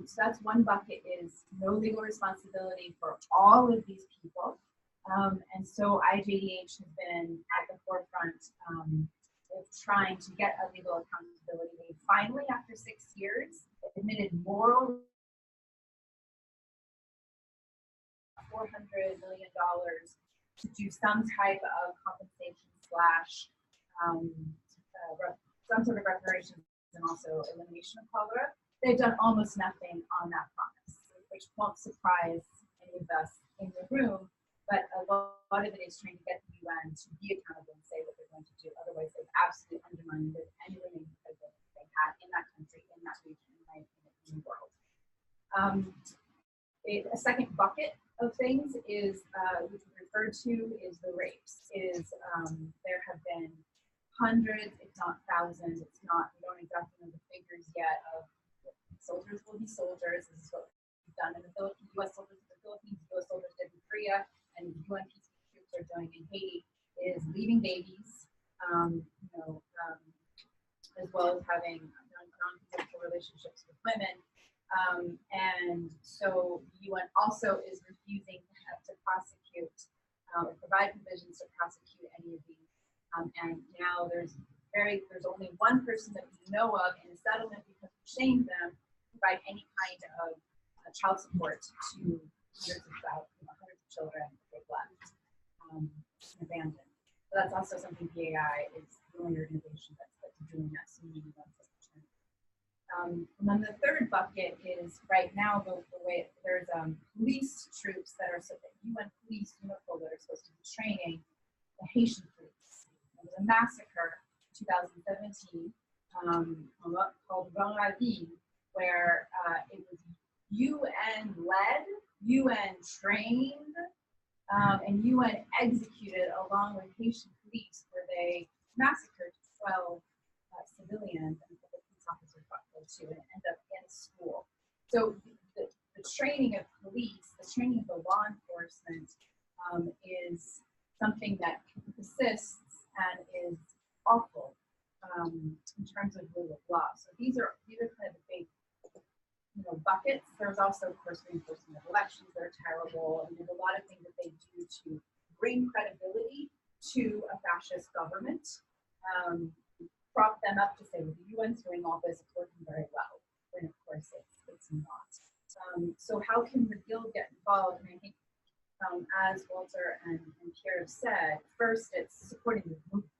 So that's one bucket, is no legal responsibility for all of these people. And so IJDH has been at the forefront of trying to get a legal accountability. They finally, after 6 years, admitted moral $400 million to do some type of compensation slash some sort of reparations, and also elimination of cholera. They've done almost nothing on that promise, which won't surprise any of us in the room, but a lot of it is trying to get the UN to be accountable and say what they're going to do. Otherwise, they've absolutely undermined any living president they had in that country, in that region, in the world. A second bucket of things is, which we referred to, is the rapes. There have been hundreds, if not thousands, we don't exactly know the figures yet, of soldiers will be soldiers. This is what we've done in the Philippines, U.S. soldiers in the Philippines, U.S. soldiers did in Korea, and the UN peacekeeping troops are doing in Haiti, is leaving babies, as well as having non-consensual relationships with women. And so the UN also is refusing to prosecute, provide provisions to prosecute any of these. And now there's only one person that we know of in a settlement, because we shamed them, to provide any kind of child support to hundreds of children that they've left abandoned. So that's also something PAI is the only organization that's doing that. So we need one such. And then the third bucket is, right now, the way there's police troops that are UN police uniform that are supposed to be training the Haitian police. There was a massacre in 2017 called Rhonda, where it was UN-led, UN-trained and UN executed along with Haitian police, where they massacred 12 civilians and the police officers got killed too, and ended up in school. So the training of police, the training of the law enforcement is something that persists and is awful in terms of rule of law. So these are kind of the big buckets. There's also, of course, reinforcement of elections that are terrible, and there's a lot of things that they do to bring credibility to a fascist government, prop them up to say, well, the UN's doing all this, it's working very well, when of course it's not. So how can the Guild get involved? And I think, as Walter and Pierre have said, first it's supporting the movement,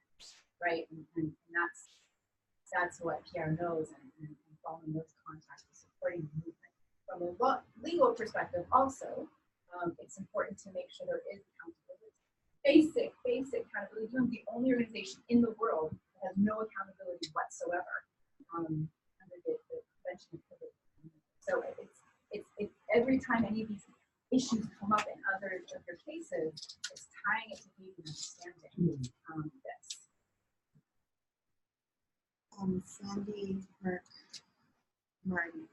right? And that's what Pierre knows, and following those contacts is supporting the movement. From a legal perspective also, it's important to make sure there is accountability. Basic accountability. UN is the only organization in the world that has no accountability whatsoever under the Convention of Privilege. So it's every time any of these issues come up in other cases, it's tying it to being understanding this. Sandy, Mark, Martin.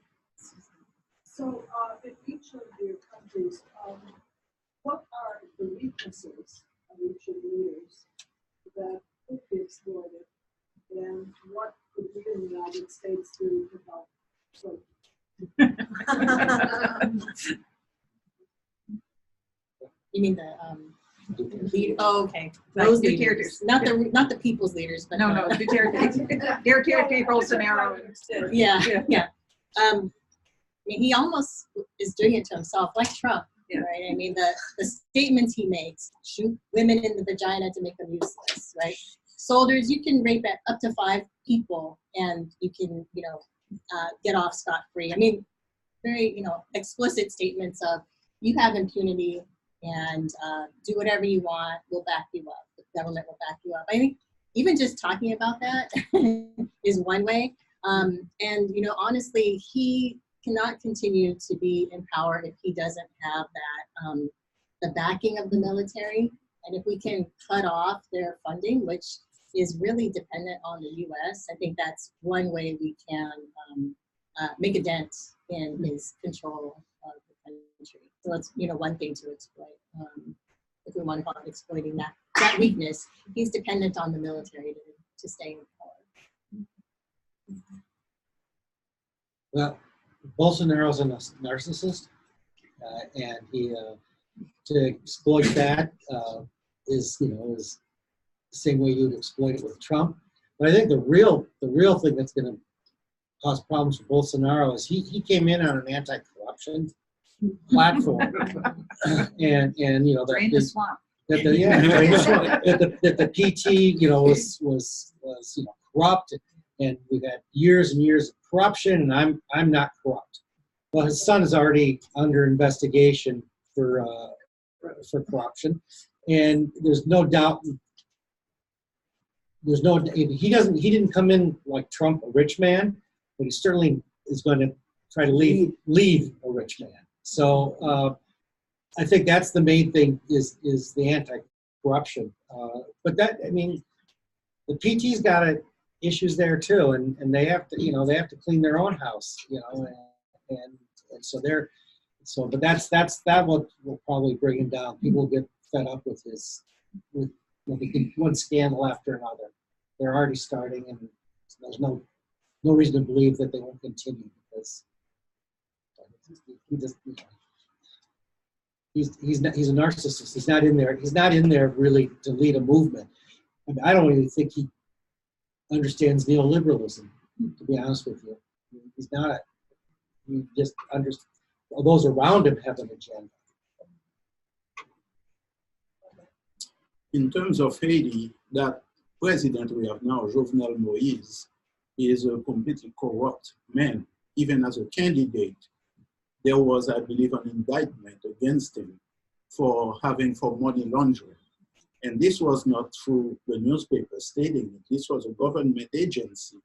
So in each of your countries, what are the weaknesses of each of the leaders that could be exploited, and what could we in the United States do to help? So, you mean the leader? Oh, okay. Those leaders, not the people's leaders, but no, Pierre, Bolsonaro. Yeah. He almost is doing it to himself, like Trump. Yeah. Right? I mean, the statements he makes: shoot women in the vagina to make them useless. Right? Soldiers, you can rape up to 5 people, and you can, get off scot-free. I mean, very, explicit statements of you have impunity and do whatever you want. We'll back you up. The government will back you up. I think even just talking about that is one way. And honestly, he cannot continue to be in power if he doesn't have that the backing of the military. And if we can cut off their funding, which is really dependent on the U.S., I think that's one way we can make a dent in his control of the country. So that's one thing to exploit. If we want to call it exploiting that weakness, he's dependent on the military to stay in power. Well, Bolsonaro's a narcissist, and he to exploit that is the same way you'd exploit it with Trump. But I think the real thing that's going to cause problems for Bolsonaro is he came in on an anti-corruption platform, and Drain the swamp. That the PT was corrupt, and we've had years and years of corruption, and I'm not corrupt. Well, his son is already under investigation for corruption, and there's no doubt. He didn't come in like Trump, a rich man, but he certainly is going to try to leave a rich man. So I think that's the main thing is the anti-corruption. But the PT's got issues there too, and they have to clean their own house, and but that will probably bring him down. People get fed up with one scandal after another. They're already starting, and there's no reason to believe that they won't continue because he's a narcissist. He's not in there. He's not in there really to lead a movement. I don't even think he understands neoliberalism, to be honest with you. He's not. He just understands. Those around him have an agenda. In terms of Haiti, that president we have now, Jovenel Moïse, is a completely corrupt man. Even as a candidate, there was, I believe, an indictment against him for money laundering. And this was not through the newspaper stating it. This was a government agency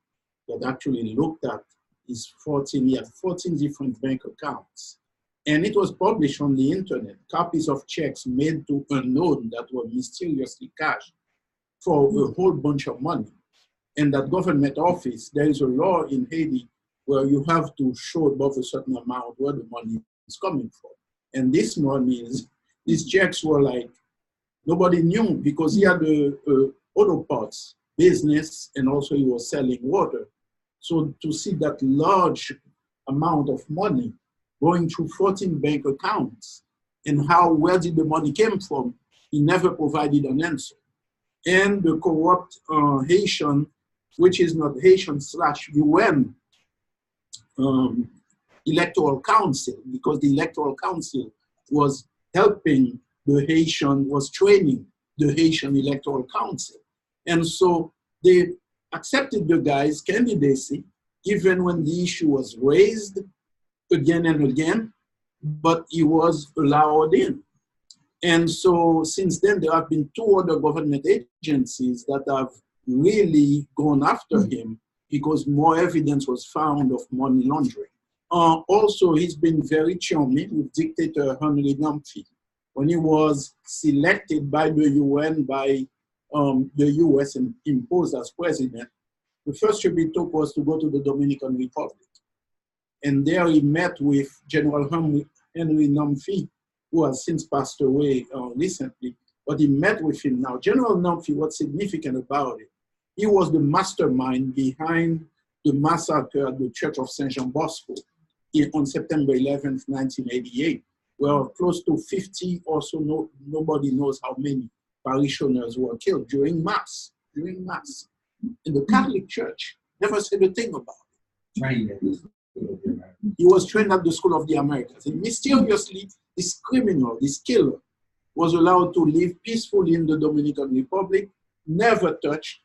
that actually looked at his 14 different bank accounts And it was published on the internet, copies of checks made to unknown that were mysteriously cashed for a whole bunch of money. And that government office, there is a law in Haiti where you have to show above a certain amount where the money is coming from. And this money is, these checks were like, nobody knew because he had a auto parts business and also he was selling water. So to see that large amount of money going through 14 bank accounts and where did the money came from, he never provided an answer. And the corrupt Haitian, which is not Haitian/UN electoral council, because the electoral council was helping the Haitian, was training the Haitian electoral council. And so they accepted the guy's candidacy, even when the issue was raised again and again, but he was allowed in. And so since then, there have been 2 other government agencies that have really gone after him because more evidence was found of money laundering. Also, he's been very charming with dictator Henry Namfi. When he was selected by the UN, by the US and imposed as president, the first trip he took was to go to the Dominican Republic. And there he met with General Henry Namfi, who has since passed away recently, but he met with him now. General Namfi, what's significant about it, he was the mastermind behind the massacre at the Church of Saint Jean Bosco on September 11th, 1988, where close to 50 or so, nobody knows how many parishioners were killed during Mass. And the Catholic Church never said a thing about it. He was trained at the School of the Americas. And mysteriously, this criminal, this killer, was allowed to live peacefully in the Dominican Republic, never touched,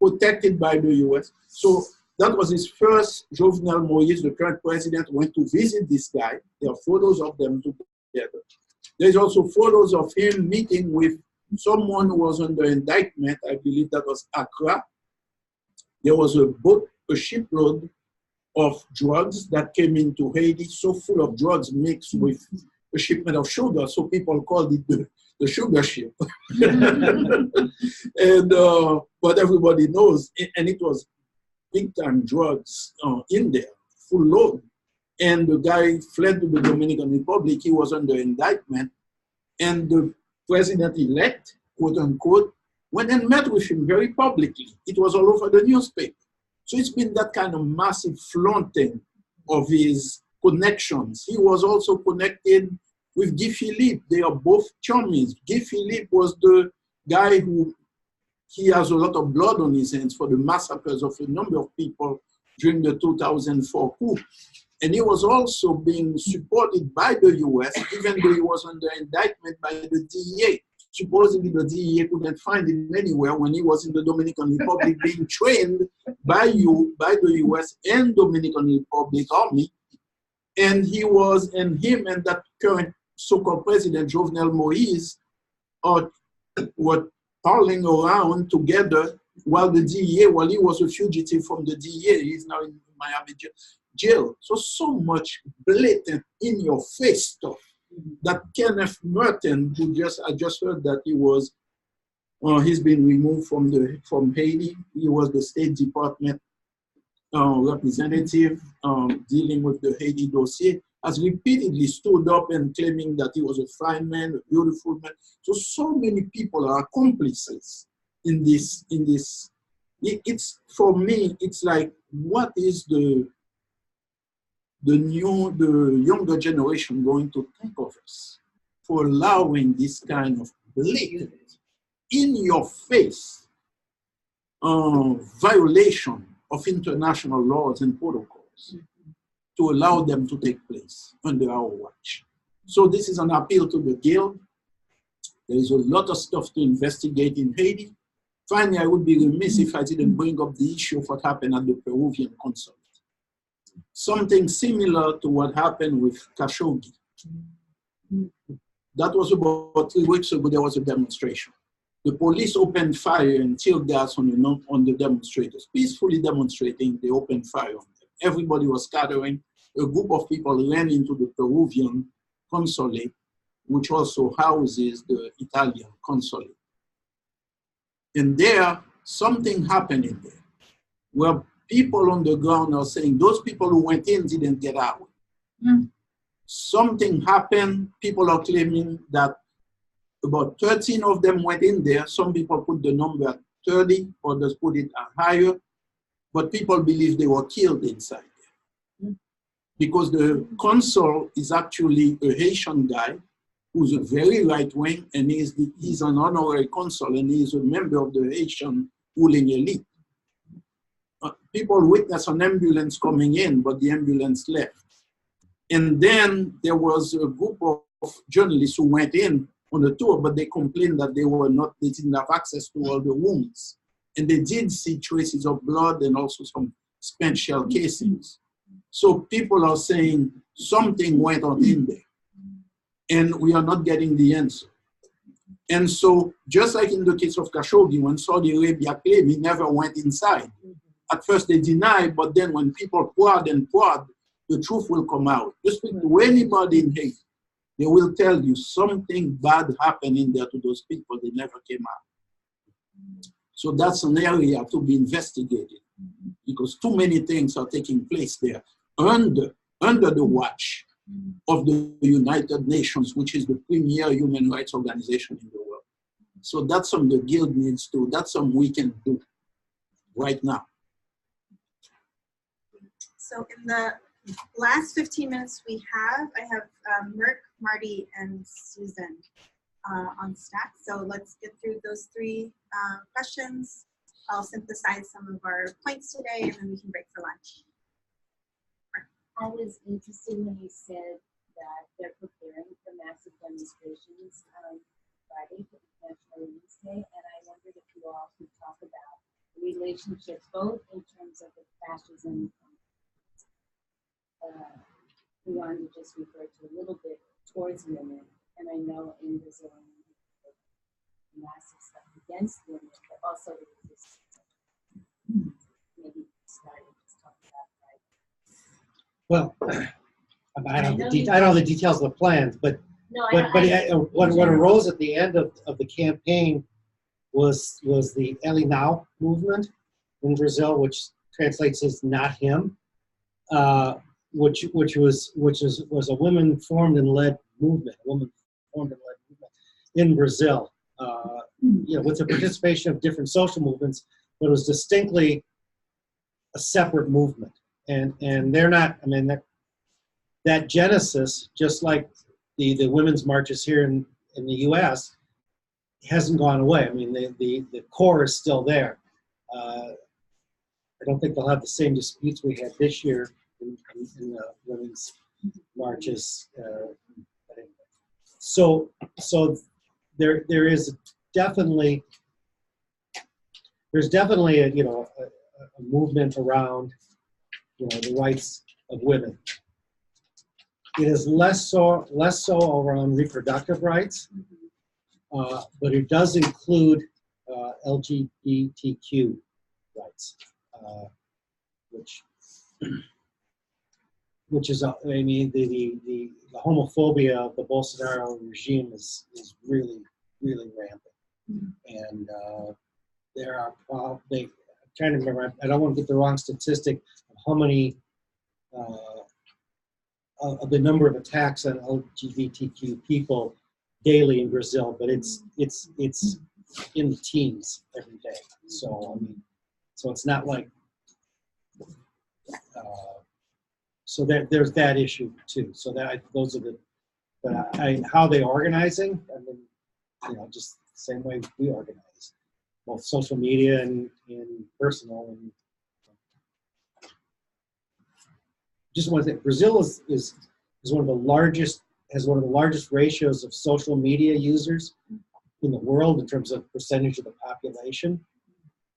protected by the US. So that was his first. Jovenel Moïse, the current president, went to visit this guy. There are photos of them together. There's also photos of him meeting with someone who was under indictment. I believe that was Accra. There was a boat, a shipload of drugs that came into Haiti, so full of drugs mixed with a shipment of sugar, so people called it the sugar ship. And but everybody knows, and it was big time drugs in there, full load. And the guy fled to the Dominican Republic. He was under indictment, and the president-elect, quote unquote, went and met with him very publicly. It was all over the newspaper. So it's been that kind of massive flaunting of his connections. He was also connected with Guy Philippe. They are both chummies. Guy Philippe was the guy who, he has a lot of blood on his hands for the massacres of a number of people during the 2004 coup. And he was also being supported by the US, even though he was under indictment by the DEA. Supposedly the DEA couldn't find him anywhere when he was in the Dominican Republic being trained by the US and Dominican Republic Army. And him and that current so-called president, Jovenel Moïse, were prowling around together while the DEA, while he was a fugitive from the DEA, he's now in Miami jail. So much blatant, in-your-face stuff. That Kenneth Merton, I just heard that he's been removed from Haiti. He was the State Department representative dealing with the Haiti dossier, has repeatedly stood up and claiming that he was a fine man, a beautiful man. So many people are accomplices in this. It's, for me, it's like, what is the younger generation going to think of us for allowing this kind of blatant, in-your-face violation of international laws and protocols to allow them to take place under our watch? So this is an appeal to the Guild. There is a lot of stuff to investigate in Haiti. Finally, I would be remiss if I didn't bring up the issue of what happened at the Peruvian consulate. Something similar to what happened with Khashoggi. That was about 3 weeks ago. There was a demonstration. The police opened fire and tear gas on the demonstrators. Peacefully demonstrating, they opened fire on them. Everybody was scattering. A group of people ran into the Peruvian consulate, which also houses the Italian consulate. And there, something happened in there, where people on the ground are saying those people who went in didn't get out. Mm. Something happened. People are claiming that about 13 of them went in there. Some people put the number at 30, others put it at higher, but people believe they were killed inside there. Mm. Because the consul is actually a Haitian guy who's a very right-wing, and he's an honorary consul, and he's a member of the Haitian ruling elite. People witnessed an ambulance coming in, but the ambulance left. And then there was a group of journalists who went in on the tour, but they complained that they didn't have access to all the wounds. And they did see traces of blood and also some spent shell casings. So people are saying something went on in there, and we are not getting the answer. And so, just like in the case of Khashoggi, when Saudi Arabia claimed he never went inside, at first they denied, but then when people poured and poured, the truth will come out. You speak to anybody in Haiti, they will tell you something bad happened in there to those people, they never came out. So that's an area to be investigated, because too many things are taking place there under the watch of the United Nations, which is the premier human rights organization in the world. So that's something the Guild needs to, that's something we can do right now. So in the last 15 minutes I have Merck, Marty, and Susan on stack. So let's get through those three questions. I'll synthesize some of our points today, and then we can break for lunch. I was interested when you said that they're preparing for massive demonstrations Friday for National Women's Day, and I wondered if you all could talk about the relationships, both in terms of the fascism Rhonda just referred to a little bit towards women, and I know in Brazil massive stuff against women, but also the resistance. Maybe starting to talk about that. Well, I don't know the details of the plans, but no, what arose at the end of the campaign was the Ele Now movement in Brazil, which translates as "not him." Which was a women formed and led movement, in Brazil. With the participation of different social movements, but it was distinctly a separate movement. And they're not. I mean, that genesis, just like the women's marches here in the U.S., hasn't gone away. I mean, the core is still there. I don't think they'll have the same disputes we had this year in the women's marches. So there is definitely a movement around the rights of women. It is less so around reproductive rights, but it does include LGBTQ rights, which is, I mean, the homophobia of the Bolsonaro regime is really, really rampant. And there are, I'm trying to remember, I don't want to get the wrong statistic of how many, of the number of attacks on LGBTQ people daily in Brazil, but it's in the teens every day. So, I mean, so it's not like, so there's that issue too. So those are the, but how they organizing? I mean, just the same way we organize, both social media and personal. And just one thing, Brazil is one of the largest, has one of the largest ratios of social media users in the world in terms of percentage of the population,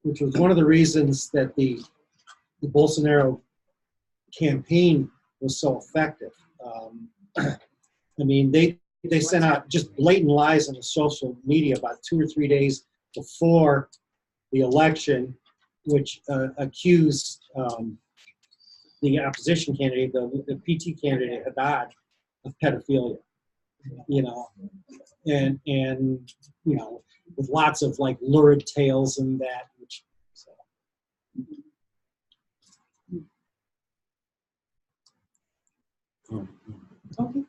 which was one of the reasons that the Bolsonaro campaign was so effective. I mean, they sent out just blatant lies on the social media about 2 or 3 days before the election, which accused the opposition candidate, the PT candidate, Haddad, of pedophilia. you know, and you know, with lots of like lurid tales and that. Which, so. Okay.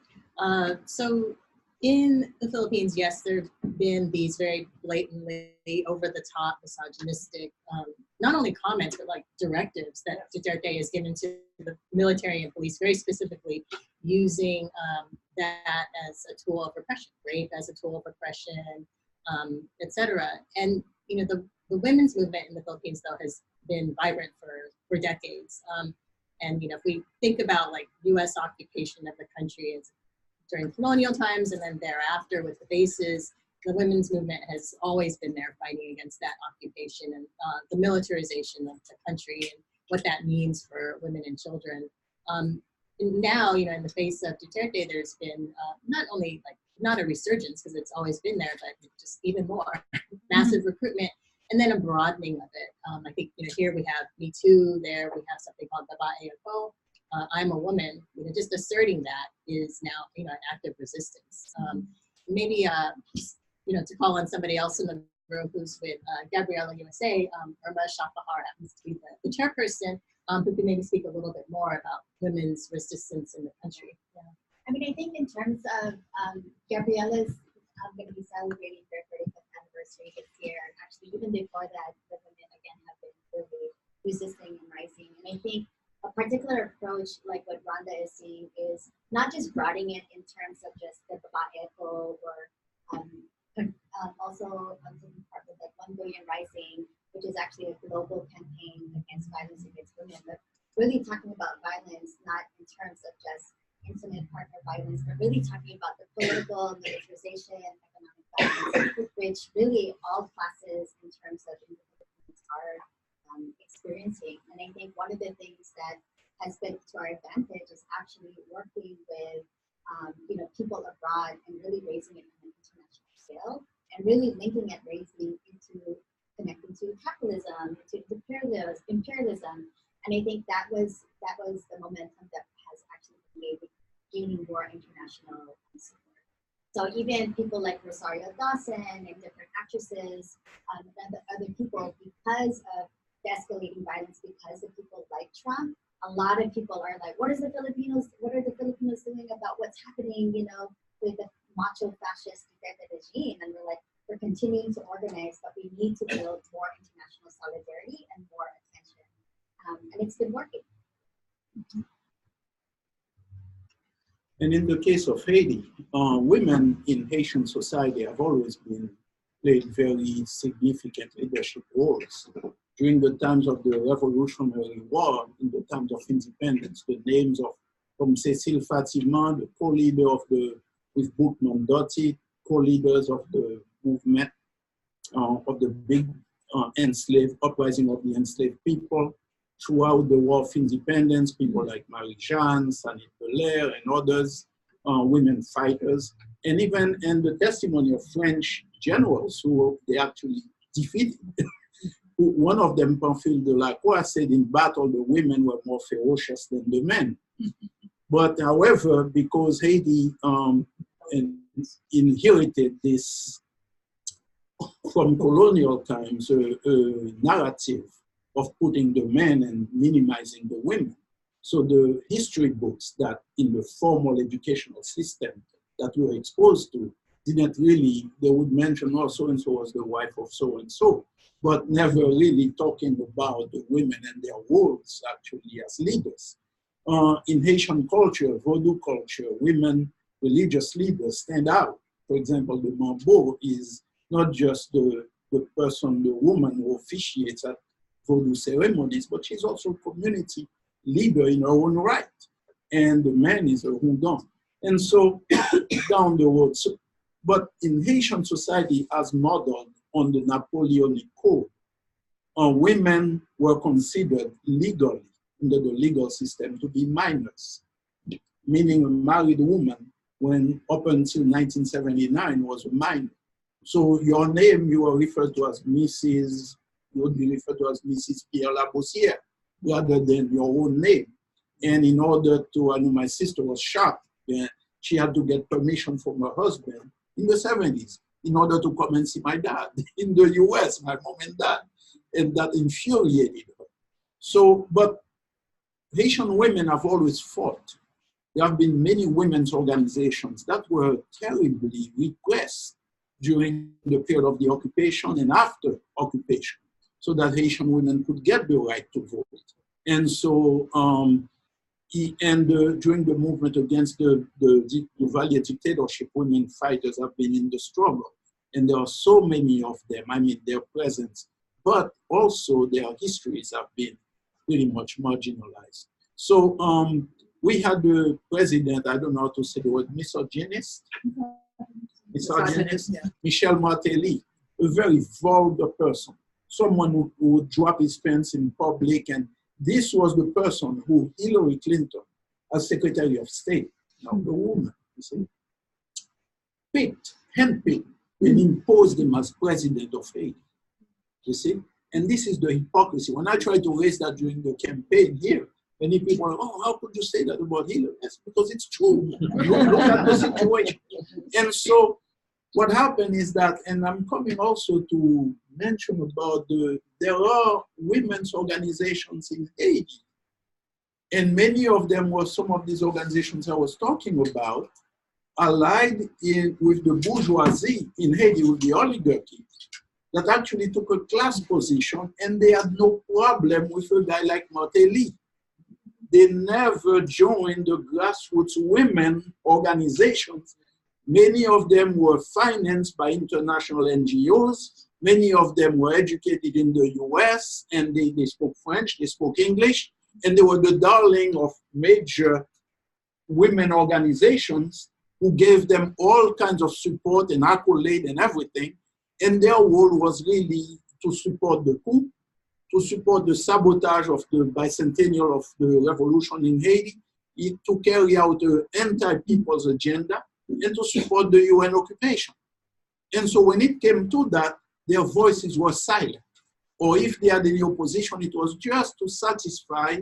So in the Philippines, yes, there have been these very blatantly over-the-top, misogynistic, not only comments, but like directives that Duterte has given to the military and police, very specifically using that as a tool of repression, rape as a tool of repression, etc. And, you know, the women's movement in the Philippines, though, has been vibrant for decades. And, you know, if we think about like U.S. occupation of the country, it's during colonial times and then thereafter with the bases, the women's movement has always been there fighting against that occupation and the militarization of the country and what that means for women and children. And now, you know, in the face of Duterte, there's been not only like, not a resurgence because it's always been there, but just even more massive recruitment and then a broadening of it. I think, you know, here we have Me Too, there we have something called LaBossiere. I'm a woman, you know, just asserting that is now, you know, an act of resistance. Maybe, you know, to call on somebody else in the room who's with Gabriela USA, Irma Shafahar happens to be the chairperson, who can maybe speak a little bit more about women's resistance in the country. Yeah. I mean, I think in terms of Gabriela's going to be celebrating their 35th anniversary this year, and actually even before that, the women again have been really resisting and rising. And I think a particular approach, like what Rhonda is seeing, is not just broadening it in terms of just the Babaeco or also something part of like 1 Billion Rising, which is actually a global campaign against violence against women, but really talking about violence not in terms of just intimate partner violence, but really talking about the political militarization, economic violence, which really all classes in terms of individuals are experiencing. And I think one of the things that has been to our advantage is actually working with you know, people abroad and really raising it on an international scale and really linking it raising into connecting to capitalism, to imperialism. And I think that was the momentum that has actually been gaining more international support. So even people like Rosario Dawson and different actresses and the other people, because of the escalating violence, because of people like Trump, a lot of people are like, what are the Filipinos doing about what's happening, you know, with the macho fascist regime? And we're like, we're continuing to organize, but we need to build more international solidarity and more attention. And it's been working. And in the case of Haiti, women in Haitian society have always played very significant leadership roles. During the times of the Revolutionary War, in the times of independence, the names of Cécile Fatima, the co-leader of with Boukman Dotti, co-leaders of the movement of the big uprising of the enslaved people. Throughout the War of Independence, people like Marie-Jeanne, Sanit Belair, and others, women fighters, and even in the testimony of French generals who they actually defeated. One of them, Pamphile de Lacroix, said in battle the women were more ferocious than the men. But however, because Haiti inherited this from colonial times, a narrative of putting the men and minimizing the women. So the history books that in the formal educational system that we were exposed to didn't really, they would mention, oh, so-and-so was the wife of so-and-so, but never really talking about the women and their roles actually as leaders. In Haitian culture, Vodou culture, women religious leaders stand out. For example, the Mambo is not just the person, the woman who officiates at Vodou ceremonies, but she's also a community leader in her own right. And the man is a Rhondan. And so down the road. So, but in Haitian society, as modeled on the Napoleonic Code, women were considered legally, under the legal system, to be minors, meaning a married woman, when up until 1979 was a minor. So your name, you were referred to as Mrs., you would be referred to as Mrs. Pierre LaBossiere, rather than your own name. And in order to, I know my sister was shocked she had to get permission from her husband in the 70s in order to come and see my dad in the US, my mom and dad. And that infuriated her. So, but Haitian women have always fought. There have been many women's organizations that were terribly repressed during the period of the occupation and after occupation, so that Haitian women could get the right to vote. And so, during the movement against the Duvalier dictatorship, women fighters have been in the struggle. And there are so many of them, I mean, their presence, but also their histories have been pretty much marginalized. So we had the president, I don't know how to say the word, misogynist, yeah. Michel Martelly, a very vulgar person, someone who would drop his pants in public. And this was the person who Hillary Clinton, as Secretary of State, now the woman, you see, handpicked, and imposed him as president of Haiti. You see? And this is the hypocrisy. When I tried to raise that during the campaign here, many people are, oh, how could you say that about Hillary? Yes, because it's true. Look at the situation. And so what happened is that, and I'm coming also to mention about there are women's organizations in Haiti. And many of them were some of these organizations I was talking about, allied with the bourgeoisie in Haiti, with the oligarchy, that actually took a class position, and they had no problem with a guy like Martelly. They never joined the grassroots women organizations. Many of them were financed by international NGOs. Many of them were educated in the US, and they spoke French, they spoke English, and they were the darling of major women organizations who gave them all kinds of support and accolade and everything. And their role was really to support the coup, to support the sabotage of the bicentennial of the revolution in Haiti, to carry out the anti-people's agenda, and to support the UN occupation. And so when it came to that, their voices were silent. Or if they had any opposition, it was just to satisfy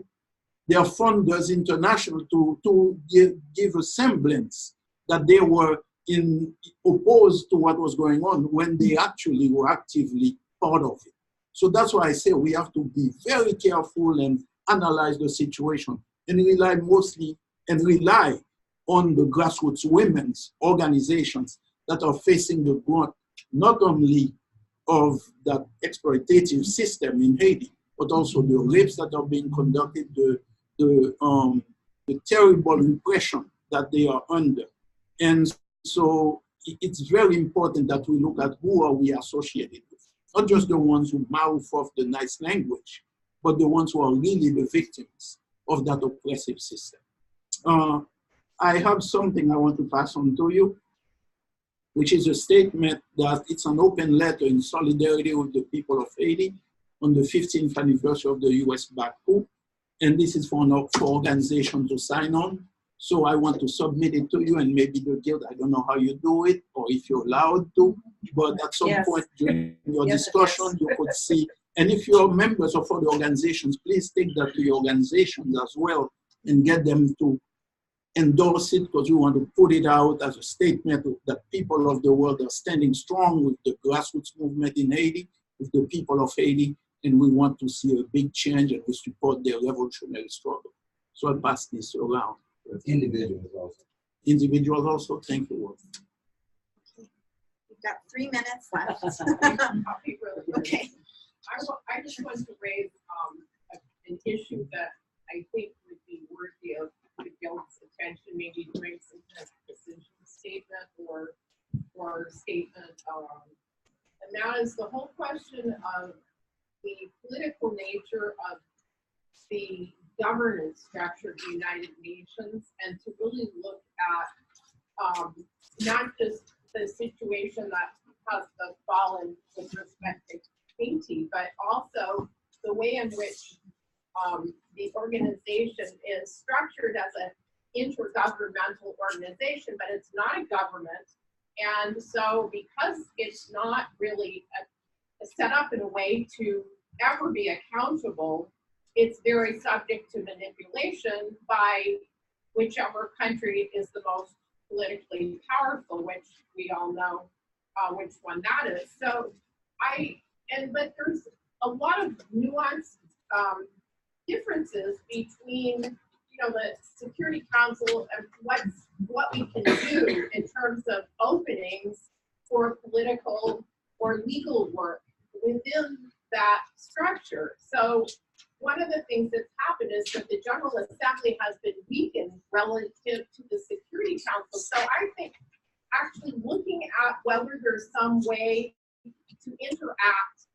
their funders international to give a semblance that they were opposed to what was going on when they actually were actively part of it. So that's why I say we have to be very careful and analyze the situation and rely on the grassroots women's organizations that are facing the brunt not only of that exploitative system in Haiti, but also the rapes that are being conducted, the terrible repression that they are under. And so it's very important that we look at who are we associated with. Not just the ones who mouth off the nice language, but the ones who are really the victims of that oppressive system. I have something I want to pass on to you, which is a statement that it's an open letter in solidarity with the people of Haiti on the 15th anniversary of the US-backed coup. And this is for an organization to sign on. So I want to submit it to you, and maybe the guild, I don't know how you do it or if you're allowed to, but at some point during your discussion, you could see. And if you're members of other organizations, please take that to your organizations as well and get them to endorse it, because we want to put it out as a statement that people of the world are standing strong with the grassroots movement in Haiti, with the people of Haiti, and we want to see a big change and we support their revolutionary struggle. So I'll pass this around. Individuals also. Individuals also, thank you. We've got 3 minutes left. Okay. I just want to raise an issue that I think would be worthy of the guild's attention, maybe during some kind of decision statement or statement. And that is the whole question of the political nature of the governance structure of the United Nations, and to really look at not just the situation that has fallen with respect to Haiti, but also the way in which the organization is structured as an intergovernmental organization, but it's not a government. And so because it's not really set up in a way to ever be accountable, it's very subject to manipulation by whichever country is the most politically powerful, which we all know which one that is. So but there's a lot of nuanced differences between, the Security Council and what we can do in terms of openings for political or legal work within that structure. So one of the things that's happened is that the General Assembly has been weakened relative to the Security Council. So I think actually looking at whether there's some way to interact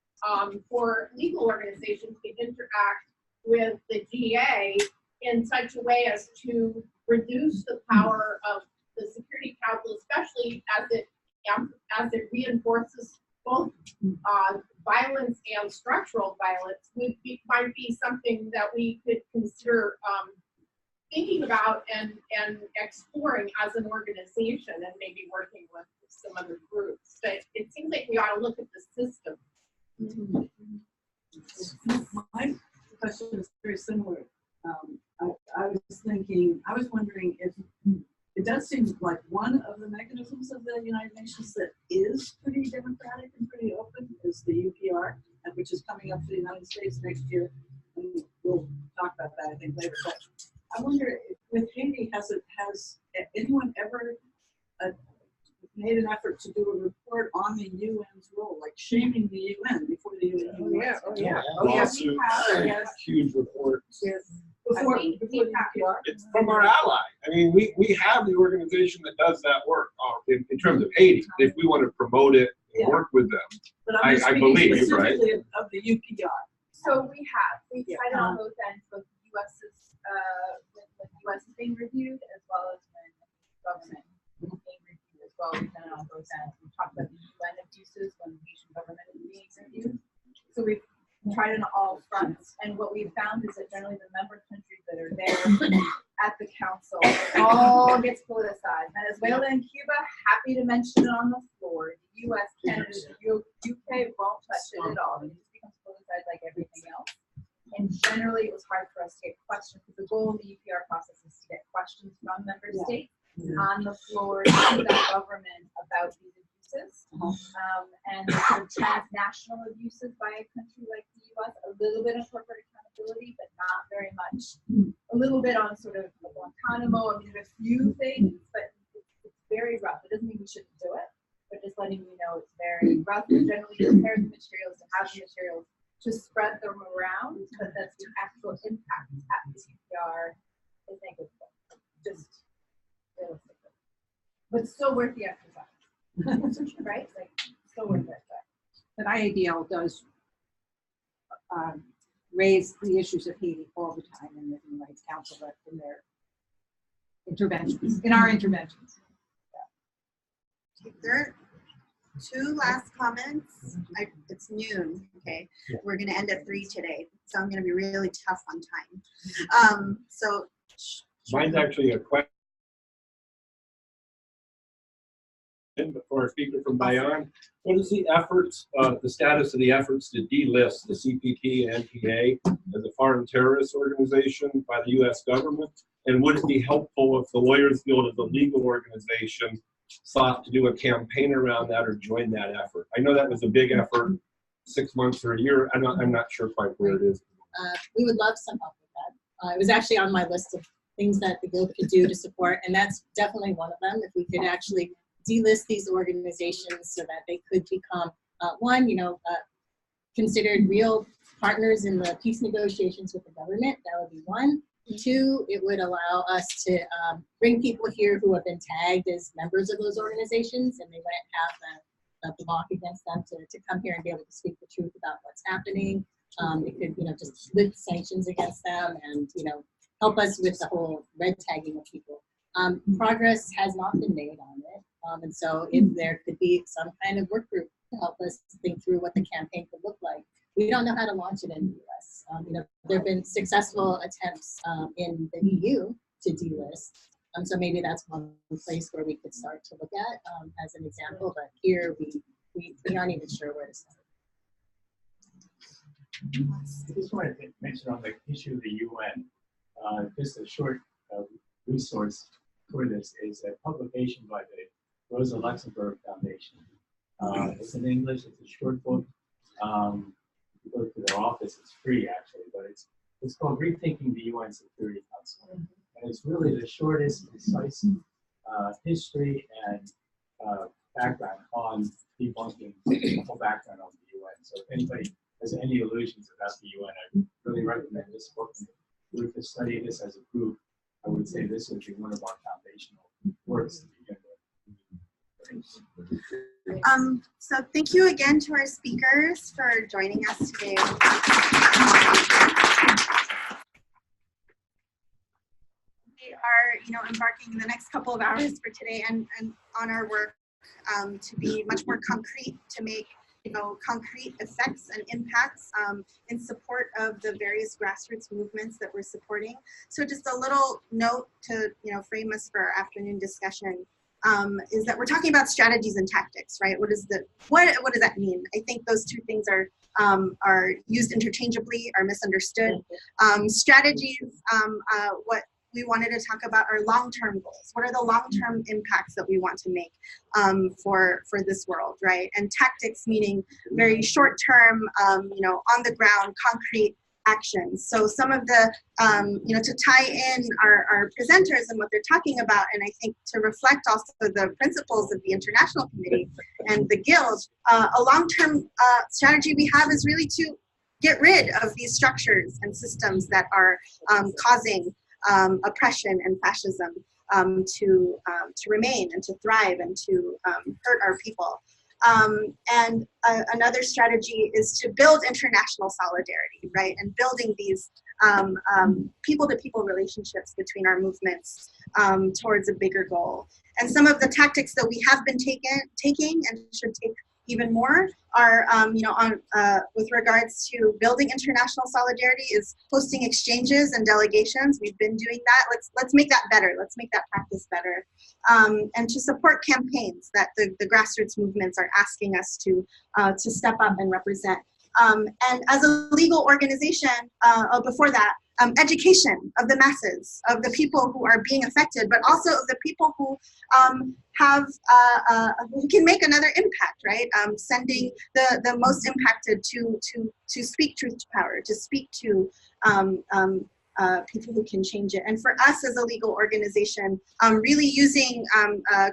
for legal organizations to interact with the GA in such a way as to reduce the power of the Security Council, especially as it reinforces both violence and structural violence, might be something that we could consider thinking about and exploring as an organization, and maybe working with some other groups. But it seems like we ought to look at the system. My question is very similar. I was wondering if it does seem like one of the mechanisms of the United Nations that is pretty democratic and pretty open is the UPR, which is coming up to the United States next year. And we'll talk about that, I think, later. But I wonder, with Haiti, has anyone ever made an effort to do a report on the UN's role, like shaming the UN before the UN? Lawsuits, huge reports. Yes. Before the UPR? It's from our ally. I mean, we have the organization that does that work in terms of Haiti. If we want to promote it and work with them, but I believe, right? Of the UPR. So we've tried it on both ends, both the U.S. when the U.S. is being reviewed, as well as when the government is being reviewed as well. We've done it on both ends. We've talked about the UN abuses when the Haitian government is being reviewed. So we've tried it on all fronts, and what we've found is that generally the member countries that are there at the council, all gets politicized. Venezuela and Cuba, happy to mention it on the floor. The U.S., Canada, the UK won't touch it at all. It just becomes politicized like everything else. And generally, it was hard for us to get questions, because the goal of the UPR process is to get questions from member states on the floor to the government about these abuses. And sort of transnational abuses by a country like the U.S., a little bit of corporate accountability, but not very much. A little bit on sort of Guantanamo. I mean, there's a few things, but it's very rough. It doesn't mean we shouldn't do it, but just letting you know it's very rough. We generally prepare the materials to have the materials to spread them around, but that's the actual impact at the UPR is negligible. Just realistically. But still worth the exercise. Right? Like, still worth it. But IADL does raise the issues of Haiti all the time in the Human Rights Council, but in their interventions, in our interventions. There are two last comments. It's noon, okay? Yeah. We're gonna end at 3 today, so I'm gonna be really tough on time. Mine's actually a question for our speaker from Bayonne. What is the efforts, the status of the efforts to delist the CPP and NPA as a foreign terrorist organization by the U.S. government? And would it be helpful if the Lawyers Guild as a legal organization sought to do a campaign around that or join that effort? I know that was a big effort, 6 months or a year. I'm not sure quite where it is. We would love some help with that. It was actually on my list of things that the Guild could do to support, and that's definitely one of them. If we could actually delist these organizations so that they could become, considered real partners in the peace negotiations with the government, that would be one. Two, it would allow us to bring people here who have been tagged as members of those organizations, and they wouldn't have the block against them to come here and be able to speak the truth about what's happening. It could, just lift sanctions against them and, help us with the whole red tagging of people. Progress has not been made on it. And so if there could be some kind of work group to help us think through what the campaign could look like. We don't know how to launch it in the US. There have been successful attempts in the EU to delist. So maybe that's one place where we could start to look at as an example, but here we aren't even sure where to start. I just wanted to mention on the issue of the UN, just a short resource. for this is a publication by the Rosa Luxemburg Foundation. It's in English. It's a short book. If you go to their office, it's free actually, but it's called Rethinking the UN Security Council, and it's really the shortest, concise history and background on debunking the whole background on the UN. So if anybody has any illusions about the UN, I really recommend this book. If we were to study this as a group, I would say this would be one of our foundational works to begin with. So thank you again to our speakers for joining us today. We are, embarking the next couple of hours for today and on our work to be much more concrete, to make concrete effects and impacts in support of the various grassroots movements that we're supporting. So just a little note to frame us for our afternoon discussion is that we're talking about strategies and tactics, right? What does that mean? I think those two things are used interchangeably, are misunderstood. Strategies, what we wanted to talk about are long-term goals. What are the long-term impacts that we want to make for this world, right? And tactics meaning very short-term, on the ground, concrete actions. So some of the, to tie in our presenters and what they're talking about, and I think to reflect also the principles of the International Committee and the Guild, a long-term strategy we have is really to get rid of these structures and systems that are causing oppression and fascism to remain and to thrive and to hurt our people. And another strategy is to build international solidarity, right? And building these people-to-people relationships between our movements towards a bigger goal. And some of the tactics that we have been taking and should take even more are, with regards to building international solidarity, is hosting exchanges and delegations. We've been doing that. Let's make that better. Let's make that practice better. And to support campaigns that the grassroots movements are asking us to step up and represent. And as a legal organization, before that, education of the masses, of the people who are being affected, but also of the people who who can make another impact, right? Sending the most impacted to speak truth to power, to speak to people who can change it. And for us as a legal organization, really using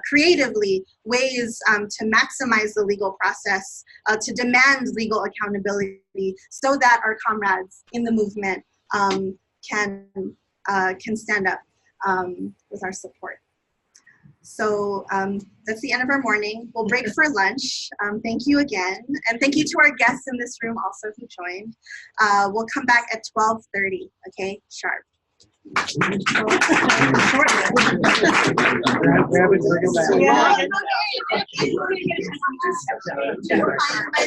creatively ways to maximize the legal process, to demand legal accountability so that our comrades in the movement can stand up with our support. So that's the end of our morning. We'll break for lunch. Thank you again. And thank you to our guests in this room also who joined. We'll come back at 12:30, okay, sharp. Grab it, bring it back. Yeah.